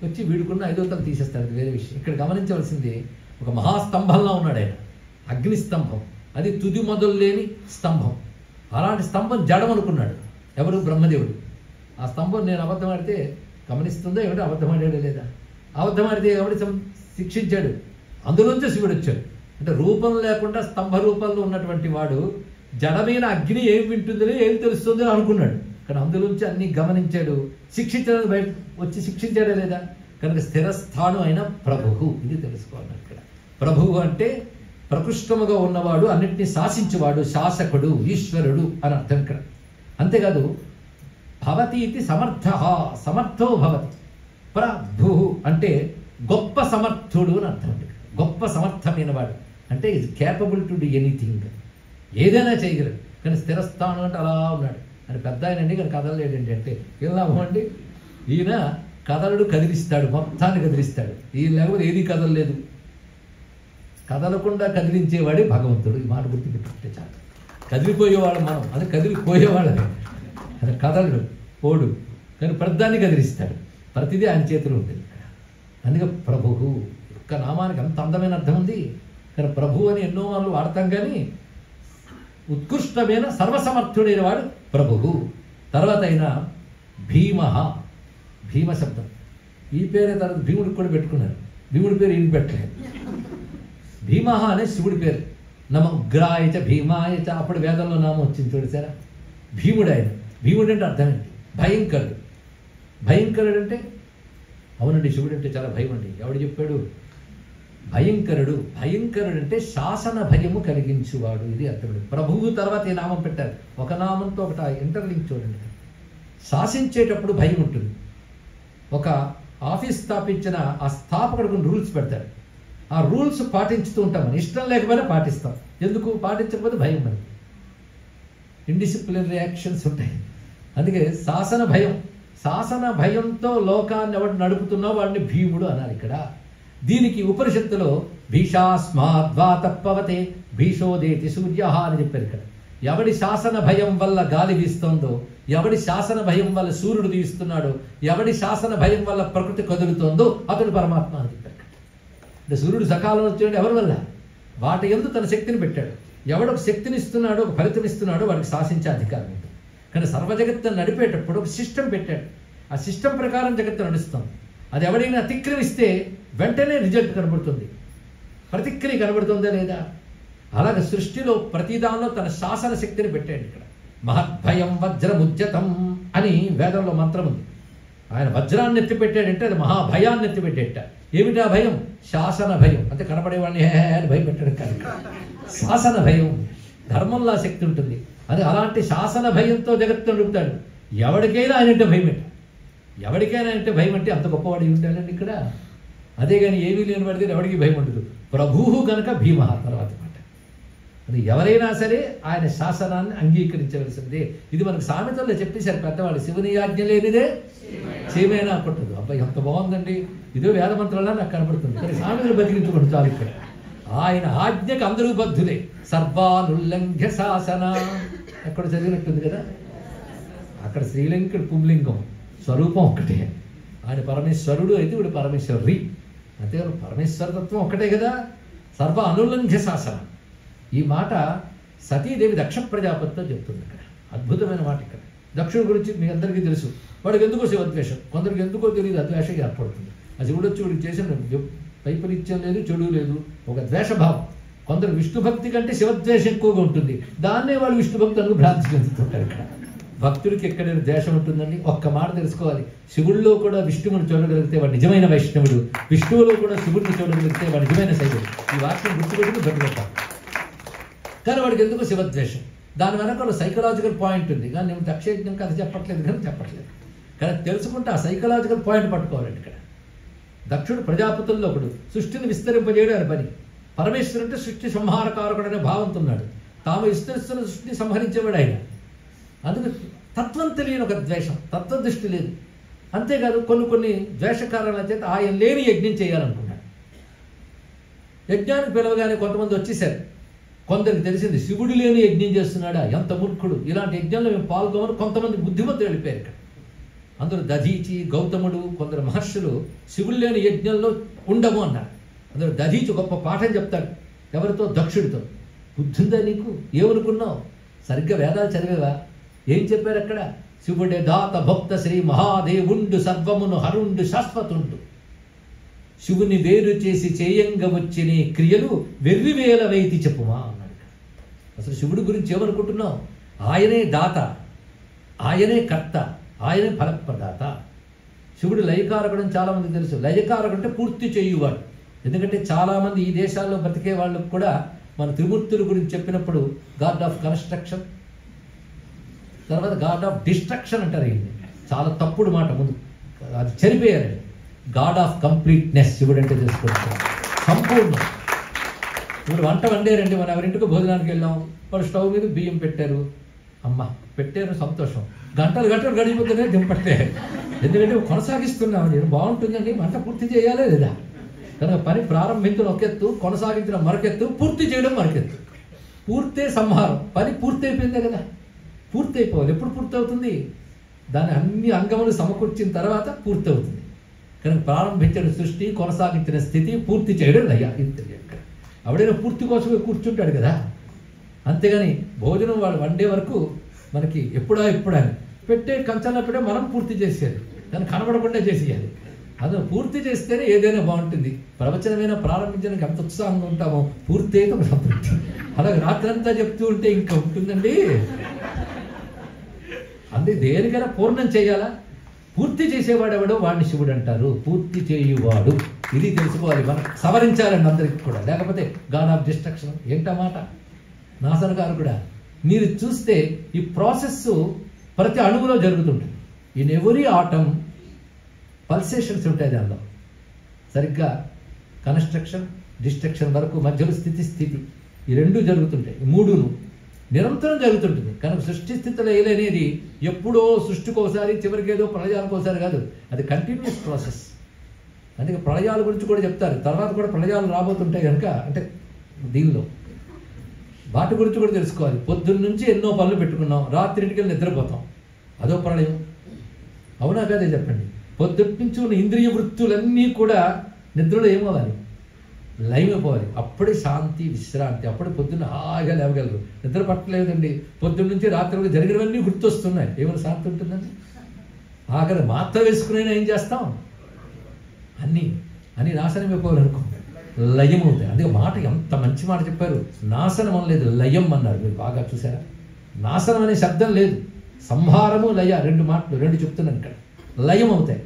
వచ్చి వీడుకున్న 5వ తల తీసేస్తాడు. వేరే విషయం. ఇక్కడ గమనించవలసింది, ఒక మహాస్తంభంలో ఉన్నాడు ఆయన. అగ్ని స్తంభం, అది తుది మొదలు లేని స్తంభం. అలాంటి స్తంభం జడం అనుకున్నాడు ఎవరు? బ్రహ్మదేవుడు. ఆ స్తంభం నేను అబద్ధం ఆడితే గమనిస్తుందో ఏమిటో, అబద్ధం ఆడాడు లేదా? అబద్ధం ఆడితే ఎవడు శిక్షించాడు? అందులోంచే శివుడు వచ్చాడు. అంటే రూపం లేకుండా స్తంభ రూపంలో ఉన్నటువంటి వాడు జడమైన అగ్ని ఏం వింటుందో ఏం తెలుస్తుందో అనుకున్నాడు. కానీ అందులోంచి అన్ని గమనించాడు. శిక్షించడానికి బయట వచ్చి శిక్షించాడా లేదా? కనుక స్థిరస్థానం అయిన ప్రభువు, ఇది తెలుసుకోవాలి. ఇక్కడ ప్రభువు అంటే ప్రకృష్టముగా ఉన్నవాడు, అన్నింటినీ శాసించేవాడు, శాసకుడు, ఈశ్వరుడు అని అర్థం ఇక్కడ. అంతేకాదు భవతి ఇది సమర్థ, సమర్థో భవతి. ప్రభు అంటే గొప్ప సమర్థుడు అని అర్థం. గొప్ప సమర్థమైన వాడు అంటే is capable to do anything, ఏదైనా చేయగలడు. కానీ స్థిరస్థానం అంటే అలా ఉన్నాడు అని పెద్ద ఆయనండి. కానీ కదలలేడండి అంటే ఇలా అవ్వండి. ఈయన కదలడు, కదిలిస్తాడు, మొత్తాన్ని కదిలిస్తాడు. ఈయన లేకపోతే ఏది కదలలేదు. కదలకుండా కదిలించేవాడే భగవంతుడు. ఈ మాట గుర్తుపెట్టుకుంటే చాలు. కదిలిపోయేవాడు మనం, అది కదిలిపోయేవాళ్ళని. అది కదలడు, పోడు, కానీ ప్రతిదాన్ని కదిలిస్తాడు. ప్రతిదీ ఆయన చేతిలో ఉంటుంది. అందుకే ప్రభువు యొక్క నామానికి అంత అందమైన అర్థం ఉంది. కానీ ప్రభు అని ఎన్నో వాళ్ళు వాడతాం, కానీ ఉత్కృష్టమైన సర్వసమర్థుడైన వాడు ప్రభువు. తర్వాత అయిన భీమ, భీమ శబ్దం. ఈ పేరే తర్వాత భీముడికి కూడా పెట్టుకున్నారు. భీముడి పేరు ఈయన పెట్టలేదు. భీమః అనే శివుడి పేరు. నమ ఉగ్రాయచ భీమాయచ, అప్పుడు వేదంలో నామం వచ్చింది చూసారా, భీముడు ఆయన. భీముడు అంటే అర్థం ఏంటి? భయంకరుడు. భయంకరుడు అంటే అవునండి, శివుడు అంటే చాలా భయం అండి. ఎవడు చెప్పాడు? భయంకరుడు. భయంకరుడు అంటే శాసన భయము కలిగించువాడు, ఇది అర్థం. ప్రభువు తర్వాత ఈ నామం పెట్టారు. ఒక నామంతో ఒకటి ఇంటర్లింక్ చూడండి. శాసించేటప్పుడు భయం ఉంటుంది. ఒక ఆఫీస్ స్థాపించిన ఆ స్థాపకుడు కొన్ని రూల్స్ పెడతాడు. ఆ రూల్స్ పాటించుతూ ఉంటాం. మనం ఇష్టం లేకపోయినా పాటిస్తాం. ఎందుకు? పాటించకపోతే భయం మనకి. ఇండిసిప్లినరీ యాక్షన్స్ ఉంటాయి. అందుకే శాసన భయం. శాసన భయంతో లోకాన్ని ఎవడు నడుపుతున్నావు వాడిని భీముడు అన్నారు ఇక్కడ. దీనికి ఉపనిషత్తులో భీషాస్మాద్వాతపవతే భీషోదేతి సూర్య అని చెప్పారు ఇక్కడ. ఎవడి శాసన భయం వల్ల గాలి వీస్తోందో, ఎవడి శాసన భయం వల్ల సూర్యుడు వీస్తున్నాడో, ఎవడి శాసన భయం వల్ల ప్రకృతి కదులుతోందో అతడు పరమాత్మ అని చెప్పారు. అంటే సూర్యుడు సకాలంలో వచ్చాడు ఎవరి వల్ల? వాటి యందు తన శక్తిని పెట్టాడు. ఎవడొక శక్తిని ఇస్తున్నాడో, ఒక ఫలితం ఇస్తున్నాడో వాడికి శాసించే అధికారం ఉంటుంది. కానీ సర్వజగత్తును నడిపేటప్పుడు ఒక సిస్టమ్ పెట్టాడు. ఆ సిస్టమ్ ప్రకారం జగత్తు నడుస్తుంది. అది ఎవడైనా అతిక్రమిస్తే వెంటనే రిజల్ట్ కనబడుతుంది, ప్రతిక్రియ కనబడుతుందా లేదా? అలాగే సృష్టిలో ప్రతిదానిలో తన శాసన శక్తిని పెట్టాడు ఇక్కడ. మహద్భయం వజ్రముజ్జతం అని వేదంలో మంత్రం ఉంది. ఆయన వజ్రాన్ని ఎత్తిపెట్టాడంటే అది మహాభయాన్ని ఎత్తిపెట్టేట. ఏమిటా భయం? శాసన భయం. అంటే కనపడేవాడిని హే అని భయపెట్టాడు కానీ శాసన భయం. ధర్మంలో శక్తి ఉంటుంది. అది అలాంటి శాసన భయంతో జగత్తు నడుపుతాడు. ఎవరికైనా ఆయనంటే భయం ఏంటి? ఎవరికైనా అంటే భయం అంటే అంత గొప్పవాడు ఉంటాడండి ఇక్కడ. అదే కానీ ఏమీ లేని వాడితే ఎవరికి భయం ఉండదు. ప్రభువు కనుక భీమ తర్వాత మాట. అది ఎవరైనా సరే ఆయన శాసనాన్ని అంగీకరించవలసిందే. ఇది మనకు సామెతల్లో చెప్పేశారు పెద్దవాళ్ళు. శివుని ఆజ్ఞ లేనిదే చేమైనా కొట్టదు. అబ్బాయి ఎంత బాగుందండి, ఇదో వేదమంత్రాల్లో నాకు కనబడుతుంది. కానీ సామెతలు బతికించుకుంటూ చాలు ఇక్కడ. ఆయన ఆజ్ఞకు అందరూ బద్ధులే. సర్వానుల్లంఘ్య శాసన ఎక్కడ చదివినట్టుంది కదా. అక్కడ శ్రీలంకుడు పుంలింగం, స్వరూపం ఒక్కటే. ఆయన పరమేశ్వరుడు అయితే ఇప్పుడు పరమేశ్వరి. అంతేకాదు పరమేశ్వరతత్వం ఒక్కటే కదా. సర్వ అనుల్లంఘ్య శాసన. ఈ మాట సతీదేవి దక్ష ప్రజాపతితో చెప్తుంది ఇక్కడ. అద్భుతమైన మాట ఇక్కడ. దక్షుడి గురించి మీ అందరికీ తెలుసు. వాడికి ఎందుకో శివద్వేషం, కొందరికి ఎందుకో తెలియదు అద్వేషం ఏర్పడుతుంది. ఆ శివుడు వచ్చి వాడికి చేసిన వైపరీత్యం లేదు, చెడు లేదు, ఒక ద్వేషభావం. కొందరు విష్ణుభక్తి కంటే శివద్వేషం ఎక్కువగా ఉంటుంది. దాన్నే వాళ్ళు విష్ణుభక్తి అనుకు భ్రాంతి చెందుతుంటారు ఇక్కడ. భక్తుడికి ఎక్కడైనా ద్వేషం ఉంటుందండి. ఒక్క మాట తెలుసుకోవాలి. శివుడిలో కూడా విష్ణువుని చూడగలిగితే వాడు నిజమైన వైష్ణవుడు, విష్ణువులో కూడా శివుడిని చూడగలిగితే వాడు నిజమైన శైవుడు. ఈ వాక్యం గుర్తుపెట్టుకుని బతుకుతాం. కానీ వాడికి ఎందుకు శివద్వేషం? దాని వెనక సైకలాజికల్ పాయింట్ ఉంది. కానీ నేను దక్షయజ్ఞం కథ చెప్పట్లేదు, కానీ చెప్పట్లేదు. కానీ తెలుసుకుంటే ఆ సైకలాజికల్ పాయింట్ పట్టుకోవాలండి ఇక్కడ. దక్షుడు ప్రజాపతుల్లో ఒకడు. సృష్టిని విస్తరింపజేయడం అని పని. పరమేశ్వరుడు అంటే సృష్టి సంహారకారకుడు అనే భావంతో ఉన్నాడు. తాము విస్తరిస్తున్న సృష్టిని సంహరించేవాడు ఆయన. అందుకు తత్వం తెలియని ఒక ద్వేషం, తత్వదృష్టి లేదు. అంతేకాదు కొన్ని ద్వేషకారణాల చేత ఆయన లేని యజ్ఞం చేయాలనుకున్నాడు. యజ్ఞానికి పిలవగానే కొంతమంది వచ్చేసారు. కొందరికి తెలిసింది శివుడు లేని యజ్ఞం చేస్తున్నాడా, ఎంత మూర్ఖుడు, ఇలాంటి యజ్ఞంలో మేము పాల్గొమని కొంతమంది బుద్ధిమంతులు వెళ్ళిపోయారు ఇక్కడ. అందరూ దధీచి, గౌతముడు, కొందరు మహర్షులు శివుడు లేని యజ్ఞంలో ఉండము అన్నారు. అందరూ దధీచి గొప్ప పాఠం చెప్తాడు. ఎవరితో? దక్షుడితో. బుద్ధుందా నీకు? ఏమనుకున్నావు? సరిగ్గా వేదాలు చదివేవా? ఏం చెప్పారు అక్కడ? శివుడే దాత భక్త శ్రీ మహాదేవుండు సర్వమును హరుండు శాశ్వతుండు. శివుని వేరు చేసి చేయంగా వచ్చిన క్రియలు వెర్రివేల వైతి చెప్పుమా అన్నాడు. అసలు శివుడి గురించి ఏమనుకుంటున్నావు? ఆయనే దాత, ఆయనే కర్త, ఆయనే ఫలప్రదాత. శివుడు లయకారకుడు చాలా మంది తెలుసు. లయకారకుడు అంటే పూర్తి చేయువాడు. ఎందుకంటే చాలామంది ఈ దేశాల్లో బ్రతికే వాళ్ళకు కూడా మన త్రిమూర్తుల గురించి చెప్పినప్పుడు గాడ్ ఆఫ్ కన్స్ట్రక్షన్, తర్వాత గాడ్ ఆఫ్ డిస్ట్రక్షన్ అంటారు. చాలా తప్పుడు మాట. ముందు అది చనిపోయారండి. గాడ్ ఆఫ్ కంప్లీట్నెస్ శివుడు అంటే తెలుసుకుంటాం. సంపూర్ణం. ఇప్పుడు వంట వండారండి, మనం ఎవరింటికి భోజనానికి వెళ్ళాం. వాళ్ళు స్టవ్ మీద బియ్యం పెట్టారు. అమ్మ పెట్టారు, సంతోషం. గంటలు గడిచిపోతేనే దింపట్టే. ఎందుకంటే కొనసాగిస్తున్నాం. నేను బాగుంటుందండి, వంట పూర్తి చేయాలి లేదా? కనుక పని ప్రారంభించడం ఒక ఎత్తు, కొనసాగించడం మరొకెత్తు, పూర్తి చేయడం మరొకెత్తు. పూర్తే సంహారం. పని పూర్తి అయిపోయిందే కదా. పూర్తి అయిపోవాలి. ఎప్పుడు పూర్తి అవుతుంది? దాని అన్ని అంగములు సమకూర్చిన తర్వాత పూర్తి అవుతుంది. కనుక ప్రారంభించిన సృష్టి, కొనసాగించిన స్థితి, పూర్తి చేయడం లయ. ఎవడైనా పూర్తి కోసమే కూర్చుంటాడు కదా. అంతేగాని భోజనం వాడు వండే వరకు మనకి ఎప్పుడా అని పెట్టే కంచంలో పెట్టే మనం పూర్తి చేసేయాలి. దాన్ని కనబడకుండా చేసేయాలి. అది పూర్తి చేస్తేనే ఏదైనా బాగుంటుంది. ప్రవచనమైనా ప్రారంభించడానికి ఎంత ఉత్సాహంగా ఉంటామో పూర్తి అయితే ఒక సంతృప్తి. అలాగే రాత్రంతా చెప్తూ ఉంటే ఇంకా ఉంటుందండి. అందుకే దేనికైనా పూర్ణం చేయాలా? పూర్తి చేసేవాడు ఎవడో వాడిని శివుడు అంటారు. పూర్తి చేయువాడు, ఇది తెలుసుకోవాలి మనం, సవరించాలండి అందరికి కూడా. లేకపోతే గాడ్ ఆఫ్ డిస్ట్రక్షన్ ఏంటన్నమాట, నాశనకారు కూడా. మీరు చూస్తే ఈ ప్రాసెస్ ప్రతి అణువులో జరుగుతుంటుంది. ఇన్ ఎవరీ ఆటమ్ పల్సేషన్స్ ఉంటాయి దానిలో. సరిగ్గా కన్స్ట్రక్షన్ డిస్ట్రక్షన్ వరకు మధ్యలో స్థితి ఈ రెండు జరుగుతుంటాయి. ఈ మూడును నిరంతరం జరుగుతుంటుంది. కనుక సృష్టి స్థితిలో ఏలనేది ఎప్పుడో సృష్టికోసారి, చివరికి ఏదో ప్రళయాలకోసారి కాదు, అది కంటిన్యూస్ ప్రాసెస్. అందుకే ప్రళయాల గురించి కూడా చెప్తారు. తర్వాత కూడా ప్రళయాలు రాబోతుంటాయి కనుక, అంటే దీనిలో వాటి గురించి కూడా తెలుసుకోవాలి. పొద్దున్న నుంచి ఎన్నో పనులు పెట్టుకున్నాం, రాత్రింటికి వెళ్ళి నిద్రపోతాం, అదో ప్రళయం. అవునా కాదే చెప్పండి? పొద్దుటి నుంచి ఉన్న ఇంద్రియ వృత్తులన్నీ కూడా నిద్రలో ఏమవ్వాలి? లయమైపోవాలి. అప్పుడే శాంతి విశ్రాంతి. అప్పుడే పొద్దున్న హాయిగా లేవగలరు. నిద్ర పట్టలేదండి, పొద్దున్న నుంచి రాత్రి వరకు జరిగినవన్నీ గుర్తొస్తున్నాయి, ఏమైనా శాంతి ఉంటుందండి? ఆఖరి మాత్ర వేసుకునైనా ఏం చేస్తాం? అన్నీ నాశనం అయిపోవాలనుకో, లయం అవుతాయి. అందుకే మాట ఎంత మంచి మాట చెప్పారు. నాశనం అనలేదు, లయం అన్నారు. మీరు బాగా చూసారా? నాశనం అనే శబ్దం లేదు. సంహారము లయ రెండు చెప్తున్నాను ఇక్కడ. లయం అవుతాయి.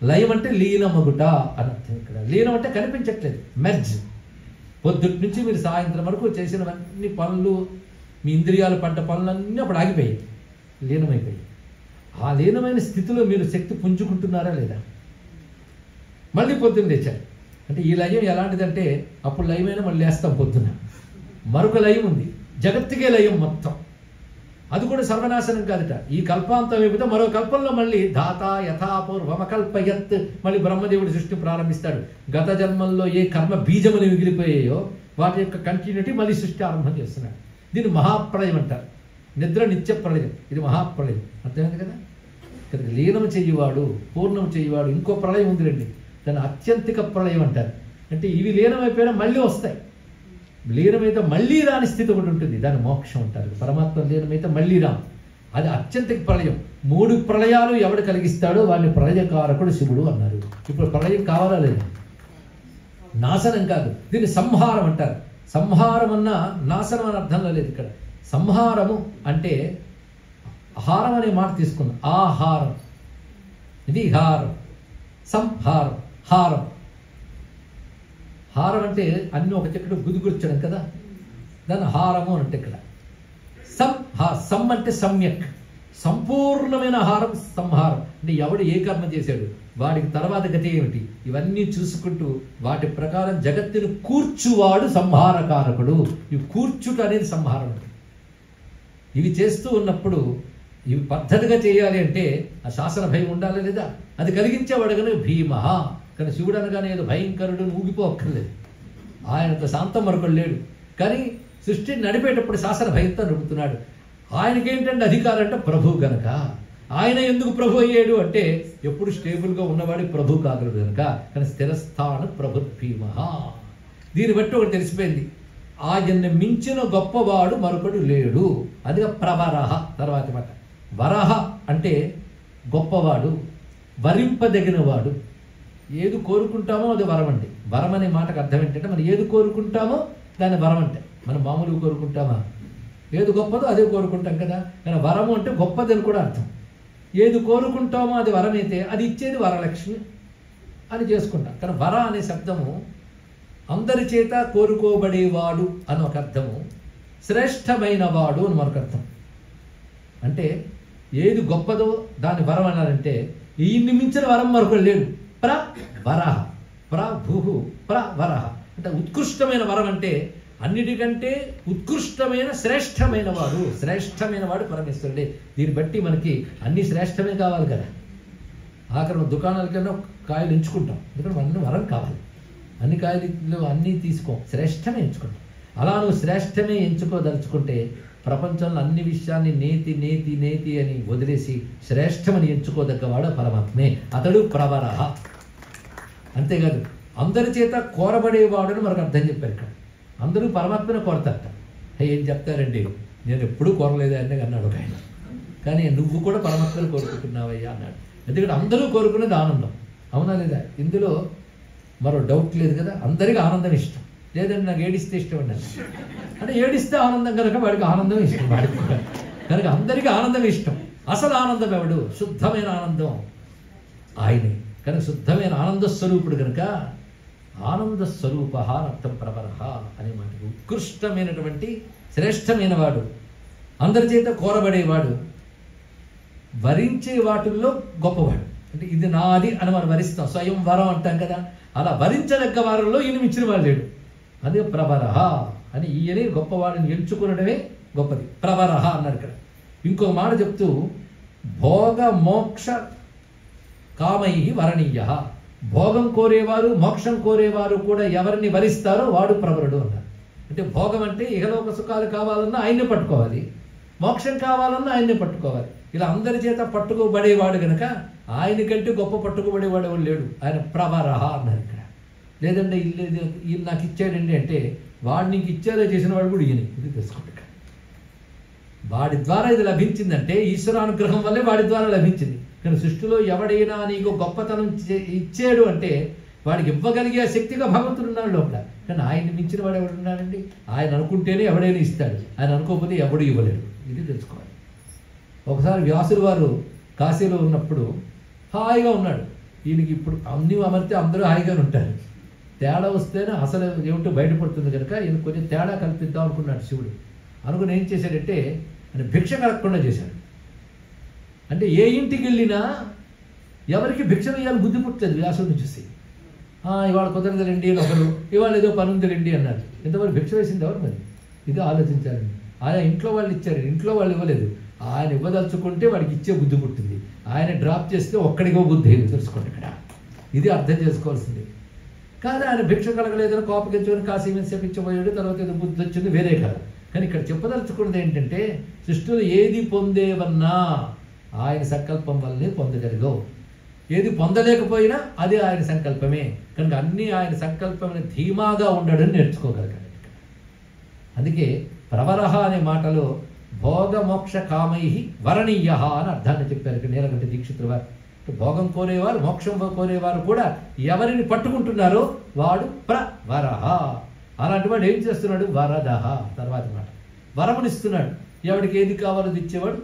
లయం అంటే లీనమగుట అని అర్థం. ఇక్కడ లీనం అంటే కనిపించట్లేదు, మెర్జ్. పొద్దుటి నుంచి మీరు సాయంత్రం వరకు చేసినవన్నీ పనులు, మీ ఇంద్రియాలు పడ్డ పనులన్నీ అప్పుడు ఆగిపోయాయి, లీనమైపోయాయి. ఆ లీనమైన స్థితిలో మీరు శక్తి పుంజుకుంటున్నారా లేదా? మళ్ళీ పొద్దున్న లేచారు అంటే ఈ లయం ఎలాంటిదంటే, అప్పుడు లయమైన మళ్ళీ లేస్తాం పొద్దున్న. మరొక లయం ఉంది, జగత్తుకే లయం మొత్తం. అది కూడా సర్వనాశనం కాదుట. ఈ కల్పాంతం అయిపోతే మరో కల్పంలో మళ్ళీ ధాత యథాపూర్వమకల్పయత్, మళ్ళీ బ్రహ్మదేవుడు సృష్టి ప్రారంభిస్తాడు. గత జన్మల్లో ఏ కర్మ బీజములు మిగిలిపోయాయో వాటి యొక్క కంటిన్యూటీ మళ్ళీ సృష్టి ఆరంభం చేస్తున్నాడు. దీన్ని మహాప్రళయం అంటారు. నిద్ర నిత్య ప్రళయం, ఇది మహాప్రళయం. అర్థమైంది కదా? ఇక్కడ లీనం చెయ్యవాడు, పూర్ణం చెయ్యవాడు. ఇంకో ప్రళయం ఉంది రండి, దాన్ని అత్యంతిక ప్రళయం అంటారు. అంటే ఇవి లీనమైపోయినా మళ్ళీ వస్తాయి. లీనమైతే మళ్ళీ రాని స్థితి ఒకటి ఉంటుంది, దాన్ని మోక్షం అంటారు. పరమాత్మ లీనమైతే మళ్ళీ రాం, అది అత్యంతిక ప్రళయం. 3 ప్రళయాలు ఎవడు కలిగిస్తాడో వాడిని ప్రళయకారకుడు శివుడు అన్నారు. ఇప్పుడు ప్రళయం కావాలా లేదా? నాశనం కాదు, దీన్ని సంహారం అంటారు. సంహారం అన్న నాశనం అని అర్థంలో లేదు ఇక్కడ. సంహారము అంటే హారం అనే మాట తీసుకుందాం. ఆహారం, ఇది హారం. సంహారం, హారం. హారం అంటే అన్ని ఒక చెక్కడ గుదిగుర్చడం కదా, దాన్ని హారము అంటే ఇక్కడ. సం అంటే సమ్యక్, సంపూర్ణమైన హారం సంహారం. అంటే ఎవడు ఏ కర్మ చేశాడు, వాడికి తర్వాత గతి ఏమిటి, ఇవన్నీ చూసుకుంటూ వాటి ప్రకారం జగత్తును కూర్చువాడు సంహారకారకుడు. ఇవి కూర్చుట అనేది సంహారం. ఇవి చేస్తూ ఉన్నప్పుడు ఇవి పద్ధతిగా చేయాలి అంటే ఆ శాసన భయం ఉండాలి లేదా? అది కలిగించేవాడు కనుక భీమ. కానీ శివుడు అనగానే ఏదో భయంకరుడు ఊగిపోక్కర్లేదు, ఆయనంత శాంతం మరొకడు లేడు. కానీ సృష్టిని నడిపేటప్పుడు శాసన భయంతో నడుపుతున్నాడు. ఆయనకేంటంటే అధికారం అంటే ప్రభు గనక. ఆయన ఎందుకు ప్రభు అయ్యాడు అంటే ఎప్పుడు స్టేబుల్గా ఉన్నవాడి ప్రభు కాగలడు కనుక. కానీ స్థిరస్థాన ప్రభు భీమ. దీన్ని బట్టి ఒకటి తెలిసిపోయింది, ఆయన్ని మించిన గొప్పవాడు మరొకడు లేడు. అదిగా ప్రవరహ. తర్వాత మాట వరహ అంటే గొప్పవాడు, వరింపదగినవాడు. ఏది కోరుకుంటామో అది వరం అండి. వరం అనే మాటకు అర్థం ఏంటంటే మనం ఏది కోరుకుంటామో దాన్ని వరం అంటే. మనం మామూలుగా కోరుకుంటామా? ఏది గొప్పదో అదే కోరుకుంటాం కదా. కానీ వరము అంటే గొప్పదని కూడా అర్థం. ఏది కోరుకుంటామో అది వరమైతే అది ఇచ్చేది వరలక్ష్మి అని చేసుకుంటాం. కానీ వర అనే శబ్దము అందరి చేత కోరుకోబడేవాడు అని ఒక అర్థము, శ్రేష్టమైన వాడు అని మరొక అర్థం. అంటే ఏది గొప్పదో దాన్ని వరం అన్నారంటే ఈయన్ని మించిన వరం మరొకరు లేడు. ప్రవరహ, ప్రభు ప్రవరహ అంటే ఉత్కృష్టమైన వరం. అంటే అన్నిటికంటే ఉత్కృష్టమైన శ్రేష్టమైన వాడు, శ్రేష్టమైన వాడు పరమేశ్వరుడే. దీన్ని బట్టి మనకి అన్ని శ్రేష్టమే కావాలి కదా. ఆఖరి దుకాణాలకన్నా కాయలు ఎంచుకుంటాం, ఎందుకంటే అన్ని వరం కావాలి. అన్ని కాయలు అన్నీ తీసుకో, శ్రేష్టమే ఎంచుకుంటాం. అలా నువ్వు శ్రేష్టమే ఎంచుకోదలుచుకుంటే ప్రపంచంలో అన్ని విషయాన్ని నేతి నేతి నేతి అని వదిలేసి శ్రేష్టమని ఎంచుకోదగ్గవాడు పరమాత్మే. అతడు ప్రవరహ. అంతేకాదు అందరి చేత కోరబడేవాడు అని మనకు అర్థం చెప్పారు ఇక్కడ. అందరూ పరమాత్మను కోరతారట. ఏం చెప్తారండి, నేను ఎప్పుడూ కోరలేదా అని అన్నాడు ఒక ఆయన. కానీ నువ్వు కూడా పరమాత్మను కోరుకుంటున్నావయ్యా అన్నాడు. ఎందుకంటే అందరూ కోరుకునేది ఆనందం. అవునా లేదా? ఇందులో మరో డౌట్ లేదు కదా. అందరికీ ఆనందం ఇష్టం, లేదంటే నాకు ఏడిస్తే ఇష్టం అండి. అంటే ఏడిస్తే ఆనందం కనుక వాడికి ఆనందం ఇష్టం, వాడికి కనుక అందరికీ ఆనందం ఇష్టం. అసలు ఆనందం ఎవడు? శుద్ధమైన ఆనందం ఆయనే. కనుక శుద్ధమైన ఆనంద స్వరూపుడు కనుక ఆనంద స్వరూప అర్థం ప్రవరహ అనే మాటకు ఉత్కృష్టమైనటువంటి శ్రేష్టమైన వాడు, అందరి చేత కోరబడేవాడు, వరించే వాటిల్లో గొప్పవాడు. అంటే ఇది నాది అని మనం వరిస్తాం, స్వయం వరం అంటాం కదా. అలా వరించదగ్గ వారంలో ఈయన మించిన వాడు లేడు. అదే ప్రవరహ అని ఈయనే గొప్పవాడిని ఎంచుకునడమే గొప్పది. ప్రవరహ అన్నారు ఇక్కడ. ఇంకో మాట చెప్తూ భోగ మోక్ష కామై వరణీయ, భోగం కోరేవారు మోక్షం కోరేవారు కూడా ఎవరిని వరిస్తారో వాడు ప్రవరుడు అన్నారు. అంటే భోగం అంటే ఇహలోక సుఖాలు కావాలన్నా ఆయన్ని పట్టుకోవాలి, మోక్షం కావాలన్నా ఆయన్ని పట్టుకోవాలి. ఇలా అందరి చేత పట్టుకోబడేవాడు కనుక ఆయన కంటే గొప్ప పట్టుకోబడేవాడు ఎవరు లేడు. ఆయన ప్రవరహ అన్నారు ఇక్కడ. లేదంటే ఈయన నాకు ఇచ్చాడండి అంటే వాడు నీకు ఇచ్చేదో చేసిన వాడు కూడా ఈయన. ఇది తెలుసుకోండి. వాడి ద్వారా ఇది లభించిందంటే ఈశ్వరానుగ్రహం వల్లే వాడి ద్వారా లభించింది. కానీ సృష్టిలో ఎవడైనా నీకు గొప్పతనం ఇచ్చాడు అంటే వాడికి ఇవ్వగలిగే శక్తిగా భగవంతుడు ఉన్నాడు లోపల. కానీ ఆయన్ని మించిన వాడు ఎవడున్నాడండి? ఆయన అనుకుంటేనే ఎవడైనా ఇస్తాడు, ఆయన అనుకోకపోతే ఎవడు ఇవ్వలేడు. ఇది తెలుసుకోవాలి. ఒకసారి వ్యాసులు వారు కాశీలో ఉన్నప్పుడు హాయిగా ఉన్నాడు. ఈయనకి ఇప్పుడు అన్ని అమర్తే అందరూ హాయిగానే ఉంటారు. తేడా వస్తేనే అసలు ఏమిటో బయటపడుతుంది కనుక ఈయన కొంచెం తేడా కల్పిద్దాం అనుకున్నాడు శివుడు. అనుకుని ఏం చేశాడంటే ఆయన భిక్ష కలగకుండా చేశాడు. అంటే ఏ ఇంటికి వెళ్ళినా ఎవరికి భిక్ష వేయాలని బుద్ధి పుట్టలేదు వ్యాసుడిని చూసి. ఇవాళ కుదరదులేండి ఒకరు, ఇవాళ ఏదో పని ఉందిలేండి అన్నారు. ఇంతవరకు భిక్ష వేసింది ఎవరు? మరి ఇది ఆలోచించాలండి. ఆయన ఇంట్లో వాళ్ళు ఇచ్చారు, ఇంట్లో వాళ్ళు ఇవ్వలేదు. ఆయన ఇవ్వదలుచుకుంటే వాడికి ఇచ్చే బుద్ధి పుట్టింది. ఆయన డ్రాప్ చేస్తే ఒక్కడికో బుద్ధి తెలుసుకోండి ఇక్కడ. ఇది అర్థం చేసుకోవాల్సింది. కానీ ఆయన భిక్ష కలగలేదని కోపగించుకొని కాశీ మీద చెప్పించబోయాడు. తర్వాత ఏదో బుద్ధి వచ్చింది, వేరే కాదు. కానీ ఇక్కడ చెప్పదలుచుకున్నది ఏంటంటే సృష్టిలో ఏది పొందేవన్నా ఆయన సంకల్పం వల్లనే పొందగలిగవు. ఏది పొందలేకపోయినా అది ఆయన సంకల్పమే. కనుక అన్నీ ఆయన సంకల్పమైన ధీమాగా ఉండడని నేర్చుకోగలగాలి. అందుకే ప్రవరహ అనే మాటలో భోగ మోక్ష కామై వరణీయ అని అర్థాన్ని చెప్పారు ఇక్కడ నీలకంఠ దీక్షితులు వారు. భోగం కోరేవారు మోక్షం కోరేవారు కూడా ఎవరిని పట్టుకుంటున్నారో వాడు ప్రవరహ. అలాంటి వాడు ఏం చేస్తున్నాడు? వరదహ. తర్వాత మాట వరమునిస్తున్నాడు. ఎవడికి ఏది కావాలో ఇచ్చేవాడు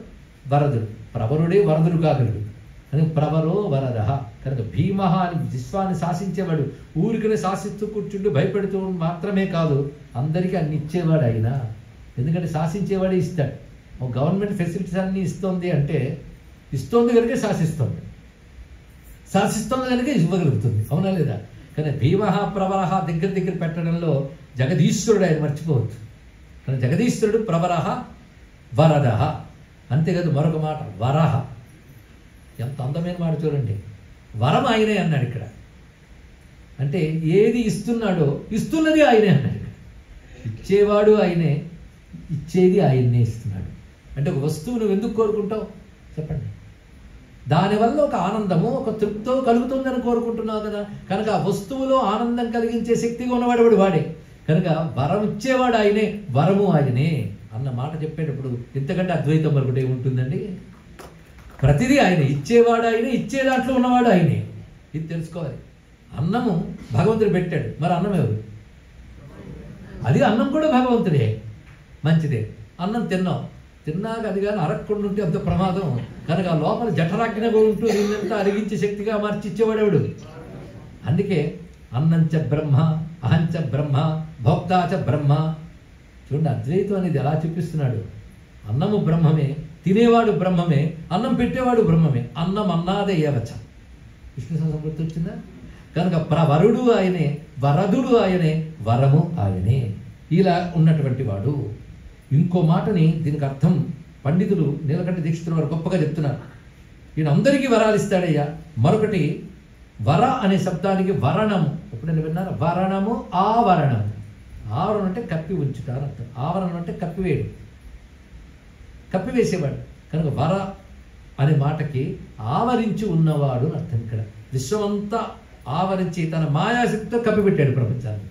వరదుడు. ప్రవరుడే వరదుడు కాగలడు. అని ప్రవరో వరదహ. కనుక భీమహ అని విశ్వాన్ని శాసించేవాడు. ఊరికనే శాసిస్తూ కూర్చుంటూ భయపెడుతూ మాత్రమే కాదు, అందరికీ అన్ని ఇచ్చేవాడు ఆయన. ఎందుకంటే శాసించేవాడే ఇస్తాడు. ఒక గవర్నమెంట్ ఫెసిలిటీస్ అన్నీ ఇస్తుంది అంటే ఇస్తోంది కనుక శాసిస్తుంది, శాసిస్తుంది కనుక ఇవ్వగలుగుతుంది. అవునా లేదా? కానీ భీమహ ప్రవరహ దగ్గర పెట్టడంలో జగదీశ్వరుడు ఆయన మర్చిపోవచ్చు. కానీ జగదీశ్వరుడు ప్రవరహ వరదహ. అంతేకాదు మరొక మాట వరహ. ఎంత అందమైన మాట చూడండి. వరం ఆయనే అన్నాడు ఇక్కడ. అంటే ఏది ఇస్తున్నాడో ఇస్తున్నది ఆయనే అన్నాడు. ఇచ్చేవాడు ఆయనే, ఇచ్చేది ఆయన్నే ఇస్తున్నాడు. అంటే ఒక వస్తువు నువ్వు ఎందుకు కోరుకుంటావు చెప్పండి? దానివల్ల ఒక ఆనందము, ఒక తృప్తో కలుగుతుందని కోరుకుంటున్నావు కదా. కనుక ఆ వస్తువులో ఆనందం కలిగించే శక్తిగా ఉన్నవాడు వాడే. కనుక వరం ఇచ్చేవాడు ఆయనే, వరము ఆయనే అన్న మాట చెప్పేటప్పుడు ఇంతకంటే అద్వైతం మరొకటి ఉంటుందండి. ప్రతిదీ ఆయనే, ఇచ్చేవాడు ఆయనే, ఇచ్చే దాంట్లో ఉన్నవాడు ఆయనే. ఇది తెలుసుకోవాలి. అన్నము భగవంతుడు పెట్టాడు, మరి అన్నం ఎవరు? అది అన్నం కూడా భగవంతుడే, మంచిదే. అన్నం తిన్నాక అది కానీ అరగకుండా ఉంటే అంత ప్రమాదం. కనుక ఆ లోపల జఠరాగ్నిగా ఉంటూ దీన్నంతా అరిగించే శక్తిగా మార్చి ఇచ్చేవాడేవాడు. అందుకే అన్నంచ బ్రహ్మ, అహంచ బ్రహ్మ, భోక్తాచ బ్రహ్మ. చూడండి అద్వైతం అనేది ఎలా చూపిస్తున్నాడు. అన్నము బ్రహ్మమే, తినేవాడు బ్రహ్మమే, అన్నం పెట్టేవాడు బ్రహ్మమే. అన్నం అన్నాదే ఏవచ్చ. విష్ణు సహస్రం గుర్తొచ్చిందా? కనుక ప్రవరుడు ఆయనే, వరదుడు ఆయనే, వరము ఆయనే. ఇలా ఉన్నటువంటి వాడు. ఇంకో మాటని దీనికి అర్థం పండితులు నీలకంఠ దీక్షితులు వారు గొప్పగా చెప్తున్నారు. ఈయన అందరికీ వరాలు ఇస్తాడయ్యా. మరొకటి వర అనే శబ్దానికి వరణము. ఎప్పుడైనా విన్నారా? వరణము, ఆవరణము. ఆవరణం అంటే కప్పి ఉంచుట అని అర్థం. ఆవరణం అంటే కప్పివేయడం, కప్పివేసేవాడు. కనుక వర అనే మాటకి ఆవరించి ఉన్నవాడు అని అర్థం. ఇక్కడ విశ్వమంతా ఆవరించి తన మాయాశక్తితో కప్పిపెట్టాడు ప్రపంచాన్ని.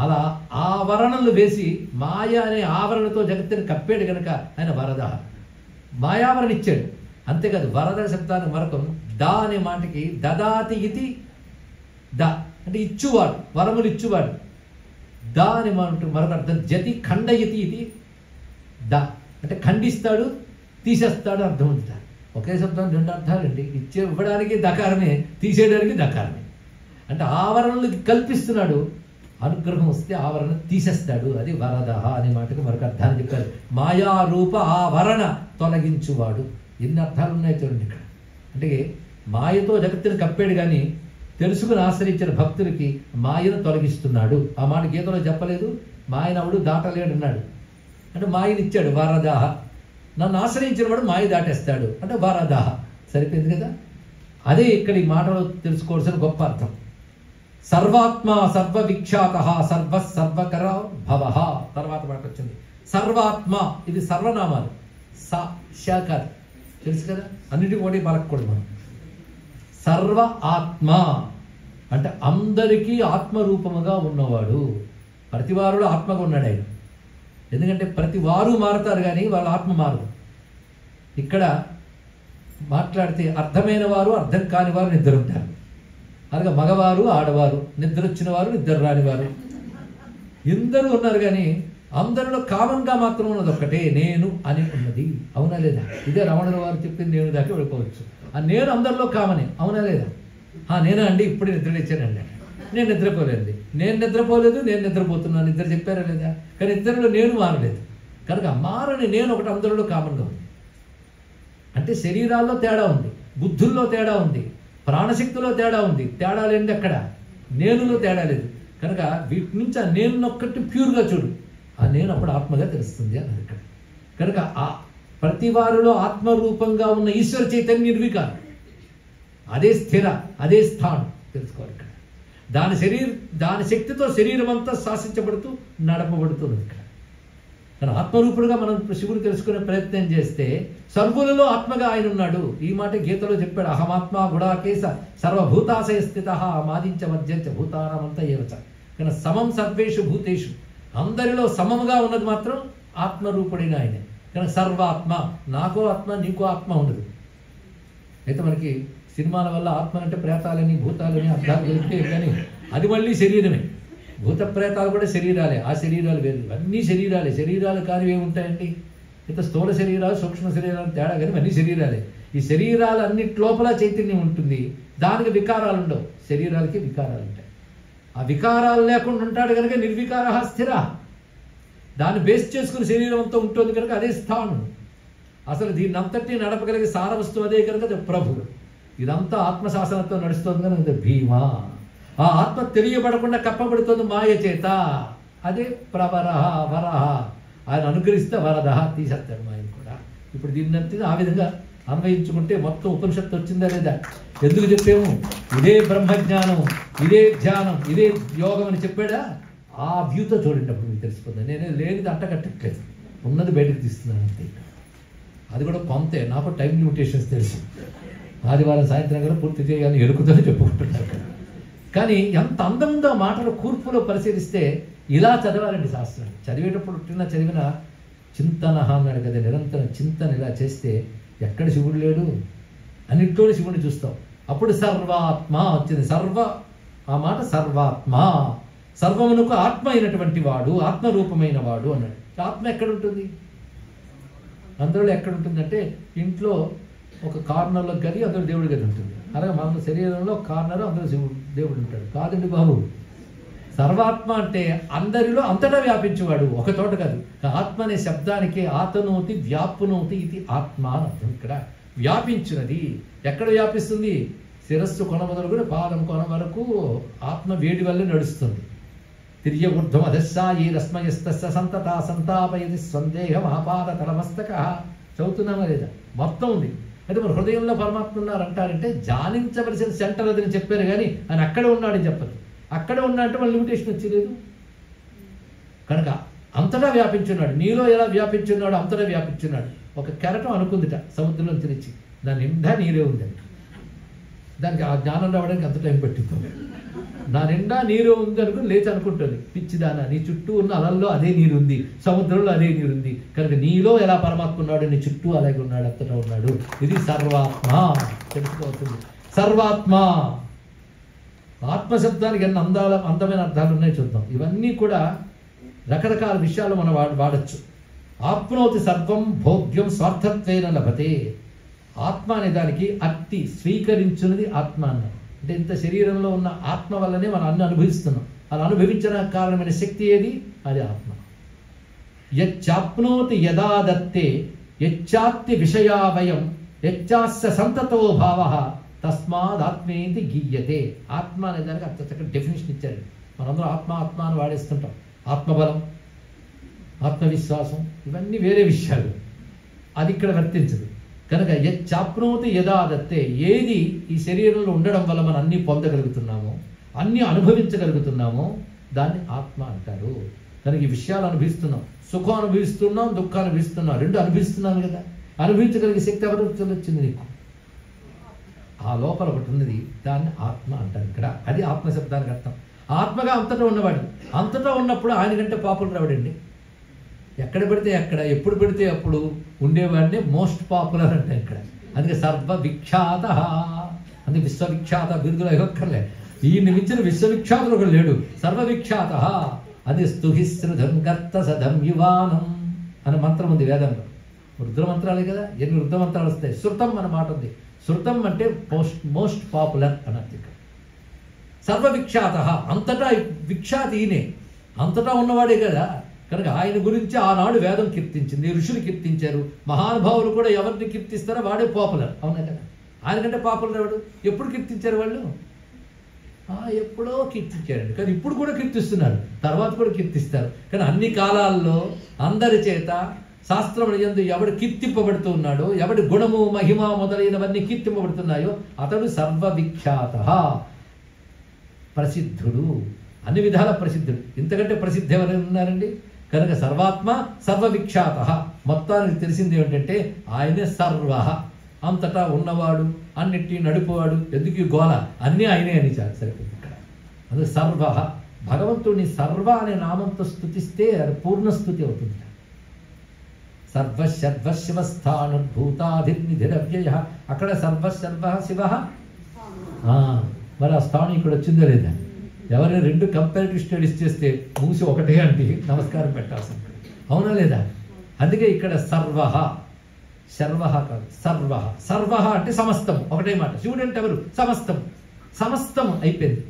అలా ఆవరణలు వేసి మాయ అనే ఆవరణతో జగత్తుని కప్పాడు కనుక ఆయన వరద, మాయావరణ ఇచ్చాడు. అంతేకాదు వరద శబ్దానికి మరొక దా అనే మాటకి దదాతి ఇది ద అంటే ఇచ్చువాడు, వరములు ఇచ్చువాడు. దా అనే మాట మరొక అర్థం జతి ఖండయతి ఇది ద అంటే ఖండిస్తాడు, తీసేస్తాడు అర్థం ఉంటుంది. ఒకే శబ్దం రెండు అర్థాలండి. ఇవ్వడానికి దకారమే, తీసేయడానికి దకారమే. అంటే ఆవరణలు కల్పిస్తున్నాడు, అనుగ్రహం వస్తే ఆవరణ తీసేస్తాడు. అది వరద అనే మాటకు మరొక అర్థాన్ని చెప్పారు. మాయారూప ఆవరణ తొలగించువాడు. ఎన్ని అర్థాలు ఉన్నాయి చూడండి ఇక్కడ. అంటే మాయతో జగత్తుని కప్పాడు, కానీ తెలుసుకుని ఆశ్రయించిన భక్తులకి మాయను తొలగిస్తున్నాడు. ఆ మాట గీతలో చెప్పలేదు. మాయనవుడు దాటలేడన్నాడు అంటే మాయని ఇచ్చాడు. వరదాహ, నన్ను ఆశ్రయించిన వాడు మాయ దాటేస్తాడు అంటే వరదాహ. సరిపోయింది కదా. అదే ఇక్కడ ఈ మాటలో తెలుసుకోవాల్సిన గొప్ప అర్థం. సర్వాత్మ సర్వవిఖ్యాత సర్వ సర్వకర భవ. తర్వాత మాట వచ్చింది సర్వాత్మ. ఇది సర్వనామాలు. శాఖర్ తెలుసు కదా, అన్నిటి కూడా పలకూడదు మనం. సర్వ ఆత్మ అంటే అందరికీ ఆత్మరూపముగా ఉన్నవాడు. ప్రతివారుడు ఆత్మగా ఉన్నాడు ఆయన. ఎందుకంటే ప్రతి వారు మారుతారు కానీ వాళ్ళ ఆత్మ మారదు. ఇక్కడ మాట్లాడితే అర్థమైన వారు, అర్థం కాని వారు నిద్ర ఉంటారు. అలాగే మగవారు, ఆడవారు, నిద్ర వచ్చిన వారు, నిద్ర రాని వారు, అందరూ ఉన్నారు. కానీ అందరిలో కామన్గా మాత్రం ఉన్నది ఒక్కటే, నేను అని ఉన్నది. అవునా లేదా? ఇదే రమణుల వారు చెప్పింది. నేను దాకా వెళ్ళిపోవచ్చు. ఆ నేను అందరిలో కామనే. అవునా లేదా? నేనా అండి, ఇప్పుడు నిద్రలేచానండి. నేను నిద్రపోలేదు, నేను నిద్రపోలేదు, నేను నిద్రపోతున్నాను. నిద్ర చెప్పారా లేదా? కానీ ఇద్దరిలో నేను మారలేదు కనుక మారని నేను ఒకటి అందరిలో కామన్గా ఉంది. అంటే శరీరాల్లో తేడా ఉంది, బుద్ధుల్లో తేడా ఉంది, ప్రాణశక్తిలో తేడా ఉంది. తేడా లేనిది అక్కడ నేనులో తేడా లేదు. కనుక వీటి నుంచి ఆ నేను ఒక్కటి ప్యూర్గా చూడు. ఆ నేను అప్పుడు ఆత్మగా తెలుస్తుంది అన్నది ఇక్కడ. కనుక ఆ ప్రతి వారిలో ఆత్మరూపంగా ఉన్న ఈశ్వర చైతన్యం నిర్వికారం. అదే స్థిర, అదే స్థానం తెలుసుకోవాలి ఇక్కడ. దాని శక్తితో శరీరం అంతా శాసించబడుతూ నడపబడుతున్నది ఇక్కడ. కానీ ఆత్మరూపుడుగా మనం శివుడు తెలుసుకునే ప్రయత్నం చేస్తే సర్వులలో ఆత్మగా ఆయన ఉన్నాడు. ఈ మాట గీతలో చెప్పాడు. అహమాత్మ గుడాకేశ సర్వభూతాశయ స్థిత మాదించ మధ్యంచ భూతానామంతా ఏవచ. కానీ సమం సర్వేషు భూతేషు, అందరిలో సమముగా ఉన్నది మాత్రం ఆత్మరూపుడైన ఆయనే. కానీ సర్వాత్మ, నాకో ఆత్మ నీకో ఆత్మ ఉండదు. అయితే మనకి సినిమాల వల్ల ఆత్మ అంటే ప్రేతాలని భూతాలని అర్థాలు కలిపితే, కానీ అది మళ్ళీ శరీరమే. భూత ప్రేతాలు కూడా శరీరాలే. ఆ శరీరాలు వేరు, అన్నీ శరీరాలే. శరీరాలు కానివి ఏముంటాయండి? ఇంత స్థూల శరీరాలు, సూక్ష్మ శరీరాలు తేడా, కానీ అన్ని శరీరాలే. ఈ శరీరాలు అన్నిటి లోపల చైతన్యం ఉంటుంది, దానికి వికారాలు ఉండవు. శరీరాలకి వికారాలు ఉంటాయి. ఆ వికారాలు లేకుండా ఉంటాడు కనుక నిర్వికార స్థిర. దాన్ని బేస్ చేసుకుని శరీరం అంతా ఉంటుంది కనుక అదే స్థానం. అసలు దీన్ని అంతటినీ నడపగలిగే సారవస్తువు అదే కనుక ప్రభుడు. ఇదంతా ఆత్మశాసనంతో నడుస్తుంది కనుక భీమా. ఆ ఆత్మ తెలియబడకుండా కప్పబడుతుంది మాయ చేత. అదే ప్రవరహ వరహ. ఆయన అనుగ్రహిస్తే వరద తీసేస్తాడు మాయను కూడా. ఇప్పుడు దీన్నంతా ఆ విధంగా అన్వయించుకుంటే మొత్తం ఉపనిషత్తు వచ్చిందా లేదా? ఎందుకు చెప్పాము? ఇదే బ్రహ్మజ్ఞానం, ఇదే ధ్యానం, ఇదే యోగం అని చెప్పాడా? ఆ వ్యూతో చూడండి, అప్పుడు మీకు తెలిసిపోతుంది. నేనే లేనిది అంటకట్టట్లేదు, ఉన్నది బయటకు తీస్తున్నాను అంతే. అది కూడా కొంతే. నాకు టైం లిమిటేషన్స్ తెలుసు. ఆదివారం సాయంత్రం కూడా పూర్తి చేయాలని ఎరుకుతూనే చెప్పుకుంటున్నారు. కానీ ఎంత అందం ఉందో మాటల కూర్పులో పరిశీలిస్తే ఇలా చదవాలండి శాస్త్రం. చదివేటప్పుడు చదివిన చింతన అన్నాడు కదా, నిరంతరం చింతన ఇలా చేస్తే ఎక్కడ శివుడు లేడు, అన్నింటిలోనే శివుడిని చూస్తాం. అప్పుడు సర్వాత్మ వచ్చింది. ఆ మాట సర్వాత్మ, సర్వమునకు ఆత్మ అయినటువంటి వాడు, ఆత్మరూపమైన వాడు అన్నాడు. ఆత్మ ఎక్కడుంటుంది? అందులో ఎక్కడుంటుందంటే ఇంట్లో ఒక కార్నర్లో గది, అందులో దేవుడి గది ఉంటుంది. అలాగే మన శరీరంలో కార్నర్, అందులో శివుడు దేవుడు ఉంటాడు. కాదండి బాబు, సర్వాత్మ అంటే అందరిలో అంతటా వ్యాపించేవాడు, ఒక చోట కాదు. ఆత్మ అనే శబ్దానికి ఆతనోతి వ్యాపునోతి ఇది ఆత్మ అని అర్థం. ఇక్కడ వ్యాపించినది. ఎక్కడ వ్యాపిస్తుంది? శిరస్సు కొన మొదలుకొని పాదం కొన వరకు ఆత్మ వేడి వల్ల నడుస్తుంది. తిర్యగుర్ధం అధస్సాయి రస్మయస్తస్య సంతత సంతాపయది సందేహం ఆపాద తలమస్తక. చదువుతున్నామా లేదా? మొత్తం ఉంది. అయితే మన హృదయంలో పరమాత్మ ఉన్నారంటారంటే ధ్యానించవలసిన సెంటర్ అదని చెప్పారు, కానీ ఆయన అక్కడే ఉన్నాడని చెప్పదు. అక్కడే ఉన్నట్టు మన లిమిటేషన్ వచ్చలేదు. కనుక అంతటా వ్యాపించున్నాడు. నీలో ఎలా వ్యాపించున్నాడు అంతటా వ్యాపించున్నాడు. ఒక కెరటం అనుకుందిట సముద్రంలో తెరిచి, దాని నిండా నీరే ఉందని. దానికి ఆ జ్ఞానం రావడానికి ఎంత టైం పట్టిందో. నా నిండా నీరు ఉంది అనుకుని లేచి అనుకుంటుంది, పిచ్చిదానా నీ చుట్టూ ఉన్న అలల్లో అదే నీరు ఉంది, సముద్రంలో అదే నీరు ఉంది, కనుక నీలో ఎలా పరమాత్మ ఉన్నాడు, నీ చుట్టూ అలాగే ఉన్నాడు, అంతటా ఉన్నాడు. ఇది సర్వాత్మ తెలుసుకోవచ్చు. సర్వాత్మ ఆత్మశబ్దానికి ఎన్ని అందమైన అర్థాలు ఉన్నాయో చూద్దాం. ఇవన్నీ కూడా రకరకాల విషయాలు మనం వాడచ్చు. ఆప్నోతి సర్వం భోగ్యం స్వార్థత్వేన లభతే. ఆత్మ అనే దానికి అట్టి స్వీకరించున్నది ఆత్మ అన్నారు. అంటే ఇంత శరీరంలో ఉన్న ఆత్మ వల్లనే మనం అన్ని అనుభవిస్తున్నాం. అలా అనుభవించడానికి కారణమైన శక్తి ఏది? అది ఆత్మ. యచ్చాప్నోతి యదా దత్తే యచ్చాత్తి విషయావయం యచ్చాస్య సంతతో భావ తస్మాదాత్మేతి గీయతే. ఆత్మ అనే దానికి అంత చక్కటి డెఫినేషన్ ఇచ్చారు. మనందరం ఆత్మ ఆత్మ అని వాడేస్తుంటాం. ఆత్మబలం, ఆత్మవిశ్వాసం ఇవన్నీ వేరే విషయాలు, అది ఇక్కడ వర్తించదు. కనుక యచ్చాప్నోతి యదా దత్తే, ఏది ఈ శరీరంలో ఉండడం వల్ల మనం అన్నీ పొందగలుగుతున్నామో, అన్నీ అనుభవించగలుగుతున్నామో దాన్ని ఆత్మ అంటారు. కనుక ఈ విషయాలు అనుభవిస్తున్నాం, సుఖం అనుభవిస్తున్నాం, దుఃఖం అనుభవిస్తున్నాం, రెండు అనుభవిస్తున్నాను కదా. అనుభవించగలిగే శక్తి ఎవరు వచ్చింది నీకు? ఆ లోపల ఒకటి ఉన్నది, దాన్ని ఆత్మ అంటారు ఇక్కడ. అది ఆత్మశబ్దానికి అర్థం. ఆత్మగా అంతటా ఉన్నవాడు. అంతటా ఉన్నప్పుడు ఆయన కంటే పాపులర్ ఎవడండి? ఎక్కడ పెడితే ఎక్కడ, ఎప్పుడు పెడితే అప్పుడు ఉండేవాడిని మోస్ట్ పాపులర్ అంటే ఇక్కడ. అందుకే సర్వవిఖ్యాత, అందుకే విశ్వవిఖ్యాత బిరుదులు ఇవ్వక్కర్లే. ఈయన్ని మించిన విశ్వవిఖ్యాతులు ఒకడు లేడు. సర్వవిఖ్యాత. అది స్తుహిశ్రుధం కర్త సధం యువానం అనే మంత్రం ఉంది వేదంలో. రుద్రమంత్రాలే కదా, ఎన్ని రుద్రమంత్రాలు వస్తాయి. శృతం అన్న మాట ఉంది. శృతం అంటే మోస్ట్ పాపులర్ అని అర్థం. సర్వవిఖ్యాత, అంతటా విఖ్యాతి ఈయనే, అంతటా ఉన్నవాడే కదా. కనుక ఆయన గురించి ఆనాడు వేదం కీర్తించింది, ఋషులు కీర్తించారు, మహానుభావులు కూడా ఎవరిని కీర్తిస్తారో వాడే పాపులర్. అవునా కదా? ఆయన కంటే పాపులర్ ఎవడు? ఎప్పుడు కీర్తించారు వాళ్ళు? ఎప్పుడో కీర్తించారండి. కానీ ఇప్పుడు కూడా కీర్తిస్తున్నారు, తర్వాత కూడా కీర్తిస్తారు. కానీ అన్ని కాలాల్లో అందరి చేత శాస్త్రముల యందు ఎవడు కీర్తింపబడుతూ ఉన్నాడో, ఎవడి గుణము మహిమ మొదలైనవన్నీ కీర్తింపబడుతున్నాయో అతడు సర్వవిఖ్యాత, ప్రసిద్ధుడు, అన్ని విధాల ప్రసిద్ధుడు. ఇంతకంటే ప్రసిద్ధి ఎవరైనా ఉన్నారండి? కనుక సర్వాత్మ సర్వవిఖ్యాత. మొత్తానికి తెలిసింది ఏమిటంటే ఆయనే సర్వ, అంతటా ఉన్నవాడు, అన్నిటి నడుపువాడు. ఎందుకు ఈ గోల? అన్నీ ఆయనే అని చాలు, సరిపోతుంది ఇక్కడ. అందుకే సర్వ. భగవంతుడిని సర్వ అనే నామంతో స్తుతిస్తే అది పూర్ణస్థుతి అవుతుంది. సర్వశర్వ శివస్థానుర్భూతాధిర్నిధిరవ్యయ. అక్కడ సర్వశర్వ శివ. మరి ఆ స్థానం ఇక్కడ వచ్చిందో లేదా? ఎవరైనా రెండు కంపారిటివ్ స్టడీస్ చేస్తే మూసి ఒకటే అంటే నమస్కారం పెట్టాల్సింది. అవునా లేదా? అందుకే ఇక్కడ సర్వ, శర్వ కాదు, సర్వ. సర్వ అంటే సమస్తం, ఒకటే మాట. శివుడు అంటే ఎవరు? సమస్తం. సమస్తం అయిపోయింది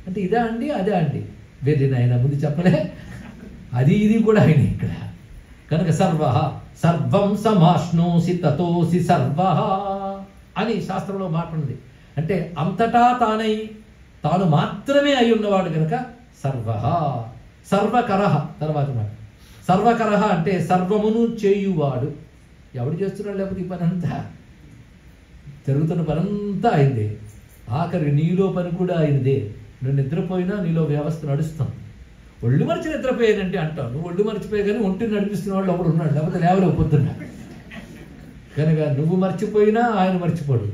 అంటే ఇదా అండి, అదే అండి, వేరే ఆయన ముందు చెప్పలే, అది ఇది కూడా ఆయన ఇక్కడ. కనుక సర్వ, సర్వం సమాష్ణోసి తతోసి సర్వ అని శాస్త్రంలో మాట ఉంది. అంటే అంతటా తానై తాను మాత్రమే అయి ఉన్నవాడు కనుక సర్వ. సర్వకర తర్వాత మాట. సర్వకర అంటే సర్వమును చేయువాడు. ఎవడు చేస్తున్నాడు? లేకపోతే ఈ పని అంతా జరుగుతున్న పనంతా అయిందే. ఆఖరి నీలో పని కూడా అయిందే. నువ్వు నిద్రపోయినా నీలో వ్యవస్థ నడుస్తాం. ఒళ్ళు మరిచి నిద్రపోయానంటే అంటావు. నువ్వు ఒళ్ళు మర్చిపోయా కానీ ఒంటిని నడిపిస్తున్న వాళ్ళు ఒకడు ఉన్నాడు, లేకపోతే లేవలేకపోతున్నా. కనుక నువ్వు మర్చిపోయినా ఆయన మర్చిపోడు.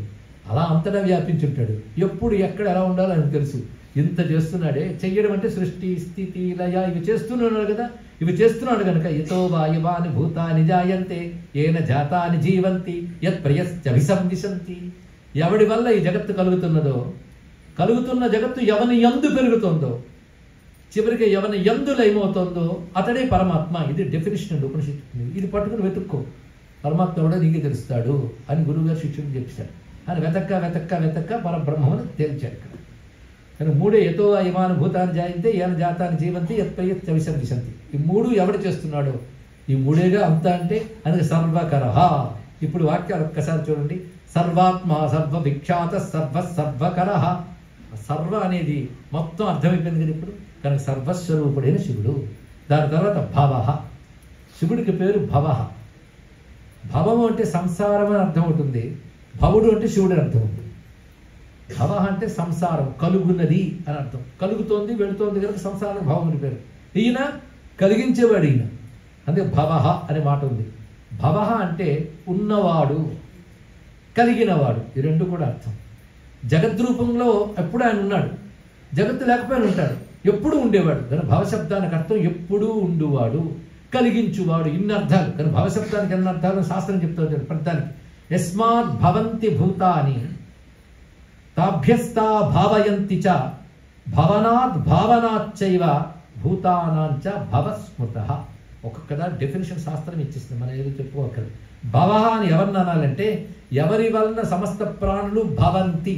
అలా అంతటా వ్యాపించుంటాడు. ఎప్పుడు ఎక్కడ ఎలా ఉండాలో ఆయనకు తెలుసు. ఇంత చేస్తున్నాడే. చెయ్యడం అంటే సృష్టి, స్థితి, లయ ఇవి చేస్తున్నాడు కదా. ఇవి చేస్తున్నాడు కనుక యతో వాయువాని భూతాని జాయంతే ఏన జాతాని జీవంతి యత్ ప్రియశ్చవిసంవిశంతి. ఎవడి వల్ల ఈ జగత్తు కలుగుతున్నదో, కలుగుతున్న జగత్తు ఎవని యందు పెరుగుతుందో, చివరికి ఎవని యందు లయమవుతుందో అతడే పరమాత్మ. ఇది డెఫినేషన్ అండి ఉపనిషత్తు. ఇది పట్టుకుని వెతుక్కో, పరమాత్మ కూడా నీకే తెలుస్తాడు అని గురువుగారు శిష్యుడికి చెప్పారు. అని వెతక్క వెతక్క వెతక్క పరబ్రహ్మను తేల్చాడు ఇక్కడ. కానీ మూడే యతో ఇమాను భూతాన్ని జాయితే ఏన జాతాన్ని జీవంతి యత్ప్రయత్ విసంవిశంతి. ఈ మూడు ఎవడు చేస్తున్నాడు? ఈ మూడేగా అంతా అంటే అందుకే సర్వకర. ఇప్పుడు వాక్యాలు ఒక్కసారి చూడండి. సర్వాత్మ సర్వవిఖ్యాత సర్వ సర్వకర. సర్వ అనేది మొత్తం అర్థమైపోయింది కదా ఇప్పుడు. కనుక సర్వస్వరూపుడైన శివుడు. దాని తర్వాత భవ. శివుడికి పేరు భవ. భవము అంటే సంసారం అని అర్థం ఉంటుంది. భవుడు అంటే శివుడు అని అర్థం ఉంటుంది. భవ అంటే సంసారం, కలుగున్నది అని అర్థం. కలుగుతోంది, వెళుతోంది కనుక సంసారం భవముని పేరు. ఈయన కలిగించేవాడు ఈయన. అందుకే భవ అనే మాట ఉంది. భవ అంటే ఉన్నవాడు, కలిగినవాడు. ఈ రెండు కూడా అర్థం. జగద్రూపంలో ఎప్పుడు ఆయన ఉన్నాడు, జగత్తు లేకపోయినా ఉంటాడు, ఎప్పుడు ఉండేవాడు. కానీ భవశబ్దానికి అర్థం ఎప్పుడూ ఉండువాడు, కలిగించువాడు. ఇన్ని అర్థాలు. కానీ భవశబ్దానికి ఎన్ని అర్థాలు శాస్త్రం చెప్తూ ఉంటాడు ప్రతిదానికి. యస్మాత్ భవంతి భూతాని తాభ్యస్తా భావయంతి చ భవనాత్ భావనాచ్చైవ భూతానాంచ భవస్మృత. ఒక్కొక్కదా డెఫినేషన్ శాస్త్రం ఇచ్చేస్తుంది, మనం ఏదో చెప్పుకోకర్లేదు. భవ అని ఎవరిని అనాలంటే ఎవరి వలన సమస్త ప్రాణులు భవంతి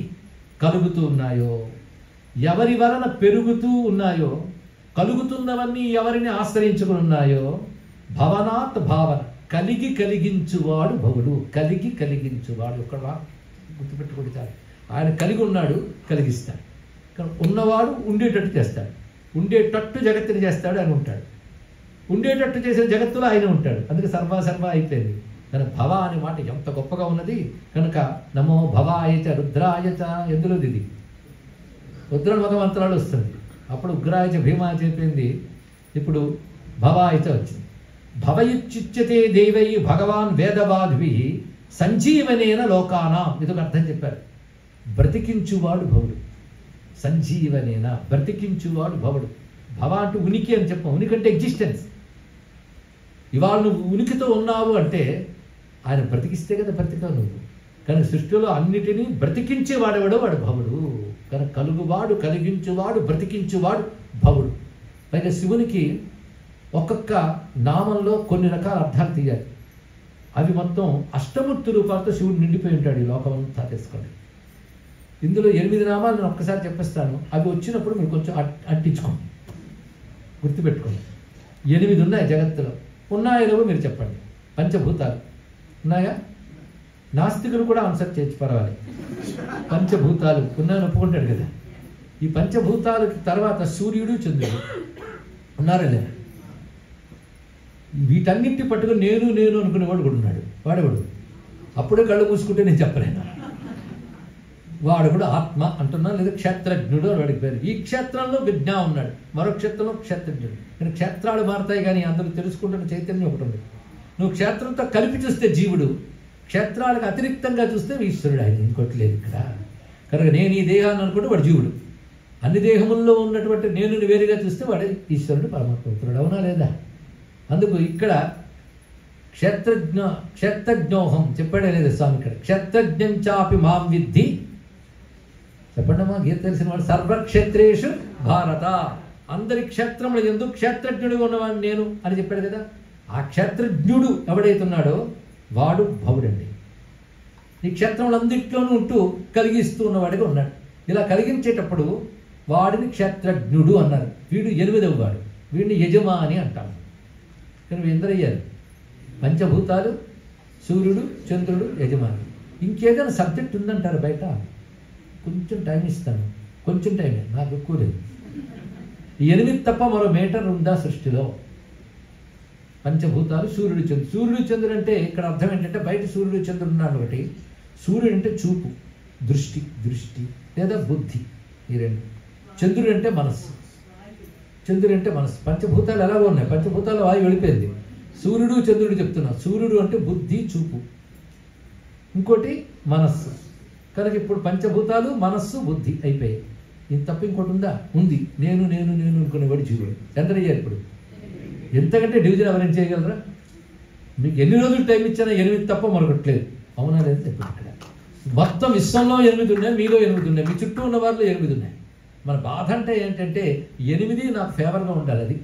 కలుగుతూ ఉన్నాయో, ఎవరి వలన పెరుగుతూ ఉన్నాయో, కలుగుతున్నవన్నీ ఎవరిని ఆశ్రయించుకుని ఉన్నాయో, భవనాత్ భావన కలిగించువాడు భవుడు. కలిగించువాడు ఒక గుర్తుపెట్టుకుంటే చాలు. ఆయన కలిగి ఉన్నాడు, కలిగిస్తాడు. ఉన్నవాడు ఉండేటట్టు చేస్తాడు, ఉండేటట్టు జగత్తుని చేస్తాడు, ఆయన ఉంటాడు. ఉండేటట్టు చేసిన జగత్తులో ఆయన ఉంటాడు. అందుకే సర్వ అయిపోయింది. కానీ భవ అనే మాట ఎంత గొప్పగా ఉన్నది కనుక నమో భవాయచ రుద్రాయచ ఎందులోది ఇది రుద్ర భగవంతురాలు వస్తుంది. అప్పుడు ఉగ్రాయచ భీమాయ చెప్పింది, ఇప్పుడు భవాయచ వచ్చింది. భవయుచ్యుచ్యతే దేవై భగవాన్ వేదవాద్వి సంజీవనేన లోకానాం. ఇదొక అర్థం చెప్పారు. బ్రతికించువాడు భవుడు, సంజీవనేన బ్రతికించువాడు భవుడు. భవ అంటూ ఉనికి అని చెప్పాం. ఉనికి అంటే ఎగ్జిస్టెన్స్. ఇవాళ నువ్వు ఉనికితో ఉన్నావు అంటే ఆయన బ్రతికిస్తే కదా బ్రతికావు నువ్వు. కానీ సృష్టిలో అన్నిటినీ బ్రతికించేవాడేవాడు వాడు భవుడు. కనుక కలుగువాడు, కలిగించువాడు, బ్రతికించువాడు భవుడు. పైగా శివునికి ఒక్కొక్క నామంలో కొన్ని రకాల అర్థాలు తీయాలి. అవి మొత్తం అష్టమూర్తి రూపాలతో శివుడు నిండిపోయి ఉంటాడు. ఈ లోకమంతా తెలుసుకోండి. ఇందులో 8 నామాలు నేను ఒక్కసారి చెప్పేస్తాను. అవి వచ్చినప్పుడు మీరు కొంచెం అంటించుకోండి, గుర్తుపెట్టుకోండి. 8 ఉన్నాయి జగత్తులో. ఉన్నాయో లేవో మీరు చెప్పండి. పంచభూతాలు ఉన్నాయా? నాస్తికులు కూడా ఆన్సర్ చేయొచ్చు, పర్వాలేదు. పంచభూతాలు ఉన్నాయని ఒప్పుకుంటాడు కదా. ఈ పంచభూతాలకి తర్వాత సూర్యుడు, చంద్రుడు ఉన్నారా లేదా? వీటన్నింటి పట్టుకుని నేను అనుకునేవాడు కూడా ఉన్నాడు. వాడేవాడు అప్పుడే కళ్ళు మూసుకుంటే నేను చెప్పలేను. వాడు కూడా ఆత్మ అంటున్నా, లేదా క్షేత్రజ్ఞుడు అని వాడికి పేరు. ఈ క్షేత్రంలో విజ్ఞా ఉన్నాడు, మరో క్షేత్రంలో క్షేత్రజ్ఞుడు. కానీ క్షేత్రాలు మారుతాయి, కానీ అందరూ తెలుసుకుంటున్న చైతన్యం ఒకటి ఉంది. నువ్వు క్షేత్రంతో కలిపి చూస్తే జీవుడు, క్షేత్రాలకు అతిరిక్తంగా చూస్తే ఈశ్వరుడు. ఆయన ఇంకోటి లేదు ఇక్కడ. కనుక నేను ఈ దేహాన్ని అనుకుంటే వాడు జీవుడు. అన్ని దేహముల్లో ఉన్నటువంటి నేను వేరుగా చూస్తే వాడు ఈశ్వరుడు, పరమాత్ముడు. అవునా లేదా? అందుకు ఇక్కడ క్షేత్రజ్ఞోహం చెప్పాడే లేదా స్వామి? ఇక్కడ క్షేత్రజ్ఞం చాపి మాం విద్ధి. చెప్పండమ్మా, గీత తెలిసిన వాడు. సర్వక్షేత్రేషు భారత, అందరి క్షేత్రములు ఎందుకు క్షేత్రజ్ఞుడిగా ఉన్నవాడు నేను అని చెప్పాడు కదా. ఆ క్షేత్రజ్ఞుడు ఎవడైతున్నాడో వాడు భవుడండి. ఈ క్షేత్రములందరిలోనూ ఉంటూ కలిగిస్తూ ఉన్నవాడిగా ఉన్నాడు. ఇలా కలిగించేటప్పుడు వాడిని క్షేత్రజ్ఞుడు అన్నారు. వీడు 8వ వాడు, వీడిని యజమాని అంటాము. కానీ ఎందరయ్యారు? పంచభూతాలు, సూర్యుడు, చంద్రుడు, యజమాని. ఇంకేదైనా సబ్జెక్ట్ ఉందంటారు బయట? కొంచెం టైం ఇస్తాను, కొంచెం టైమే, నాకు ఎక్కువ లేదు. 8 తప్ప మరో మేటర్ ఉందా సృష్టిలో? పంచభూతాలు, సూర్యుడు, చంద్రుడు. సూర్యుడు, చంద్రుడు అంటే ఇక్కడ అర్థం ఏంటంటే బయట సూర్యుడు, చంద్రుడు ఉన్నాడు ఒకటి. సూర్యుడు అంటే చూపు, దృష్టి లేదా బుద్ధి, ఈ 2. చంద్రుడు అంటే మనస్సు, పంచభూతాలు ఎలాగో ఉన్నాయి. పంచభూతాలు వాయు వెళ్ళిపోయింది. సూర్యుడు, చంద్రుడు చెప్తున్నా. సూర్యుడు అంటే బుద్ధి, చూపు, ఇంకోటి మనస్సు. కనుక ఇప్పుడు పంచభూతాలు, మనస్సు, బుద్ధి అయిపోయాయి. ఇది తప్ప ఇంకోటి ఉందా? ఉంది. నేను అనుకునేవాడు జీవుడు. ఎంతయ్యారు ఇప్పుడు? ఎంతకంటే డివిజన్ ఎవరైనా చేయగలరా? మీకు ఎన్ని రోజులు టైం ఇచ్చినా 8 తప్ప మరొకట్లేదు. అవునా లేదు? చెప్పండి. ఇక్కడ మొత్తం విశ్వంలో 8 ఉన్నాయి, మీలో 8 ఉన్నాయి, మీ చుట్టూ ఉన్న వారిలో 8 ఉన్నాయి. మన బాధ అంటే ఏంటంటే 8 నాకు ఫేవర్గా ఉండాలి. అది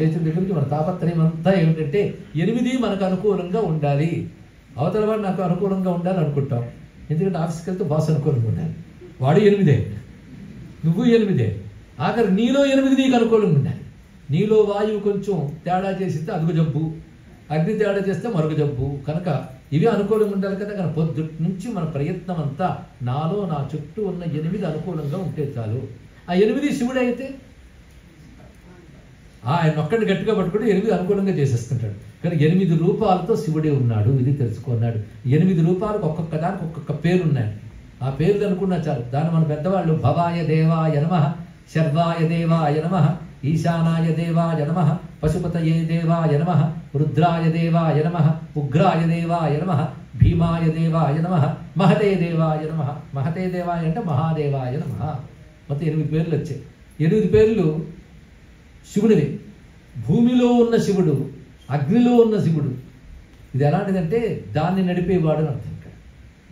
లేచిన దగ్గరికి మన తాపత్రయం అంతా ఏమిటంటే 8 మనకు అనుకూలంగా ఉండాలి. అవతల వాడు నాకు అనుకూలంగా ఉండాలి అనుకుంటాం. ఎందుకంటే ఆఫీస్కి వెళ్తే బాస్ అనుకూలంగా ఉండాలి. వాడు 8, నువ్వు 8. ఆఖరి నీలో 8 నీకు అనుకూలంగా ఉండాలి. నీలో వాయువు కొంచెం తేడా చేసిస్తే అదుగు జబ్బు, అగ్ని తేడా చేస్తే మరొక జబ్బు. కనుక ఇవి అనుకూలంగా ఉండాలి కదా. కానీ పొద్దుటి నుంచి మన ప్రయత్నం అంతా నాలో, నా చుట్టూ ఉన్న 8 అనుకూలంగా ఉంటే చాలు. ఆ 8 శివుడు అయితే ఆయన ఒక్కడిని గట్టిగా పట్టుకుంటే 8 అనుకూలంగా చేసేస్తుంటాడు. కానీ 8 రూపాలతో శివుడే ఉన్నాడు, ఇది తెలుసుకున్నాడు. 8 రూపాలకు ఒక్కొక్క దానికి ఒక్కొక్క పేరు ఉన్నాయి. ఆ పేర్లు అనుకున్నా చాలు. దాన్ని మన పెద్దవాళ్ళు భవాయ దేవాయ నమః, శర్వాయ దేవాయ నమః, ఈశానాయ దేవాయ నమః, పశుపతయే దేవాయ నమః, రుద్రాయ దేవాయ నమః, ఉగ్రాయ దేవాయ నమః, భీమాయ దేవాయ నమః, మహతే దేవాయ నమః. మహతే దేవాయ అంటే మహాదేవాయ నమః. మొత్తం 8 పేర్లు వచ్చాయి. 8 పేర్లు శివుడివి. భూమిలో ఉన్న శివుడు, అగ్నిలో ఉన్న శివుడు. ఇది ఎలాంటిదంటే దాన్ని నడిపేవాడు అని అర్థం. ఇక్కడ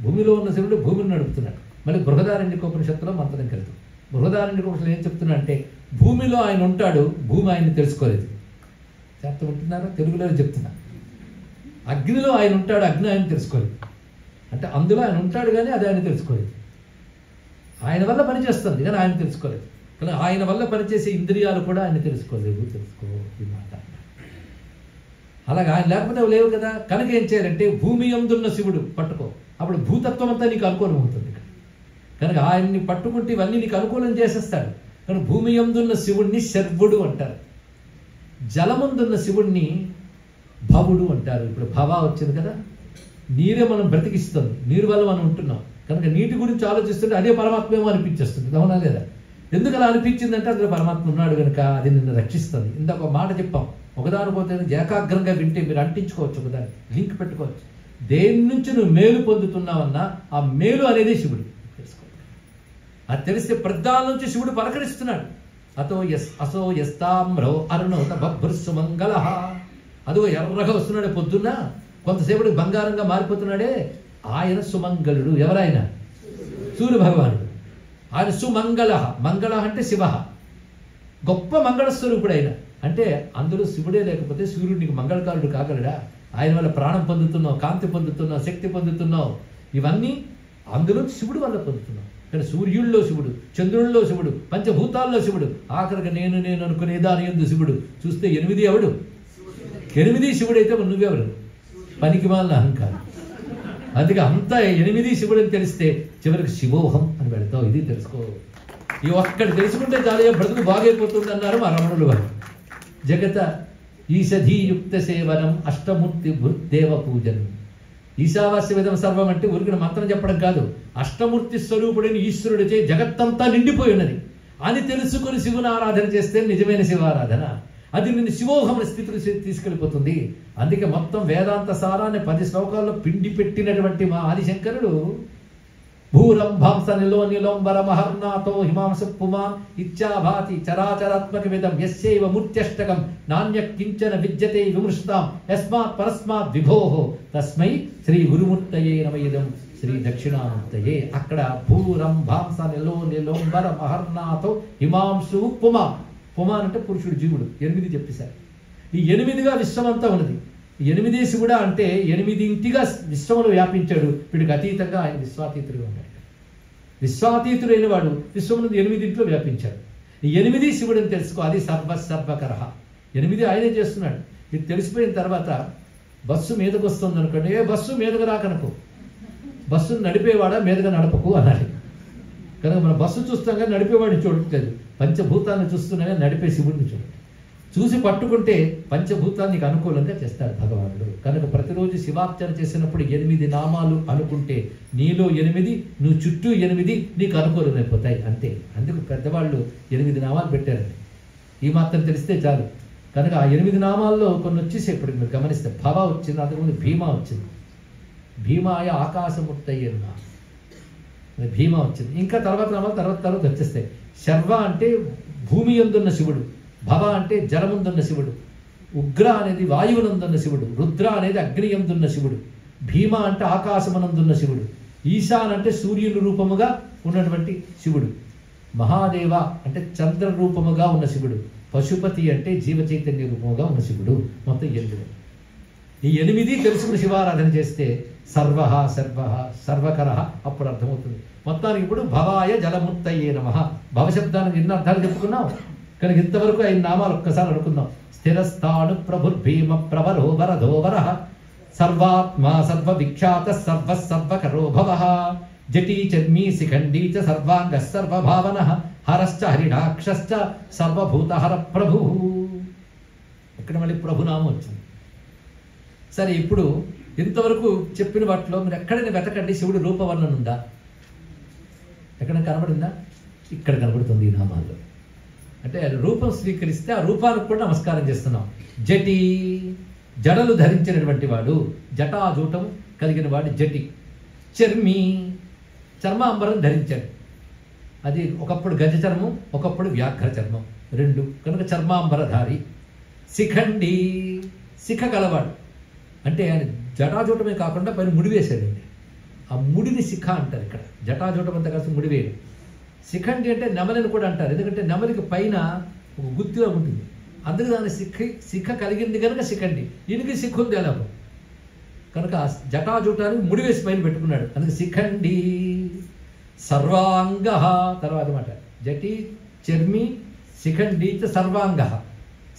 భూమిలో ఉన్న శివుడు భూమిని నడుపుతున్నాడు. మళ్ళీ బృహదారణ్యకోపనిషత్తులో మంత్రం కలుగుతుంది. బృహదారణ్యకోపనిషత్తులో ఏం చెప్తున్నా అంటే భూమిలో ఆయన ఉంటాడు, భూమి ఆయన్ని తెలుసుకోలేదు. శాస్త్రం ఉంటున్నారా? తెలుగులో చెప్తున్నా. అగ్నిలో ఆయన ఉంటాడు, అగ్ని ఆయన తెలుసుకోలేదు. అంటే అందులో ఆయన ఉంటాడు కానీ అది ఆయన తెలుసుకోలేదు. ఆయన వల్ల పనిచేస్తుంది కానీ ఆయన తెలుసుకోలేదు. కానీ ఆయన వల్ల పనిచేసే ఇంద్రియాలు కూడా ఆయన తెలుసుకోలేదు. తెలుసుకో ఈ మాట. అలాగే ఆయన లేకపోతే అవి లేవు కదా. కనుక ఏం చేయాలంటే భూమి యందున్న శివుడు పట్టుకో, అప్పుడు భూతత్వం అంతా నీకు అనుకూలం అవుతుంది. కనుక ఆయన్ని పట్టుకుంటే ఇవన్నీ నీకు అనుకూలం చేసేస్తాడు. కానీ భూమి యందున్న శివుడిని శర్వుడు అంటారు, జలముందున్న శివుడిని భవుడు అంటారు. ఇప్పుడు భవ వచ్చింది కదా, నీరే మనం బ్రతికిస్తుంది, నీరు వల్ల మనం ఉంటున్నాం. కనుక నీటి గురించి ఆలోచిస్తుంటే అదే పరమాత్మ ఏమో అనిపించేస్తుంది. అవునా లేదా? ఎందుకు అలా అనిపించిందంటే అందులో పరమాత్మ ఉన్నాడు కనుక అది నిన్ను రక్షిస్తుంది. ఇందాక ఒక మాట చెప్పాం, ఒకదానిపోతే ఏకాగ్రంగా వింటే మీరు అంటించుకోవచ్చు, ఒకదాన్ని లింక్ పెట్టుకోవచ్చు. దేని నుంచి నువ్వు మేలు పొందుతున్నావన్నా ఆ మేలు అనేది శివుడు తెలుసుకోవాలి. అది తెలిస్తే ప్రద్దాల నుంచి శివుడు పలకరిస్తున్నాడు. అసో యస్తామ్రో అరుణోత బభ్రుస్సు మంగళ. అదిగో ఎర్రగా వస్తున్నాడే పొద్దున్న, కొంతసేపటి బంగారంగా మారిపోతున్నాడే, ఆయన సుమంగళుడు. ఎవరైనా సూర్య భగవానుడు. ఆయన సుమంగళ. మంగళ అంటే శివ, గొప్ప మంగళస్వరూపుడు ఆయన. అంటే అందులో శివుడే లేకపోతే సూర్యుడికి మంగళకారుడు కాగలడా? ఆయన వల్ల ప్రాణం పొందుతున్నావు, కాంతి పొందుతున్నావు, శక్తి పొందుతున్నావు. ఇవన్నీ అందులో శివుడు వల్ల పొందుతున్నావు. కానీ సూర్యుల్లో శివుడు, చంద్రుల్లో శివుడు, పంచభూతాల్లో శివుడు, ఆఖరికి నేను అనుకునే దాని యందు శివుడు. చూస్తే 8 ఎవడు? 8 శివుడైతే నువ్వెవరు? పనికి మాలిన అహంకారం. అందుకే అంతా 8 శివుడు అని తెలిస్తే చివరికి శివోహం అని పెడతావు. ఇది తెలుసుకో. ఈ ఒక్కటి తెలుసుకుంటే చాలా బ్రతుకు బాగైపోతుంది అన్నారు మా రమణులు వారు. జగత ఈషధీయుక్త సేవనం అష్టమూర్తి భృదేవ పూజనం. ఈశావాస్య విధం సర్వం అంటే ఊరికిన మంత్రం చెప్పడం కాదు, అష్టమూర్తి స్వరూపుడైన ఈశ్వరుడిచే జగత్తంతా నిండిపోయి ఉన్నది అని తెలుసుకుని శివుని ఆరాధన చేస్తే నిజమైన శివారాధన. అది నిన్ను శివోహం స్థితికి తీసుకెళ్ళిపోతుంది. అందుకే మొత్తం వేదాంత సారాన్ని 10 శ్లోకాల్లో పిండి పెట్టినటువంటి మా ఆదిశంకరుడు భూరంభాంస నిలోనిలోంబర మహర్నాథో హిమాంస పుమాన్ ఇచ్చాభాతి చరాచరాత్మక విధం యస్యైవ మూర్త్యష్టకం నాణ్య కించన విద్యతే విమృష్టాం యస్మాత్ పరస్మాత్ విభోహో తస్మై శ్రీ గురుమూర్తయే నమయిదం శ్రీ దక్షిణామూర్తయే. అక్కడ భూరంభాంస నిలోనిలోంబర మహర్నాథో హిమాంసు పుమాన్. పుమాన్ అంటే పురుషుడు, జీవుడు. 8 చెప్పేశారు. ఈ 8గా విశ్వమంతా ఉన్నది. 8 శివుడా అంటే 8 విశ్వములు వ్యాపించాడు. వీడికి అతీతంగా ఆయన విశ్వాతీతుడుగా ఉన్నాడు. విశ్వాతీతుడైన వాడు విశ్వమునందు 8 వ్యాపించాడు. ఈ 8 శివుడు అని తెలుసుకో. అది సర్వకర. 8 ఆయనే చేస్తున్నాడు. ఇది తెలిసిపోయిన తర్వాత బస్సు మీదకు వస్తుంది అనుకోండి, ఏ బస్సు మీదకు రాకనుకో, బస్సును నడిపేవాడా మీదగా నడపకు అనాలి. కనుక మన బస్సు చూస్తాం కానీ నడిపేవాడిని చూడట్లేదు, పంచభూతాన్ని చూస్తున్నామే, నడిపే శివుడిని చూడండి. చూసి పట్టుకుంటే పంచభూతాన్ని నీకు అనుకూలంగా చేస్తాడు భగవానుడు. కనుక ప్రతిరోజు శివార్చన చేసినప్పుడు 8 నామాలు అనుకుంటే నీలో 8, నువ్వు చుట్టూ 8 నీకు అనుకూలమైపోతాయి. అంతే. అందుకు పెద్దవాళ్ళు 8 నామాలు పెట్టారండి. ఈ మాత్రం తెలిస్తే చాలు. కనుక ఆ 8 నామాల్లో కొన్ని వచ్చేసి ఇప్పుడు మీరు గమనిస్తే భవ వచ్చింది, అంతకుముందు భీమా వచ్చింది. భీమాయ ఆకాశముట్టయ్యన్న భీమా వచ్చింది. ఇంకా తర్వాత నామాలు తర్వాత వచ్చేస్తాయి. శర్వ అంటే భూమి యందున్న శివుడు, భవ అంటే జలముందున్న శివుడు, ఉగ్ర అనేది వాయువునందున్న శివుడు, రుద్ర అనేది అగ్ని యందున్న శివుడు, భీమ అంటే ఆకాశమునందున్న శివుడు, ఈశాన్ అంటే సూర్యుని రూపముగా ఉన్నటువంటి శివుడు, మహాదేవ అంటే చంద్ర రూపముగా ఉన్న శివుడు, పశుపతి అంటే జీవ చైతన్య రూపముగా ఉన్న శివుడు. మొత్తం 8. ఈ 8 తెలుసుకుని శివారాధన చేస్తే సర్వకర అప్పుడు అర్థమవుతుంది. మొత్తానికి ఇప్పుడు భవాయ జలముత్తయే నమః. భవశబ్దానికి ఎన్ని అర్థాలు చెప్పుకున్నాం. కనుక ఇంతవరకు 5 నామాలు ఒక్కసారి అనుకుందాం. స్థిరస్థాను ప్రభుర్భీమ ప్రవరో వరదో వరః సర్వాత్మా సర్వవిఖ్యాత సర్వకరో భవః జటీ చర్మీ శిఖండీ చ సర్వాంగ సర్వభావనః హరశ్చ హరిణాక్షశ్చ సర్వభూతహర ప్రభు. ఇక్కడ మళ్ళీ ప్రభునామం వచ్చింది. సరే, ఇప్పుడు ఇంతవరకు చెప్పిన వాటిలో మీరు ఎక్కడైనా వెతకండి శివుడి రూపవర్ణన ఉందా? ఎక్కడ కనబడిందా? ఇక్కడ కనబడుతుంది ఈ నామాల్లో. అంటే రూపం స్వీకరిస్తే ఆ రూపానికి కూడా నమస్కారం చేస్తున్నాం. జటి జడలు ధరించినటువంటి వాడు, జటాజూటం కలిగిన వాడు జటి. చర్మి, చర్మాంబరం ధరించాడు. అది ఒకప్పుడు గజ చర్మం, ఒకప్పుడు వ్యాఘ్ర చర్మం, రెండు కనుక చర్మాంబరధారి. శిఖండి, శిఖ గలవాడు అంటే ఆయన జటాజూటమే కాకుండా పైన ముడి వేశాడండి. ఆ ముడిని శిఖ అంటారు. ఇక్కడ జటాజూటం అంతా కలిసి ముడివేయడం. శిఖండి అంటే నెమలిని కూడా అంటారు, ఎందుకంటే నెమలికి పైన ఒక గుత్తిగా ఉంటుంది, అందుకు దాని శిఖ కలిగింది కనుక శిఖండి. ఈయనకి శిఖ ఉంది ఎలాగో, కనుక జటాజూటానికి ముడివేసి పైన పెట్టుకున్నాడు, అందుకే శిఖండి. సర్వాంగ తర్వాత మాట, జటి చర్మి శిఖండి సర్వాంగ.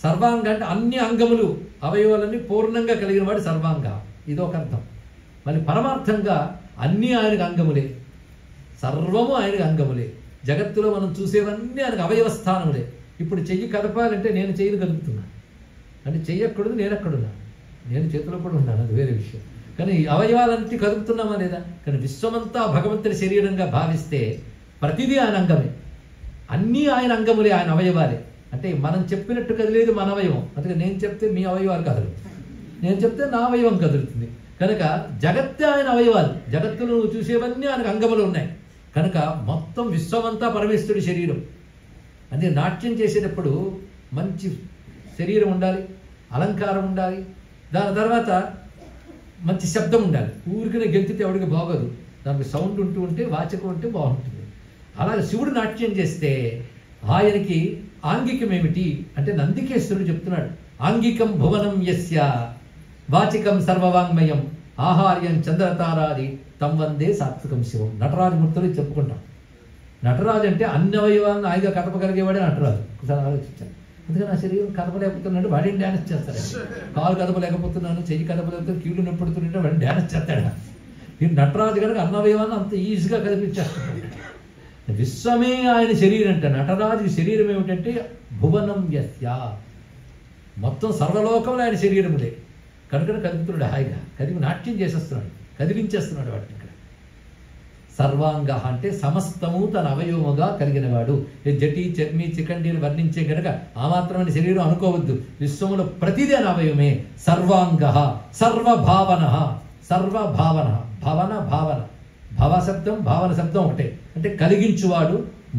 సర్వాంగ అంటే అన్ని అంగములు, అవయవాలన్నీ పూర్ణంగా కలిగిన వాడు సర్వాంగ, ఇదొక అర్థం. మరి పరమార్థంగా అన్నీ ఆయనకు అంగములే, సర్వము ఆయనకు అంగములే. జగత్తులో మనం చూసేవన్నీ ఆయనకు అవయవస్థానములే. ఇప్పుడు చెయ్యి కదపాలంటే నేను చెయ్యిని కదుపుతున్నాను, అంటే చెయ్యి ఎక్కడుంది, నేను ఎక్కడున్నా, నేను చేతిలో కూడా ఉన్నాను, అది వేరే విషయం. కానీ ఈ అవయవాలన్నీ కదుపుతున్నామా లేదా? కానీ విశ్వమంతా భగవంతుని శరీరంగా భావిస్తే ప్రతిదీ ఆయన అంగమే, అన్నీ ఆయన అంగములే, ఆయన అవయవాలే. అంటే మనం చెప్పినట్టు కదిలేదు మన అవయవం, అందుకే నేను చెప్తే మీ అవయవాలు కదులుతుంది, నేను చెప్తే నా అవయవం కదులుతుంది. కనుక జగత్తే ఆయన అవయవాలు, జగత్తును చూసేవన్నీ ఆయనకు అంగములు ఉన్నాయి. కనుక మొత్తం విశ్వమంతా పరమేశ్వరుడి శరీరం. అంటే నాట్యం చేసేటప్పుడు మంచి శరీరం ఉండాలి, అలంకారం ఉండాలి, దాని తర్వాత మంచి శబ్దం ఉండాలి. ఊరికనే గెంతితే ఎవరికి బాగోదు, దానికి సౌండ్ ఉంటూ ఉంటే వాచకం ఉంటే బాగుంటుంది. అలాగే శివుడు నాట్యం చేస్తే ఆయనకి ఆంగికం ఏమిటి అంటే నందికేశ్వరుడు చెప్తున్నాడు, ఆంగికం భువనం యస్య వాచికం సర్వవాంగ్మయం ఆహార్యం చంద్రతారాది తం వందే సాత్వికం శివం. నటరాజమూర్తులు చెప్పుకుంటాం. నటరాజు అంటే అన్ని అవయవాలను హాయిగా కదపగలిగేవాడే నటరాజు. ఒకసారి ఆలోచించాను, అందుకని నా శరీరం కదపలేకపోతున్నాడు, వాడిని డ్యాన్స్ చేస్తాడు. కాలు కదపలేకపోతున్నాను, చెయ్యి కదపలేకపోతే కీళ్ళు నొప్పుడుతుంటే వాడిని డ్యాన్స్ చేస్తాడు. ఈ నటరాజు కనుక అన్న అవయవాన్ని అంత ఈజీగా కదిపించేస్తాడు. విశ్వమే ఆయన శరీరం అంట. నటరాజు శరీరం ఏమిటంటే భువనం యస్య, మొత్తం సర్వలోకంలో ఆయన శరీరములే. కనుక కదుపుతున్నాడు, హాయిగా కదిపి నాట్యం చేసేస్తున్నాడు, కదిలించేస్తున్నాడు వాటిని. ఇక్కడ సర్వాంగ అంటే సమస్తము తన అవయవముగా కలిగిన వాడు. జటి చర్మి చికండిని వర్ణించే కనుక ఆ మాత్రమైన శరీరం అనుకోవద్దు, విశ్వములో ప్రతిదీ అని అవయవమే. సర్వాంగ సర్వభావన, సర్వభావన, భవన భావన, భవ శబ్దం భావన శబ్దం ఒకటే. అంటే కలిగించువాడు,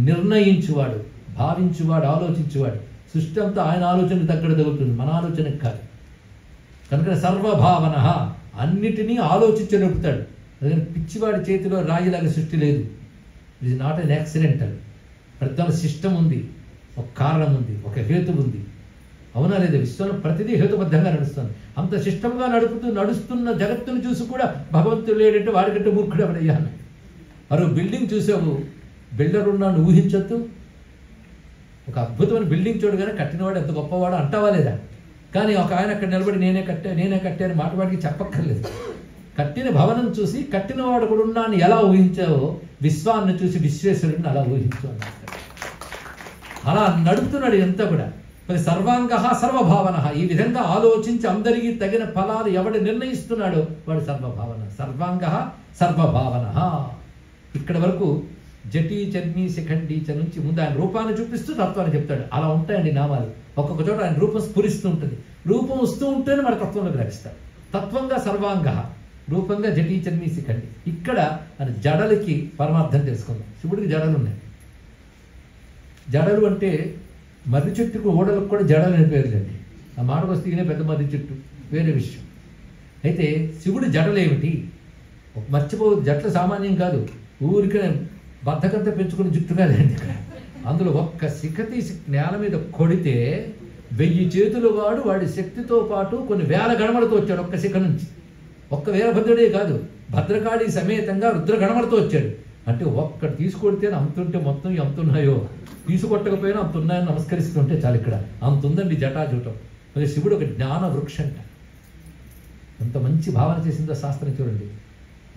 నిర్ణయించువాడు, భావించువాడు, ఆలోచించువాడు. సృష్టి అంతా ఆయన ఆలోచనకు తగ్గడ తగ్గుతుంది, మన ఆలోచనకు కాదు. కనుక సర్వభావన, అన్నిటినీ ఆలోచించి నడుపుతాడు. అందుకని పిచ్చివాడి చేతిలో రాయిలాగా సృష్టి లేదు. It is not an accidental. ప్రతి సిస్టమ్ ఉంది, ఒక కారణం ఉంది, ఒక హేతు ఉంది. అవునా లేదా? విశ్వంలో ప్రతిదీ హేతుబద్ధంగా నడుస్తుంది. అంత సిస్టమ్గా నడుస్తున్న జగత్తును చూసి కూడా భగవంతుడు లేడంటే వాడికంటే మూర్ఖుడు ఎవడయ్యాను. మరో బిల్డింగ్ చూసావు, బిల్డర్ ఉన్నాను ఊహించొద్దు. ఒక అద్భుతమైన బిల్డింగ్ చూడు, కానీ కట్టినవాడు ఎంత గొప్పవాడు అంటావా లేదా? కానీ ఒక ఆయన అక్కడ నిలబడి నేనే కట్టే అని మాట వాడికి చెప్పక్కర్లేదు. కట్టిన భవనం చూసి కట్టినవాడు కూడా ఉన్నాను ఎలా ఊహించావో, విశ్వాన్ని చూసి విశ్వేశ్వరుడిని అలా ఊహించు అన్నాడు. అలా నడుపుతున్నాడు ఎంత కూడా. మరి సర్వాంగ సర్వభావన, ఈ విధంగా ఆలోచించి అందరికీ తగిన ఫలాలు ఎవడు నిర్ణయిస్తున్నాడో వాడు సర్వభావన. సర్వాంగ సర్వభావన. ఇక్కడ వరకు జటి చర్మి శిఖండి నుంచి ముందు ఆయన రూపాన్ని చూపిస్తూ తత్వాన్ని చెప్తాడు. అలా ఉంటాయండి నామాలు. ఒక్కొక్క చోట ఆయన రూపం స్ఫురిస్తూ ఉంటుంది. రూపం వస్తూ ఉంటేనే మన తత్వంలో గ్రహిస్తాడు. తత్వంగా సర్వాంగ, రూపంగా జటి చర్మి శిఖండి. ఇక్కడ ఆయన జడలకి పరమార్థం తెలుసుకుందాం. శివుడికి జడలు ఉన్నాయి. జడలు అంటే మర్రి చెట్టుకు ఓడలకు కూడా జడలు అనే పేరులండి. ఆ మాటకు వస్తే ఈయన పెద్ద మర్రి చెట్టు, వేరే విషయం. అయితే శివుడి జడలు ఏమిటి? మర్చిపోవద్దు, జట్లు సామాన్యం కాదు. ఊరికే బద్ధకంతా పెంచుకుని జుట్టు కాదండి. ఇక్కడ అందులో ఒక్క శిఖ తీసి నేల మీద కొడితే 1000 చేతులు వాడి శక్తితో పాటు కొన్ని వేల గణములతో వచ్చాడు. ఒక్క శిఖ నుంచి ఒక్క వీరభద్రుడే కాదు, భద్రకాళి సమేతంగా రుద్రగణములతో వచ్చాడు. అంటే ఒక్కటి తీసుకొడితే అంతుంటే మొత్తం ఎంతున్నాయో, తీసుకొట్టకపోయినా అంతున్నాయని నమస్కరిస్తుంటే చాలు. ఇక్కడ అంత ఉందండి జటాజూటం. మరి శివుడు ఒక జ్ఞాన వృక్షంట. అంత మంచి భావన చేసిందో శాస్త్రం చూడండి.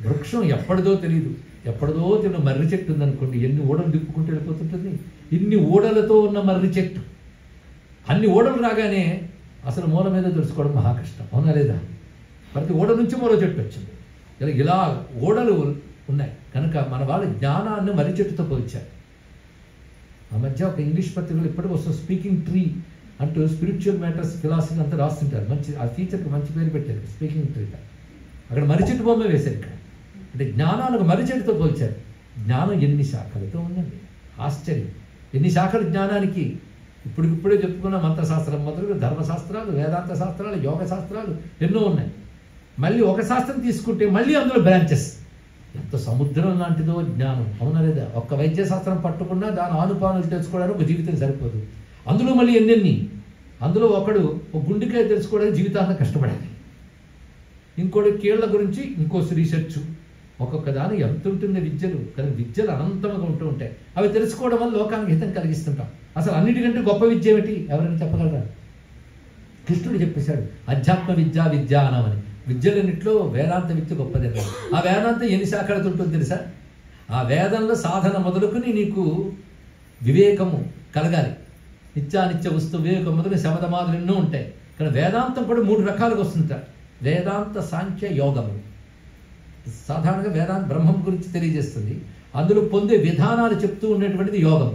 వృక్షం ఎప్పటిదో తెలియదు, ఎప్పటిదో తెలియదు. మర్రి చెట్టు ఉందనుకోండి, ఎన్ని ఓడలు దిప్పుకుంటూ వెళ్ళిపోతుంటుంది. ఇన్ని ఓడలతో ఉన్న మర్రి చెట్టు, అన్ని ఓడలు రాగానే అసలు మూల మీద తెలుసుకోవడం మహా కష్టం. అవునా లేదా? ప్రతి ఓడ నుంచి మరో చెట్టు వచ్చింది. ఇలా ఓడలు ఉన్నాయి. కనుక మన వాళ్ళ జ్ఞానాన్ని మర్రి చెట్టుతో పోల్చారు. ఆ మధ్య ఒక ఇంగ్లీష్ పత్రికలు ఇప్పటికి వస్తుంది, స్పీకింగ్ ట్రీ అంటూ స్పిరిచువల్ మ్యాటర్స్ ఫిలాసఫీ అంతా రాస్తుంటారు. మంచి ఆ ఫీచర్కి మంచి పేరు పెట్టారు, స్పీకింగ్ ట్రీట్. అక్కడ మరిచెట్టు బొమ్మ వేశారు. ఇక్కడ అంటే జ్ఞానాలకు మరిచెట్టుతో పోల్చారు. జ్ఞానం ఎన్ని శాఖలతో ఉందండి, ఆశ్చర్యం. ఎన్ని శాఖలు జ్ఞానానికి. ఇప్పుడే చెప్పుకున్న మంత్రశాస్త్రం మొదలు ధర్మశాస్త్రాలు, వేదాంత శాస్త్రాలు, యోగ శాస్త్రాలు ఎన్నో ఉన్నాయి. మళ్ళీ ఒక శాస్త్రం తీసుకుంటే మళ్ళీ అందులో బ్రాంచెస్. ఎంత సముద్రం లాంటిదో జ్ఞానం, అవునా లేదా? ఒక్క వైద్య శాస్త్రం పట్టుకున్నా దాని ఆనుపానులు తెలుసుకోవడానికి ఒక జీవితం సరిపోదు. అందులో మళ్ళీ ఎన్నెన్ని. అందులో ఒకడు ఒక గుండెకాయ తెలుసుకోవడానికి జీవితాంతం కష్టపడాలి. ఇంకోటి కీళ్ల గురించి ఇంకో రీసెర్చ్. ఒక్కొక్క దాని ఎంత ఉంటుంది విద్యలు. కానీ విద్యలు అనంతంగా ఉంటూ ఉంటాయి. అవి తెలుసుకోవడం వల్ల లోకానికి హితం కలిగిస్తుంటాం. అసలు అన్నిటికంటే గొప్ప విద్య ఏమిటి ఎవరైనా చెప్పగలరా? కృష్ణుడు చెప్పేశాడు, అధ్యాత్మ విద్య విద్యానమని. విద్యలన్నింటిలో వేదాంత విద్య గొప్పదన్నారు. ఆ వేదాంతం ఎన్ని శాఖలతో ఉంటుందో తెలుసా? ఆ వేదంలో సాధన మొదలుకొని నీకు వివేకము కలగాలి. నిత్యానిత్య వస్తు వివేకం మొదలు శమధమాదులు ఎన్నో ఉంటాయి. కానీ వేదాంతం కూడా 3 రకాలుగా వస్తుంటారు. వేదాంత, సాంఖ్య, యోగము. సాధారణంగా వేదాంత బ్రహ్మం గురించి తెలియజేస్తుంది. అందులో పొందే విధానాలు చెప్తూ ఉండేటువంటిది యోగం.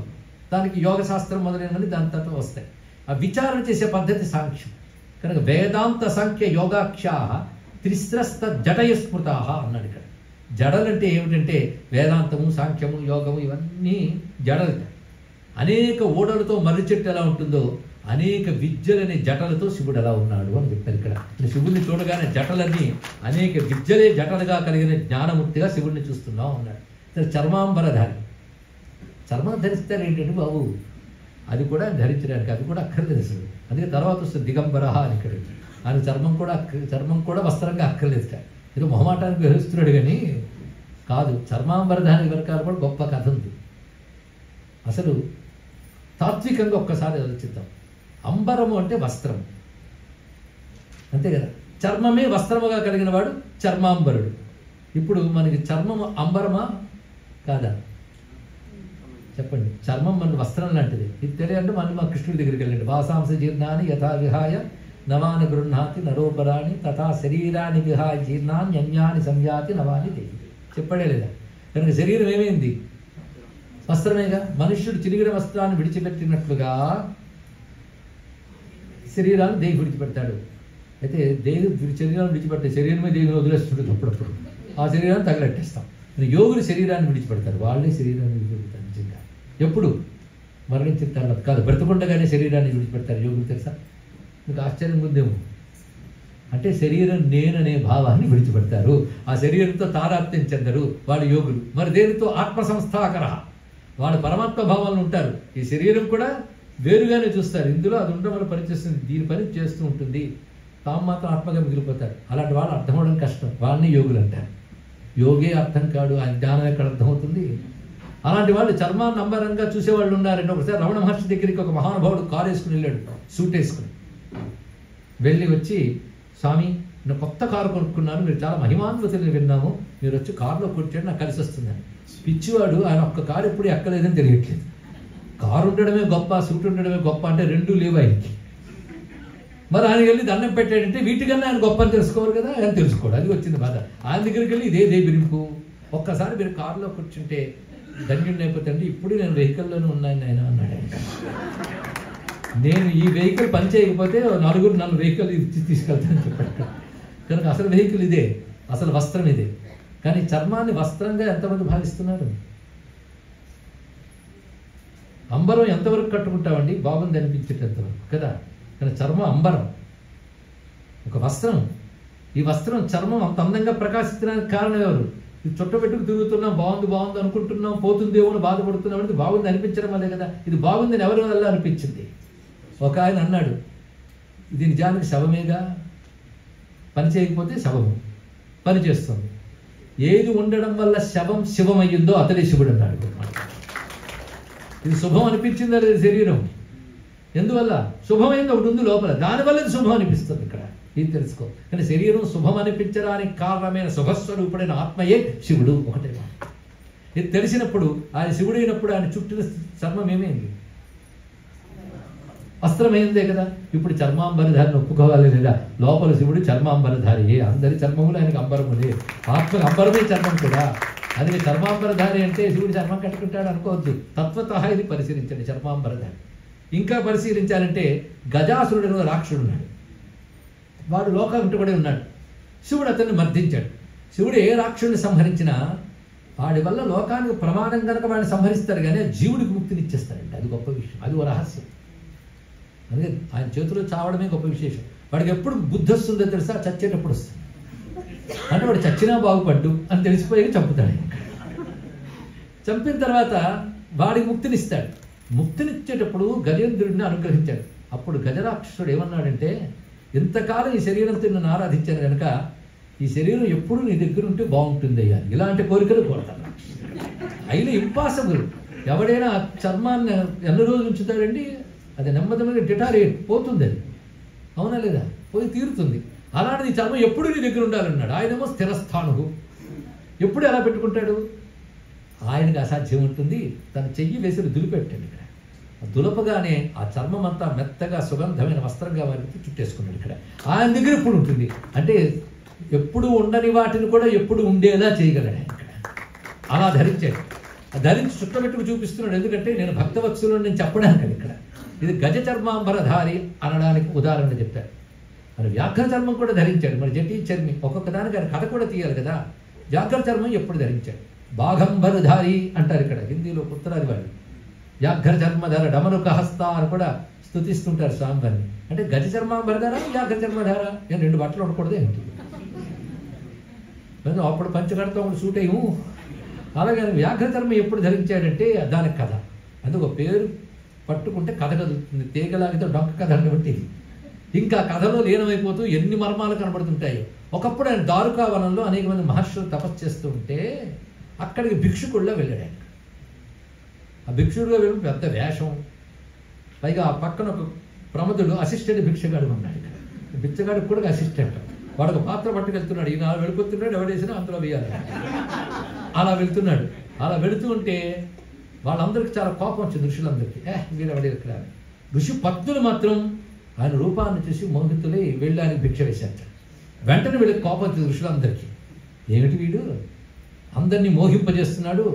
దానికి యోగ శాస్త్రం మొదలైనవన్నీ దాని తర్వాత వస్తాయి. ఆ విచారణ చేసే పద్ధతి సాంఖ్యం. కనుక వేదాంత, సాంఖ్య, యోగాఖ్యా త్రిస్రస్త జటయస్మృతా అన్నాడు. ఇక్కడ జడలంటే ఏమిటంటే వేదాంతము, సాంఖ్యము, యోగము ఇవన్నీ జడలు. అనేక ఓడలతో మర్రి చెట్టు ఎలా ఉంటుందో అనేక విద్యలనే జటలతో శివుడు ఎలా ఉన్నాడు అని చెప్పారు. ఇక్కడ శివుడిని చూడగానే జటలన్నీ అనేక విద్యలే జటలుగా కలిగిన జ్ఞానమూర్తిగా శివుడిని చూస్తున్నాం అన్నాడు. చర్మాంబరధారి. చర్మం ధరిస్తారు ఏంటంటే బాబు, అది కూడా ధరించడానికి అది కూడా అక్కర్లేదు అసలు. అందుకే తర్వాత వస్తుంది దిగంబర అని. ఇక్కడ ఆయన చర్మం కూడా వస్త్రంగా అక్కర్లేదు. ఏదో మొహమాటానికి వ్యవహరిస్తున్నాడు కానీ కాదు. చర్మాంబరధారి వెనకాల కూడా గొప్ప కథ ఉంది. అసలు తాత్వికంగా ఒక్కసారి ఆలోచిద్దాం. అంబరము అంటే వస్త్రం, అంతే కదా. చర్మమే వస్త్రముగా కలిగిన వాడు చర్మాంబరుడు. ఇప్పుడు మనకి చర్మం అంబరమా కాదా? చెప్పండి. చర్మం మన వస్త్రం లాంటిది. ఇది తెలియాలంటే మనం మా కృష్ణుడి దగ్గరికి వెళ్ళండి. వాసాంశ జీర్ణాన్ని యథా విహాయ నవాని గృహ్ణాతి నరోపరాణి తథా శరీరాన్ని విహాయ జీర్ణాన్ని అన్యాని సంయాతి నవాని దేవి. చెప్పడే లేదా? కనుక శరీరం ఏమైంది? వస్త్రమేగా. మనుష్యుడు చిరిగిన వస్త్రాన్ని విడిచిపెట్టినట్లుగా శరీరాన్ని దేవి విడిచిపెడతాడు. అయితే దేవి శరీరాన్ని విడిచిపెట్టే శరీరమే దేవిని వదిలేస్తుంటుంది. అప్పుడప్పుడు ఆ శరీరాన్ని తగలెట్టేస్తాం. యోగులు శరీరాన్ని విడిచిపెడతారు. వాళ్ళే శరీరాన్ని విడిచిపెడతారు. నిజంగా ఎప్పుడు మరణించిన తర్వాత కాదు, బ్రతుకుండగానే శరీరాన్ని విడిచిపెడతారు యోగులు. తెలుసా మీకు? ఆశ్చర్యం ఉందేమో. అంటే శరీరం నేననే భావాన్ని విడిచిపెడతారు. ఆ శరీరంతో తాదాత్మ్యం చెందరు వాళ్ళు యోగులు. మరి దేనితో? ఆత్మ సంస్థాకర. వాళ్ళు పరమాత్మ భావాలను ఉంటారు. ఈ శరీరం కూడా వేరుగానే చూస్తారు. ఇందులో అది ఉండడం వల్ల పనిచేస్తుంది, దీని పని చేస్తూ ఉంటుంది. తాము మాత్రం ఆత్మగా మిగిలిపోతారు. అలాంటి వాళ్ళు అర్థం అవడం కష్టం. వాళ్ళని యోగులు అంటారు. యోగే అర్థం కాడు, ఆ జ్ఞానం ఎక్కడ అర్థమవుతుంది? అలాంటి వాళ్ళు చర్మాన్ని అంబరంగా చూసేవాళ్ళు ఉన్నారంటే ఒకసారి రమణ మహర్షి దగ్గరికి ఒక మహానుభావుడు కారు వేసుకుని వెళ్ళాడు, సూట్ వేసుకుని. వెళ్ళి వచ్చి, స్వామి నేను కొత్త కారు కొనుక్కున్నాను, మీరు చాలా మహిమాన్వితులు విన్నాము, మీరు వచ్చి కారులో కూర్చోండి, నాకు కలిసి వస్తుందని. పిచ్చివాడు. ఆయన ఒక్క కారు ఎప్పుడు ఎక్కలేదని తెలియట్లేదు. కారు ఉండడమే గొప్ప, సూట్ ఉండడమే గొప్ప అంటే రెండూ లేవు ఆయనకి. మరి ఆయన వెళ్ళి దండం పెట్టాడంటే వీటికన్నా ఆయన గొప్ప అని తెలుసుకోవాలి కదా. ఆయన తెలుసుకోడు. అది వచ్చింది బాధ. ఆయన దగ్గరికి వెళ్ళి ఇదే బిరింపు. ఒక్కసారి మీరు కారులో కూర్చుంటే ధన్యుడిని అయిపోతాండి. ఇప్పుడు నేను వెహికల్లోనే ఉన్నాను ఆయన అన్నాడు. నేను ఈ వెహికల్ పని చేయకపోతే నలుగురు నన్ను వెహికల్ తీసుకెళ్తానని చెప్పాడు. కనుక అసలు వెహికల్ ఇదే, అసలు వస్త్రం ఇదే. కానీ చర్మాన్ని వస్త్రంగా ఎంతమంది భావిస్తున్నారు? అంబరం ఎంతవరకు కట్టుకుంటామండి? బాగుంది అనిపించేటంతవరకు కదా. కానీ చర్మం అంబరం, ఒక వస్త్రం. ఈ వస్త్రం చర్మం అంత అందంగా ప్రకాశించడానికి కారణం ఎవరు? ఇది చుట్టబెట్టుకు తిరుగుతున్నాం, బాగుంది అనుకుంటున్నాం, పోతుందేమో అని బాధపడుతున్నాం. ఇది బాగుంది అనిపించడం వల్లే కదా. ఇది బాగుందని ఎవరి వల్ల అనిపించింది? ఒక ఆయన అన్నాడు, ఇది నిజానికి శవమేగా, పని చేయకపోతే శవము పని చేస్తుంది. ఏది ఉండడం వల్ల శవం శివమయ్యిందో అతడే శివుడు అన్నాడు. ఇది శుభం అనిపించిందా లేదు శరీరం? ఎందువల్ల? శుభమైంది ఒకటి ఉంది లోపల, దానివల్ల ఇది శుభం అనిపిస్తుంది. ఇక్కడ ఇది తెలుసుకో. కానీ శరీరం శుభం అనిపించడానికి కారణమైన శుభస్వరూపుడైన ఆత్మయే శివుడు. ఒకటే. ఇది తెలిసినప్పుడు ఆయన శివుడైనప్పుడు ఆయన చుట్టిన చర్మం ఏమైంది? వస్త్రమైందే కదా. ఇప్పుడు చర్మాంబరధారిని ఒప్పుకోవాలి లేదా? లోపల శివుడు చర్మాంబరధారి. అందరి చర్మములు ఆయనకు అంబరములే. ఆత్మకు అంబరమే చర్మం కూడా. అది చర్మాంబరధారి అంటే శివుడు చర్మం కట్టుకుంటాడు అనుకోవద్దు. తత్వతః ఇది పరిశీలించండి. చర్మాంబరధారి ఇంకా పరిశీలించాలంటే గజాసురుడు రాక్షసుడు ఉన్నాడు. వాడు లోకంటుబడి ఉన్నాడు. శివుడు అతన్ని మర్దించాడు. శివుడు ఏ రాక్షసుడిని సంహరించినా వాడి వల్ల లోకానికి ప్రమాదం కనుక వాడిని సంహరిస్తారు, కానీ జీవుడికి ముక్తినిచ్చేస్తారండి. అది గొప్ప విషయం, అది ఓ రహస్యం. అందుకే ఆయన చేతిలో చావడమే గొప్ప విశేషం. వాడికి ఎప్పుడు బుద్ధి వస్తుందో తెలుసా? చచ్చేటప్పుడు వస్తుంది. అంటే వాడు చచ్చినా బాగుపడ్డు అని తెలిసిపోయి చంపుతాడు. చంపిన తర్వాత వాడికి ముక్తినిస్తాడు. ముక్తినిచ్చేటప్పుడు గజేంద్రుడిని అనుగ్రహించాడు. అప్పుడు గజరాక్షసుడు ఏమన్నాడంటే, ఇంతకాలం ఈ శరీరంతో నన్ను ఆరాధించాను కనుక ఈ శరీరం ఎప్పుడు నీ దగ్గర ఉంటే బాగుంటుంది అయ్యా, ఇలాంటి కోరికలు కోరతాను. అయినా ఇంపాసిబుల్. ఎవడైనా చర్మాన్ని ఎన్ని రోజులు ఉంచుతాడండి? అది నెమ్మదిగా డిటారేట్ పోతుంది. అది అవునా లేదా? పోయి తీరుతుంది. అలాంటిది చర్మం ఎప్పుడు నీ దగ్గర ఉండాలన్నాడు. ఆయనేమో స్థిరస్థాను. ఎప్పుడు ఎలా పెట్టుకుంటాడు? ఆయనకి అసాధ్యం ఉంటుంది. తన చెయ్యి వేసి దులిపెట్టాడు. ఇక్కడ దులపగానే ఆ చర్మం అంతా మెత్తగా సుగంధమైన వస్త్రంగా వారికి చుట్టేసుకున్నాడు. ఇక్కడ ఆయన దగ్గర ఎప్పుడు ఉంటుంది అంటే ఎప్పుడు ఉండని వాటిని కూడా ఎప్పుడు ఉండేలా చేయగలడు. ఆయన ఇక్కడ అలా ధరించాడు. ధరించి చుట్టబెట్టుకు చూపిస్తున్నాడు. ఎందుకంటే నేను భక్తవత్సలు నేను చెప్పడానికి ఇక్కడ ఇది గజ చర్మాంబరధారి అనడానికి ఉదాహరణ చెప్పాడు. మరి వ్యాఘ్ర చర్మం కూడా ధరించాడు. మరి జటి చర్మి ఒక్కొక్క దానికి ఆయన కథ కూడా తీయాలి కదా. వ్యాఘ్ర చర్మం ఎప్పుడు ధరించాడు? బాఘంబరధారి అంటారు ఇక్కడ హిందీలో ఉత్తరాది వాళ్ళు. వ్యాఘ్ర చర్మధార డమరుక హస్త అని కూడా స్తుతిస్తుంటారు స్వామివారిని. అంటే గజ చర్మాంబరధార, వ్యాఘ్ర చర్మధార, నేను రెండు బట్టలు ఉండకూడదు ఏంటి? అప్పుడు పంచకడతా ఒకటి సూట్ అయ్యము. అలాగే వ్యాఘ్ర చర్మం ఎప్పుడు ధరించాడంటే దానికి కథ. అందుకు పేరు పట్టుకుంటే కథ కదులుతుంది. తీగలాగితే డొంక కథ కాబట్టి ఇంకా కథలో లీనమైపోతూ ఎన్ని మర్మాలు కనబడుతుంటాయి. ఒకప్పుడు ఆయన దారుకావనంలో అనేక మంది మహర్షులు తపస్సు చేస్తూ ఉంటే అక్కడికి భిక్షుకుల్లో వెళ్ళాడు. ఆయన ఆ భిక్షుడిగా వెళ్ళి పెద్ద వేషం, పైగా ఆ పక్కన ఒక ప్రమదుడు అసిస్టెంట్ భిక్షగాడు ఉన్నాడు. ఇక్కడ బిచ్చగాడికి కూడా అసిస్టెంట్. వాడు ఒక పాత్ర పట్టుకెళ్తున్నాడు. ఈయన వెళ్ళిపోతున్నాడు, ఎవడేసినా అందులో వేయాలి. అలా వెళ్తున్నాడు. అలా వెళుతూ ఉంటే వాళ్ళందరికీ చాలా కోపం వచ్చింది. ఋషులందరికీ వీడు ఎవడే ఇక్కడ. ఋషి పత్నులు మాత్రం ఆయన రూపాన్ని చూసి మోహితులై వెళ్ళి ఆయన భిక్ష వేశారు. వెంటనే వీళ్ళకి కోపం వచ్చింది ఋషులందరికీ. ఏమిటి వీడు అందరినీ మోహింపజేస్తున్నాడు,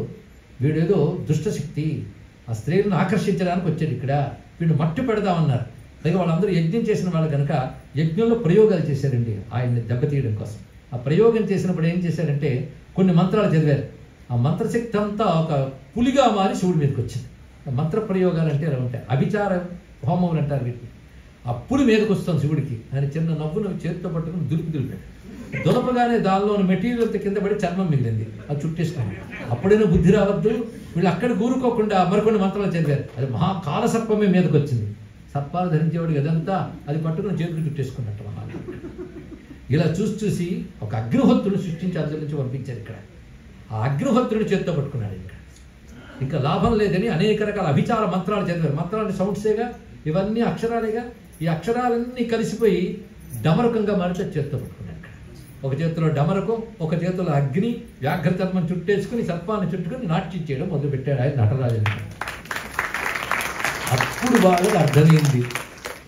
వీడేదో దుష్టశక్తి, ఆ స్త్రీలను ఆకర్షించడానికి వచ్చాడు. ఇక్కడ వీడు మట్టి పెడదామన్నారు. పైగా వాళ్ళందరూ యజ్ఞం చేసిన వాళ్ళు కనుక యజ్ఞంలో ప్రయోగాలు చేశారండి ఆయన్ని దెబ్బతీయడం కోసం. ఆ ప్రయోగం చేసినప్పుడు ఏం చేశారంటే కొన్ని మంత్రాలు చదివారు. ఆ మంత్రశక్తి అంతా ఒక పులిగా మారి శివుడి మీదకి వచ్చింది. మంత్ర ప్రయోగాలు అంటే ఎలా ఉంటాయి? అభిచార హోమములు అంటారు వీటిని. ఆ పులి మీదకి వస్తుంది శివుడికి. ఆయన చిన్న నవ్వును చేతితో పట్టుకుని దులిపాడు. దులపగానే దానిలోని మెటీరియల్ కింద పడి చర్మం మిగిలింది. అది చుట్టేసుకున్నాడు. అప్పుడైనా బుద్ధి రావద్దు. వీళ్ళు అక్కడ కూరుకోకుండా మరికొన్ని మంత్రాలు చదివారు. అది మహాకాల సర్పమే మీదకి వచ్చింది. సర్పాలు ధరించేవాడు అదంతా అది పట్టుకుని చేతులు చుట్టేసుకున్నట్టు మహా. ఇలా చూసి ఒక అగ్నిహోత్రుడు సృష్టించి అందరి నుంచి పంపించారు. ఇక్కడ ఆ అగ్నిహోత్రుడు చేతితో పట్టుకున్నాడు. ఇక్కడ ఇంకా లాభం లేదని అనేక రకాల అభిచార మంత్రాలు చదివారు. మంత్రాలు సౌండ్సేగా, ఇవన్నీ అక్షరాలేగా. ఈ అక్షరాలన్నీ కలిసిపోయి డమరకంగా మారితే చేతితో పట్టుకున్నాడు. ఇక్కడ ఒక చేతిలో డమరకం, ఒక చేతిలో అగ్ని, వ్యాఘ్ర చర్మం చుట్టేసుకుని సర్పాన్ని చుట్టుకుని నాట్యం చేయడం మొదలుపెట్టాడు ఆయన నటరాజు. అప్పుడు వాళ్ళకి అర్థమైంది,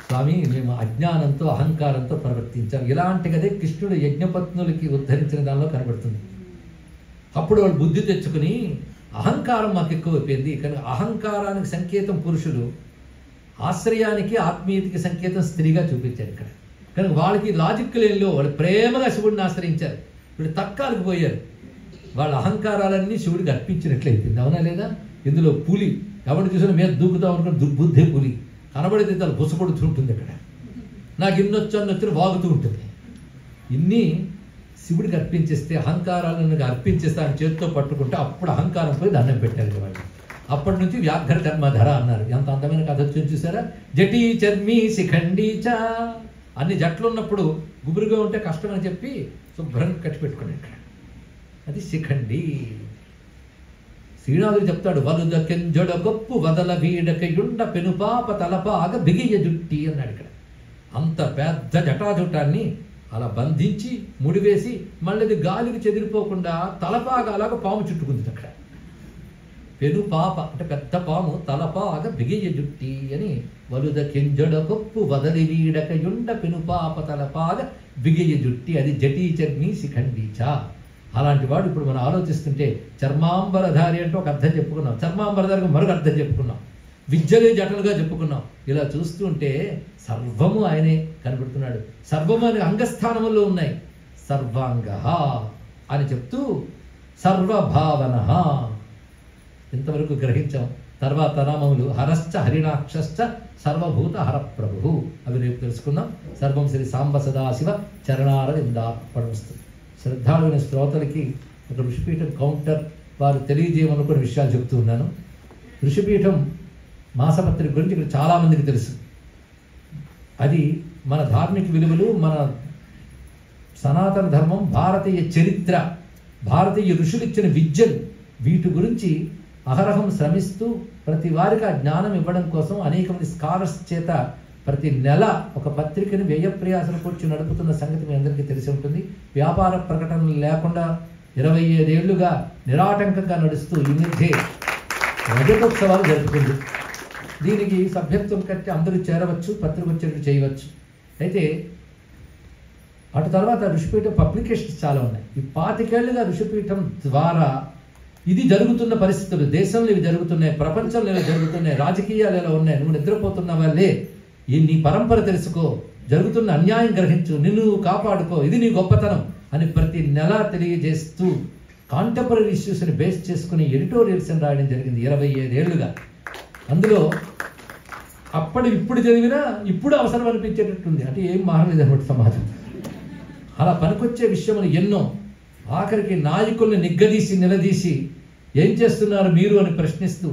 స్వామి మేము అజ్ఞానంతో అహంకారంతో ప్రవర్తించాం. ఇలాంటి కదే కృష్ణుడు యజ్ఞపత్నులకి ఉద్ధరించిన దానిలో కనబడుతుంది. అప్పుడు వాళ్ళు బుద్ధి తెచ్చుకుని అహంకారం మాకు ఎక్కువైపోయింది. కానీ అహంకారానికి సంకేతం పురుషులు, ఆశ్రయానికి ఆత్మీయతకి సంకేతం స్త్రీగా చూపించారు ఇక్కడ. కానీ వాళ్ళకి లాజిక్ లేనిలో వాళ్ళు ప్రేమగా శివుడిని ఆశ్రయించారు. వీళ్ళు తక్కాలకు పోయారు. వాళ్ళ అహంకారాలన్నీ శివుడికి అర్పించినట్లయిపోయింది. అవునా లేదా? ఇందులో పులి ఎవరిని చూసినా మీద దూకుతాం అనుకుని దుర్బుద్ధే పులి కనబడితే తను బుసపడుతుంటుంది. అక్కడ నాకు ఇన్నొచ్చన్నొచ్చిన వాగుతూ ఉంటుంది. ఇన్ని శివుడికి అర్పించేస్తే, అహంకారాలను అర్పించేస్తే ఆయన చేతితో పట్టుకుంటే అప్పుడు అహంకారం పోయి దండం పెట్టారు వాళ్ళు. అప్పటి నుంచి వ్యాఘ్ర చర్మధర అన్నారు. ఎంత అందమైన కథ వచ్చింది చూసారా? జటీ చర్మీ శిఖండీచ. అన్ని జట్లు ఉన్నప్పుడు గుబురుగా ఉంటే కష్టం అని చెప్పి శుభ్రంగా కట్టి పెట్టుకున్నాడు. అది శిఖండి. శ్రీనాథుడు చెప్తాడు, వలుద కెంజొడ గొప్పు వదల వీడకయుండ పెనుపాప తలపాగ బిగియ జుట్టి అన్నాడు. ఇక్కడ అంత పెద్ద జటాజుటాన్ని అలా బంధించి ముడివేసి మళ్ళీ గాలికి చెదిరిపోకుండా తలపాగలాగా పాము చుట్టుకుంది. అక్కడ పెనుపాప అంటే పెద్ద పాము, తలపాగ బిగియ జుట్టి అని. వలుద కెంజొడ గొప్పు వదలి వీడకయుండ పెనుపాప తలపాగ బిగియ జుట్టి. అది జటీ చర్మీ శిఖండీచ. అలాంటి వాడు ఇప్పుడు మనం ఆలోచిస్తుంటే చర్మాంబరధారి అంటే ఒక అర్థం చెప్పుకున్నాం, చర్మాంబరధారికి మరొక అర్థం చెప్పుకున్నాం. విద్యలే జటలుగా చెప్పుకున్నాం. ఇలా చూస్తుంటే సర్వము ఆయనే కనబడుతున్నాడు. సర్వము అనే అంగస్థానములో ఉన్నాయి. సర్వాంగ అని చెప్తూ సర్వభావన ఇంతవరకు గ్రహించాం. తర్వాత నామములు హరశ్చ హరిణాక్షశ్చ సర్వభూత హరప్రభు, అవి రేపు తెలుసుకుందాం. సర్వం శ్రీ సాంబ సదాశివ చరణారవిందార్పణమస్తు. శ్రద్ధాళువైన శ్రోతలకి ఒక ఋషిపీఠం కౌంటర్ వారు తెలియజేయమనుకున్న విషయాలు చెబుతూ ఉన్నాను. ఋషిపీఠం మాసపత్రిక గురించి ఇక్కడ చాలామందికి తెలుసు. అది మన ధార్మిక విలువలు, మన సనాతన ధర్మం, భారతీయ చరిత్ర, భారతీయ ఋషులు ఇచ్చిన విద్యలు, వీటి గురించి అహరహం శ్రమిస్తూ ప్రతి వారికి ఆ జ్ఞానం ఇవ్వడం కోసం అనేక మంది స్కాలర్స్ చేత ప్రతి నెల ఒక పత్రికని వ్యయప్రయాసలు కూర్చొని నడుపుతున్న సంగతి మీ అందరికీ తెలిసి ఉంటుంది. వ్యాపార ప్రకటనలు లేకుండా 25 ఏళ్లుగా నిరాటంకంగా నడుస్తూ ఈ మధ్య రజతోత్సవాలు జరుపుకుంది. దీనికి సభ్యత్వం కట్టి అందరూ చేరవచ్చు, పత్రిక వచ్చేట్టు చేయవచ్చు. అయితే అటు తర్వాత ఋషిపీఠం పబ్లికేషన్స్ చాలా ఉన్నాయి. ఈ 25 ఏళ్లుగా ఋషిపీఠం ద్వారా ఇది జరుగుతున్న పరిస్థితులు, దేశంలో ఇవి జరుగుతున్నాయి, ప్రపంచంలో ఇవి జరుగుతున్నాయి, రాజకీయాలు ఎలా ఉన్నాయి, నువ్వు నిద్రపోతున్న వాళ్ళే నీ పరంపర తెలుసుకో, జరుగుతున్న అన్యాయం గ్రహించు, నిన్ను కాపాడుకో, ఇది నీ గొప్పతనం అని ప్రతి నెల తెలియజేస్తూ కాంటెంపరీ ఇష్యూస్ని బేస్ చేసుకుని ఎడిటోరియల్స్ అని రాయడం జరిగింది 25 ఏళ్లుగా. అందులో అప్పటి ఇప్పుడు చదివినా ఇప్పుడు అవసరం అనిపించేటట్టుంది. అంటే ఏం మారలేదు అనమాట సమాజం. అలా పనికొచ్చే విషయములు ఎన్నో. ఆఖరికి నాయకుల్ని నిగ్గదీసి నిలదీసి ఏం చేస్తున్నారు మీరు అని ప్రశ్నిస్తూ,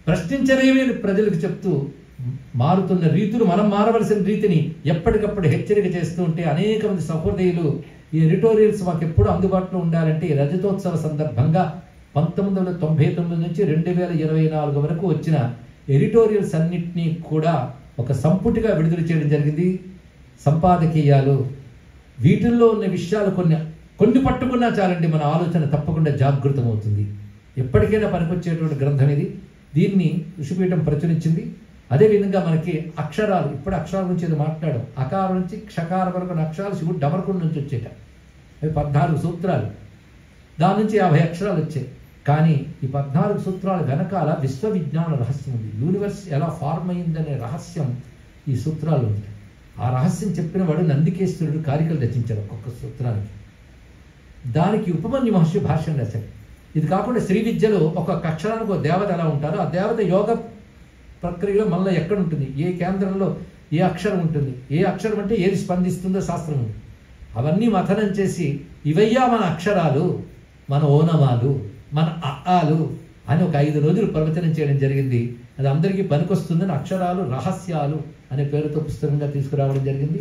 ప్రశ్నించలేవి అని ప్రజలకు చెప్తూ, మారుతున్న రీతులు, మనం మారవలసిన రీతిని ఎప్పటికప్పుడు హెచ్చరిక చేస్తూ ఉంటే అనేక మంది సహృదయులు ఈ ఎడిటోరియల్స్ మాకు ఎప్పుడు అందుబాటులో ఉండాలంటే ఈ రజతోత్సవ సందర్భంగా 1999 నుంచి 2024 వరకు వచ్చిన ఎడిటోరియల్స్ అన్నింటినీ కూడా ఒక సంపుటిగా విడుదల చేయడం జరిగింది. సంపాదకీయాలు, వీటిల్లో ఉన్న విషయాలు కొన్ని పట్టుకున్నా చాలండి, మన ఆలోచన తప్పకుండా జాగృతమవుతుంది. ఎప్పటికైనా పనికొచ్చేటువంటి గ్రంథం ఇది. దీన్ని ఋషిపీఠం ప్రచురించింది. అదేవిధంగా మనకి అక్షరాలు, ఇప్పుడు అక్షరాల నుంచి ఏదో మాట్లాడాం. అకారం నుంచి క్షకార వరకు అక్షరాలు శివుడు డమరుకుల నుంచి వచ్చేట. అవి 14 సూత్రాలు. దాని నుంచి 50 అక్షరాలు వచ్చాయి. కానీ ఈ 14 సూత్రాల వెనకాల విశ్వవిజ్ఞాన రహస్యం ఉంది. యూనివర్స్ ఎలా ఫార్మ్ అయిందనే రహస్యం ఈ సూత్రాలు ఉంది. ఆ రహస్యం చెప్పిన వాడు నందికేశ్వరుడు కారికలు రచించాడు ఒక్కొక్క సూత్రానికి. దానికి ఉపమన్యు మహర్షి భాష్యం రాశాడు. ఇది కాకుండా శ్రీ విద్యలో ఒక్కొక్క అక్షరానికి ఒక దేవత ఎలా ఉంటారో ఆ దేవత యోగ ప్రక్రియలో మళ్ళీ ఎక్కడ ఉంటుంది, ఏ కేంద్రంలో ఏ అక్షరం ఉంటుంది, ఏ అక్షరం అంటే ఏది స్పందిస్తుందో శాస్త్రం ఉంది. అవన్నీ మథనం చేసి ఇవయ్యా మన అక్షరాలు, మన ఓనమాలు, మన అఆలు అని ఒక 5 రోజులు ప్రవచనం చేయడం జరిగింది. అది అందరికీ పనికొస్తుందని అక్షరాలు రహస్యాలు అనే పేరుతో పుస్తకంగా తీసుకురావడం జరిగింది.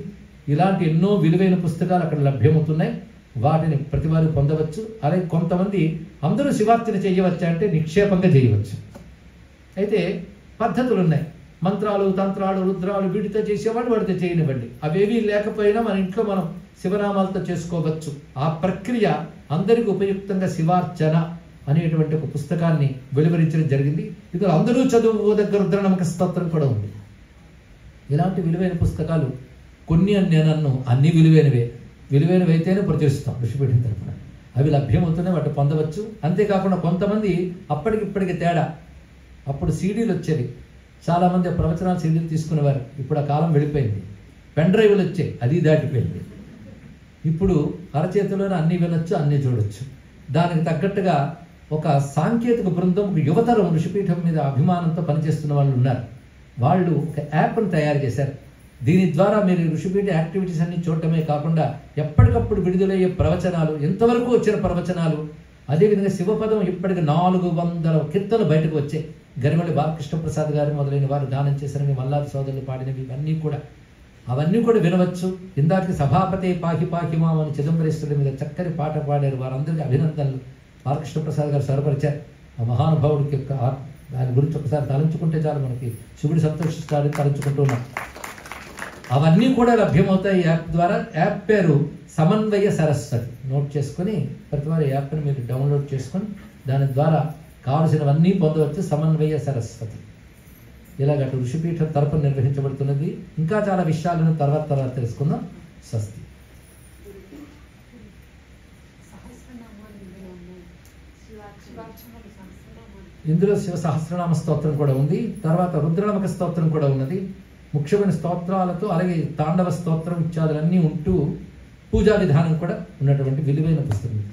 ఇలాంటి ఎన్నో విలువైన పుస్తకాలు అక్కడ లభ్యమవుతున్నాయి. వాటిని ప్రతి వారు పొందవచ్చు. అలాగే కొంతమంది అందరూ శివార్చన చేయవచ్చా అంటే నిక్షేపంగా చేయవచ్చు. అయితే పద్ధతులు ఉన్నాయి. మంత్రాలు, తంత్రాలు, రుద్రాలు వీటితో చేసేవాడు వాడితో చేయనివ్వండి. అవేవీ లేకపోయినా మన ఇంట్లో మనం శివనామాలతో చేసుకోవచ్చు. ఆ ప్రక్రియ అందరికీ ఉపయుక్తంగా శివార్చన అనేటువంటి ఒక పుస్తకాన్ని వెలువరించడం జరిగింది. ఇందులో అందరూ చదువు దగ్గర రుద్రనమక స్తోత్రం కూడా ఉంది. ఇలాంటి విలువైన పుస్తకాలు కొన్ని నేను అన్ని విలువైనవి అయితేనే ప్రచురిస్తాం ఋషిపీఠం తరఫున. అవి లభ్యమవుతున్నాయి, వాటి పొందవచ్చు. అంతేకాకుండా కొంతమంది అప్పటికిప్పటికి తేడా, అప్పుడు సీడీలు వచ్చేవి, చాలామంది ప్రవచనాలు సీడీలు తీసుకునేవారు. ఇప్పుడు ఆ కాలం వెళ్ళిపోయింది. పెన్ డ్రైవ్లు వచ్చాయి, అది దాటిపోయింది. ఇప్పుడు అరచేతిలోనే అన్నీ వినొచ్చు, అన్నీ చూడొచ్చు. దానికి తగ్గట్టుగా ఒక సాంకేతిక బృందం, ఒక యువతరం ఋషిపీఠం మీద అభిమానంతో పనిచేస్తున్న వాళ్ళు ఉన్నారు. వాళ్ళు ఒక యాప్ను తయారు చేశారు. దీని ద్వారా మీరు ఋషిపీఠ యాక్టివిటీస్ అన్ని చూడటమే కాకుండా ఎప్పటికప్పుడు విడుదలయ్యే ప్రవచనాలు, ఎంతవరకు వచ్చిన ప్రవచనాలు, అదేవిధంగా శివపదం ఇప్పటికి 400 కీర్తనలు బయటకు వచ్చాయి. గరిమల్లి బాలకృష్ణ ప్రసాద్ గారు మొదలైన వారు గానం చేసినవి, మల్లాది సోదరులు పాడినవి, అవన్నీ కూడా వినవచ్చు. ఇందాక సభాపతి పాహి పాహిమాం అని చిదంబరేశ్వరుడి మీద చక్కని పాట పాడారు. వారందరికీ అభినందనలు బాలకృష్ణ ప్రసాద్ గారు స్వరపరిచారు. ఆ మహానుభావుడికి దాని గురించి ఒకసారి తలంచుకుంటే చాలు, మనకి శివుడి సంతోషిస్తాడని తలంచుకుంటూ ఉన్నాం. అవన్నీ కూడా లభ్యమవుతాయి ఈ యాప్ ద్వారా. యాప్ పేరు సమన్వయ సరస్వతి. నోట్ చేసుకుని ప్రతి వారి యాప్ని మీరు డౌన్లోడ్ చేసుకొని దాని ద్వారా కావలసినవన్నీ పొందవచ్చు. సమన్వయ సరస్వతి ఇలాగ ఋషిపీఠం తరపున నిర్వహించబడుతున్నది. ఇంకా చాలా విషయాలను తర్వాత తెలుసుకుందాం. స్వస్తి. ఇందులో శివ సహస్రనామ స్తోత్రం కూడా ఉంది. తర్వాత రుద్రనామక స్తోత్రం కూడా ఉన్నది. ముఖ్యమైన స్తోత్రాలతో అలాగే తాండవ స్తోత్రం ఇత్యాదులన్నీ ఉంటూ పూజా విధానం కూడా ఉన్నటువంటి విలువైన పుస్తకం.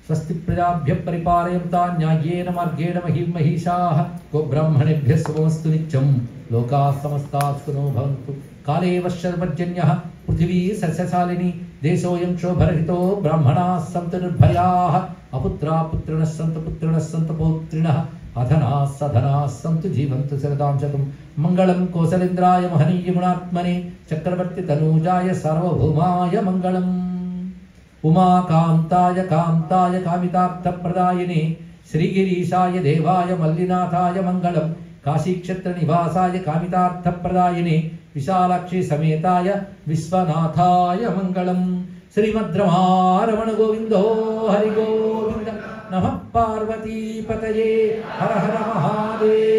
స్వస్తి ప్రజాభ్య పరిపాలయంతా న్యాయేన మార్గేణ మహీమహీషాః గోబ్రాహ్మణేభ్యः శుభమస్తు నిత్యం లోకాः సమస్తాः సుఖినో భవంతు. కాలే వర్షపర్జన్యః పృథివీ సస్యశాలిని దేశోऽयं క్షోభరహితో బ్రాహ్మణాः సంతు నిర్భయాः అపుత్రా పుత్రిణः సంతు పుత్రిణः సంతు పౌత్రిణः అధనాः సధనాः సంతు జీవంతు శరదాం శతం. మంగళం కోసలేంద్రాయ మహనీయ గుణాత్మనే చక్రవర్తి తనూజాయ సార్వభౌమాయ మంగళం. ఉమాకాంతాయ కాంతాయ కామితార్థప్రదాయినే శ్రీగిరీశాయ దేవాయ మల్లినాథాయ మంగళం. కాశీక్షేత్ర నివాసాయ కామితార్థప్రదాయినే విశాలాక్షి సమేతాయ విశ్వనాథాయ మంగళం. శ్రీమద్రమారమణ గోవిందో హరి గోవింద. నమః పార్వతీపతయే హర హర మహాదేవ.